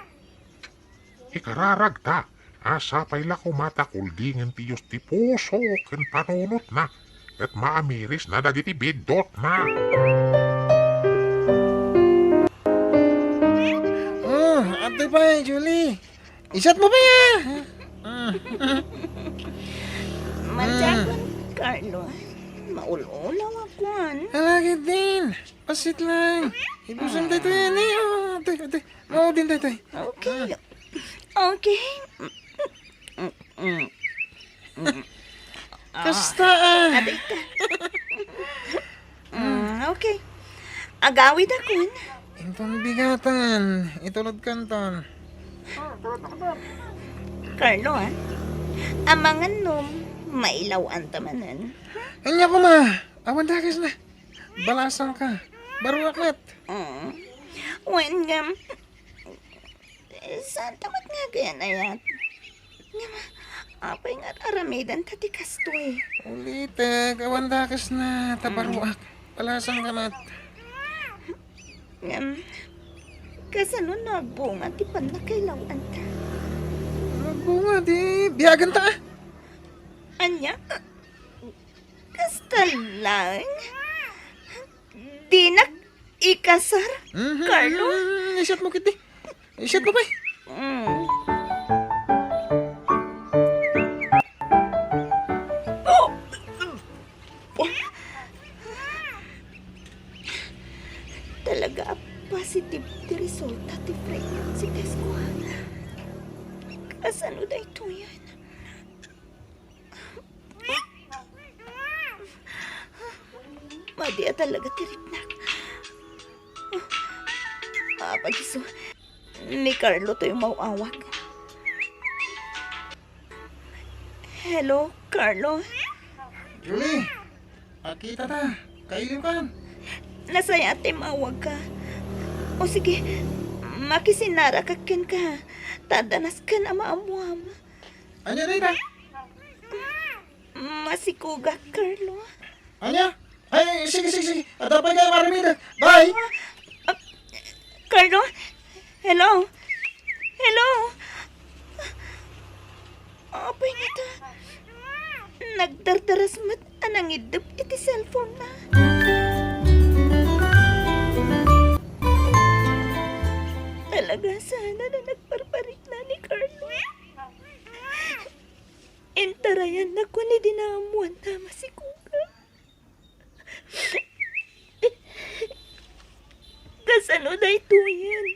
Ikararag ta. Asa pa'y la kumatakuldingan ti Diyos ti puso. Kan panunot na. At maamiris na dagiti bidot na. Ate pa Julie. Isat mo ba ya? Manjakon, Carlo. Maululaw akuan. Alagid din. Pasit lang. Ibusan tayo yan eh. Ate. Mau din tayo. Okay. Okay. Kasta Aday ka. Okay. Agawid akon. Inton bigatan. Itulod kanton. Carlo, amangan nom, mailawan tamanan. Anya ko ma. Awan dakis na. Balasan ka. Baru akmet. Wen ngam. Saan tamat nga ganyan ayat? Nga ma, apay nga aramidan tati kastoy. Ulitek. Awan dakis na. Tabaruak. Balasan ka mat. Ngam, kasano nagbunga ti pan nakailawan ta? Bunga di. Biyagan ta. Anya? Kasta lang? Di nak ikasar, Carlo? Isyat mo kiti. Isyat mo bay. Talaga positive ti resulta ti pregnancy test ko. Kasano da ito yan? Madia talaga tiripnak. Pagiso, ni Carlo to yung mauawag. Hello, Carlo? Julie, akita ta. Kailim ka. Nasaya ate mawag ka. O sige, makisinara ka ken ka. Tadanas ka na maamuam. Anya na ita? Masikuga, Carlo. Anya? Ay, sige. Atapay kayo maramida. Bye! Carlo? Hello? Hello? Apay nga ta. Nagdardaras mat anang idap iti cellphone na. Talaga sana na nagparparik na ni Carlo. Intarayan na ko ni dinamuan tama si Kuga. Kasano na ito yan?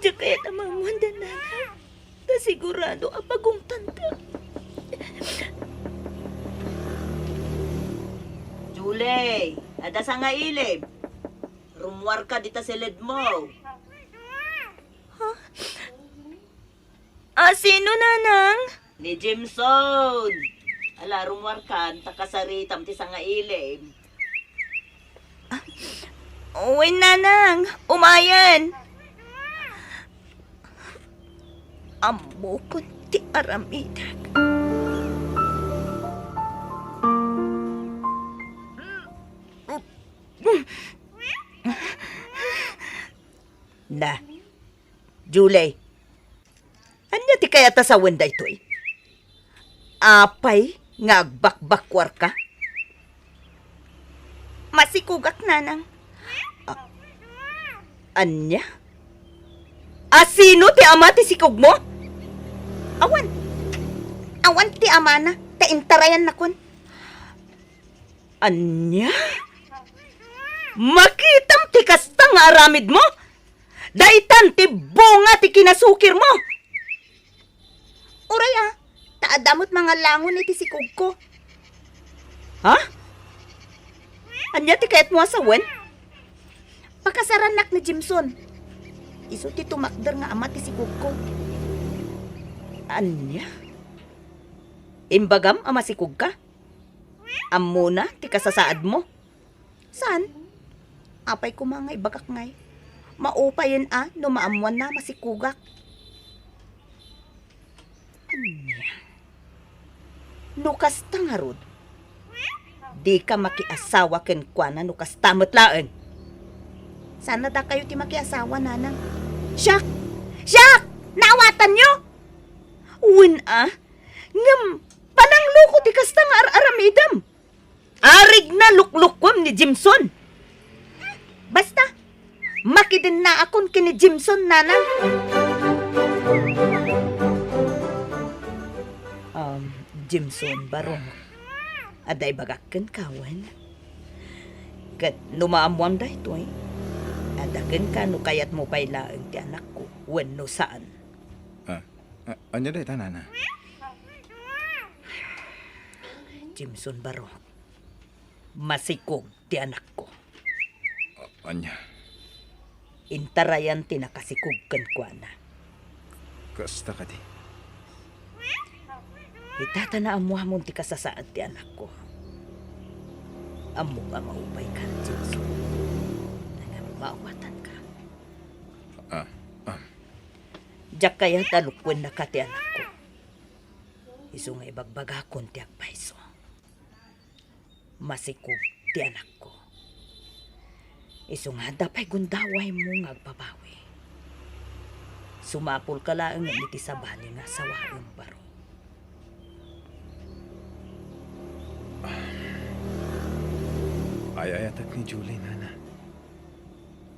Diyan kaya tamamuan na nana. Kasigurado apagong tanda. Julie, ada sa nga ilib. Rumwar ka dita sa led mo. Sino nanang? Ni Jimson. Ala, rumwar ka, takasaritam ti sa nga ilib. Uy, nanang. Umayan. Amo ko ti aramidag. Na, Julie. Anya ti kaya ta sa wenda ito'y? Apay, nga agbakbakwar ka? Masikugak, nanang. Anya? Sino ti ama ti sikog mo? Awan. Awan ti amana. Taintarayan na kon. Anya? Makitam ti kasta nga aramid mo? Daitan ti bunga ti kinasukir mo? Uray taadamot mga langon iti sikog ko. Ha? Anya ti kayat mo asawen? Pakasaranak ni Jimson. Iso ti tumakder nga ama ti sikog ko. Anya? Imbagam ama sikog ka? Amuna ti kasasaad mo? Saan? Apay ko mga ibagak ngay. Maupayan no maamuan na masikugak. Anya? Nukas tangarod. Di ka makiasawa ken kuana nukas tamot laeng. Sana da kayo ti makiasawa, nanang. Siak! Siak! Naawatan nyo! Uwin ngam, panangluko ti kasta nga aramidam. Arig na luklukwam ni Jimson. Basta, makidin na akon kini Jimson, nanang. Jimson barong. Aday bagakken kawan. Kat numaamuan da ito Adaken ka no kayat mo pailaeng ti anak ko. Wenno saan. Anya day tanana. Jimson Baro, masikog ti anak ko. Anya, Intarayan ti nakasikog kan kwa na. kasta ka di. Itata na amuhamon ti kasasaad ti anak ko. Amo nga maupay ka, Jimson. Maawatan ka. Diyak kaya talukwen na ka ti anak ko. Iso nga ibagbagakon ti agpaiso. Masikog ti anak ko. Iso nga dapay gundaway mo nga agbabawi. Sumapol ka lang nga iti sabali nga sawaang baro. Ayayatak ni Julie, nana.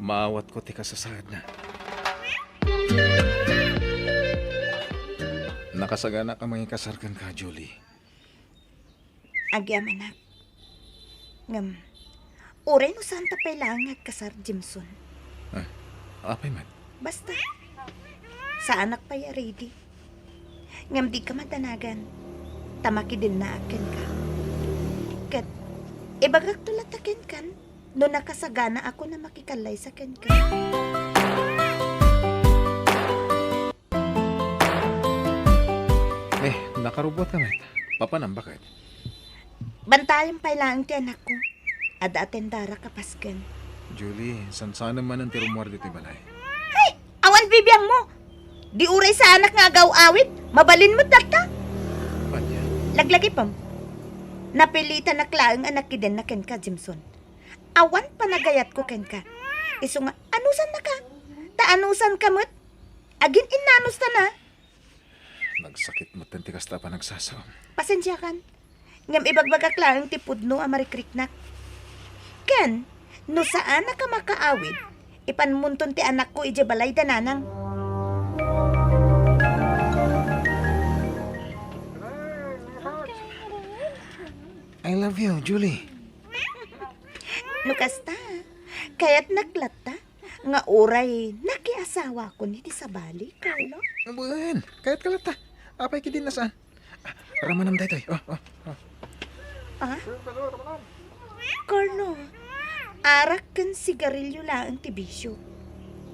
Maawat ko ti kasasad na. Nakasagana ka mga kasarkan ka, Julie. Agyaman na. Ngam, uray no saan tapay lang kasar Jimson. Apay man. Basta, sa anak pa ya ready. Ngam di ka madanagan. Tamaki din na akin ka. Kat, ibagak tulat akin kan. No nakasagana ako na makikalay sa akin ka. Nakarubot ka, met. Papanam, bakit? Bantayan pa lang ti anak ko. Ada atendara kapasken. Julie, sansana man ang tirumwar dito balay. Ay, awan bibiyang mo. Di uray sa anak nga agaw-awit. Mabalin mo data. Panya. Laglagi pam. Napilitan na klaang anak kiden na ken ka, Jimson. Awan panagayat ko ken ka. Iso nga, anusan na ka? Taanusan ka mo't? Agin inanus ta na. Nagsakit mo tentikas ta pa nagsasaw. Pasensya kan. Ngam ibagbagak lang tipud no amarikrik nak. Ken, no saan na ka makaawid, ipanmunton ti anak ko ije balay dananang. I love you, Julie. No kasta, kaya't naklata, nga oray nakiasawa ko ni ti sabali, Carlo. Abuan, kahit kalata. Apay kidin na saan? Ramanam day toy. Ah? Carlo, arak kan sigarilyo lang ti bisyo.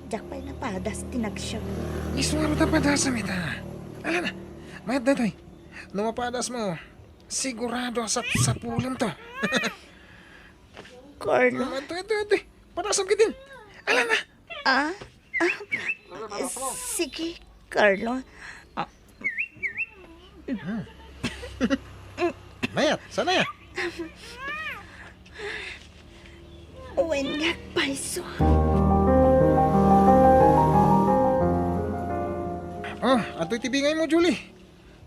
Diyak pa'y napadas tinagsya mo. Iswaro ta padasam ita. Ala na, mayat day toy. Numapadas mo, sigurado sa pulim to. Carlo. Ito. Padasam kidin. Ala na. Sige, Carlo. Mayat, sana ya? Uwen nga, paiso. Ato iti bingay mo, Julie.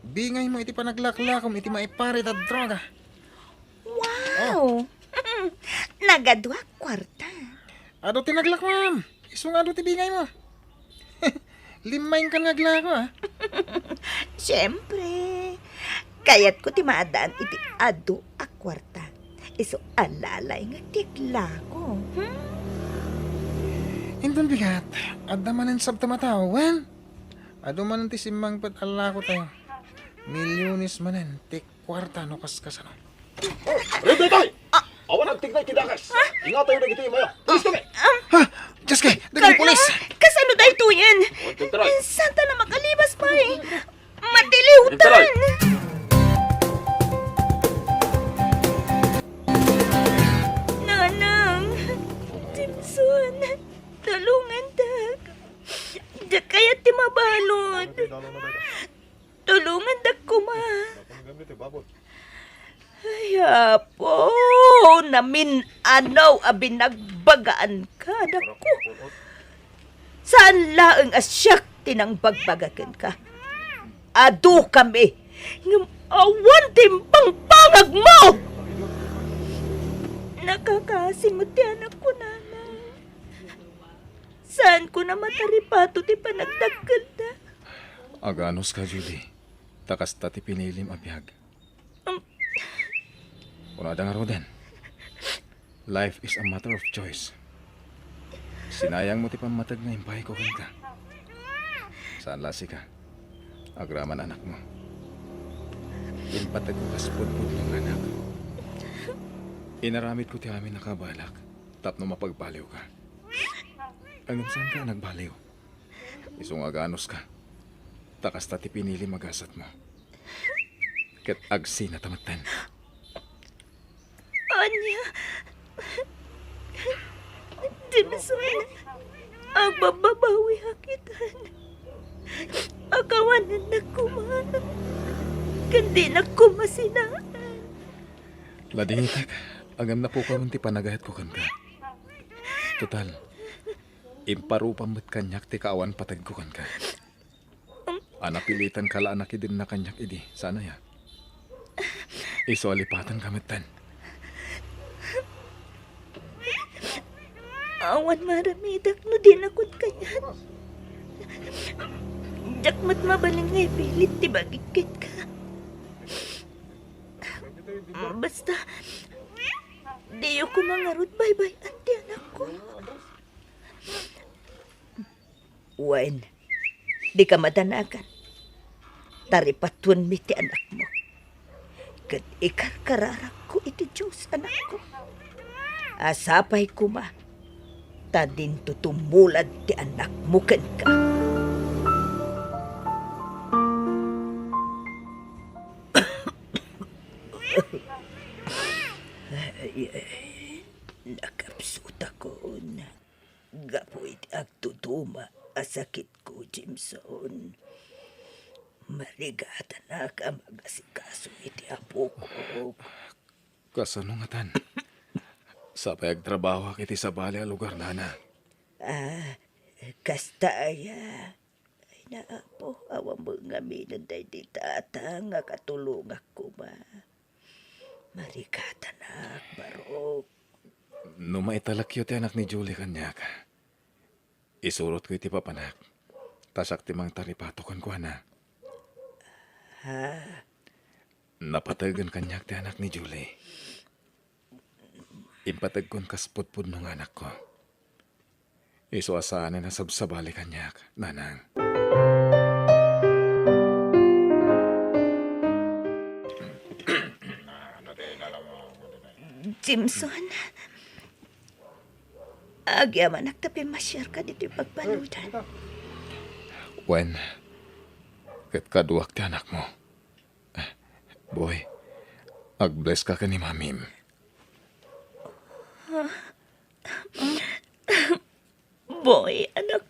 Bingay mo iti panaglaklakom, iti maiparit at droga. Wow! Nagadwa kwarta. Ado tinaglak, ma'am. Isong ado ti bingay mo. Limayin ka naglako, Siyempre. Kayat ko ti maadaan iti ado a kwarta. Iso alalay nga tikla ko. Indon bigat. Adda manan sabta matawan. Ado manan ti simang pat alako tayo. Milyonis manan ti kwarta no kaskasano. Tay! Awan nagtignay kidakas. Ingat tayo nagiti mayo. Alis kami! Diyos kay, dagang pulis! Kasano dahi to yan? Tagtaray! Santa na makalibas pa eh. Matiliwtan! Nanang! Jimson! Tulungan dag! Da kaya ti mabalod! Tulungan dag kuma! Ay, apo! Namin anaw abinagbagaan ka, dako! Saan laang asyak tinangbagbagaan ka? Ado kami! Ngam awan timpang pangag mo! Nakakasimot ti anak ko, nana. Saan ko na mataripato ti panagdagkal na? Aganos ka, Julie. Takas ta ti pinilim abiyag. Wala nga roden. Life is a matter of choice. Sinayang mo ti pamatag na impay ko ka. Saan lasi ka? Agraman anak mo. Impatag ko kaspod-pod ng anak. Inaramid ko ti amin nakabalak. Tapno mapagbaliw ka. Hanggang saan ka nagbaliw? Isong aganos ka. Takas ta ti pinili magasat mo. Kat agsi na tamatan. Anya, Jimson, ang bababawi hakitan. Akawanan na kuma. Kandi na kumasinaan. Ladingitak, agam na po ka munti panagahat ko kan ka. Total, imparupamat kanyak ti kaawan patag ko kan ka. Anapilitan kala anak idin na kanyak idi. Sana ya. Iso alipatan kamatan. Awan maramidak no din akot kanyan. Jakmat mabalingay pilit ti bagikit ka. Basta, diyo ko mangarot bye-bye anti anak ko. Wen, di ka madanagan. Taripatun mi ti anak mo. Kat ikarkararak ko iti Diyos anak ko. Asapay ko ma. Tadin tutumulad ti anak mo ken ka. Nakapsuta ko na. Gapoy ti agtutuma asakit ko, Jimson. Marigata na ka magasikaso iti apo ko. Kasanungatan. Sapay agtrabaho kiti sa bali a lugar na. Kastaya. Ay naapo, awang mga minanday di tata nga katulong ako ba. Marigata na, barok. No maitalakyo ti anak ni Julie kanyak. Isurot ko iti papanak. Tasak ti mang taripatokan ko na. Napatagan kanyak ti anak ni Julie. Impatag kon kaspudpud ng anak ko. Iso asaan na sabsabali kanyak, nanang. Jimson, agyaman nagtapi masyar ka dito yung pagbaludan. Wen, kat kaduwak ti anak mo. Boy, ag-bless ka ni mamim. Boy, anak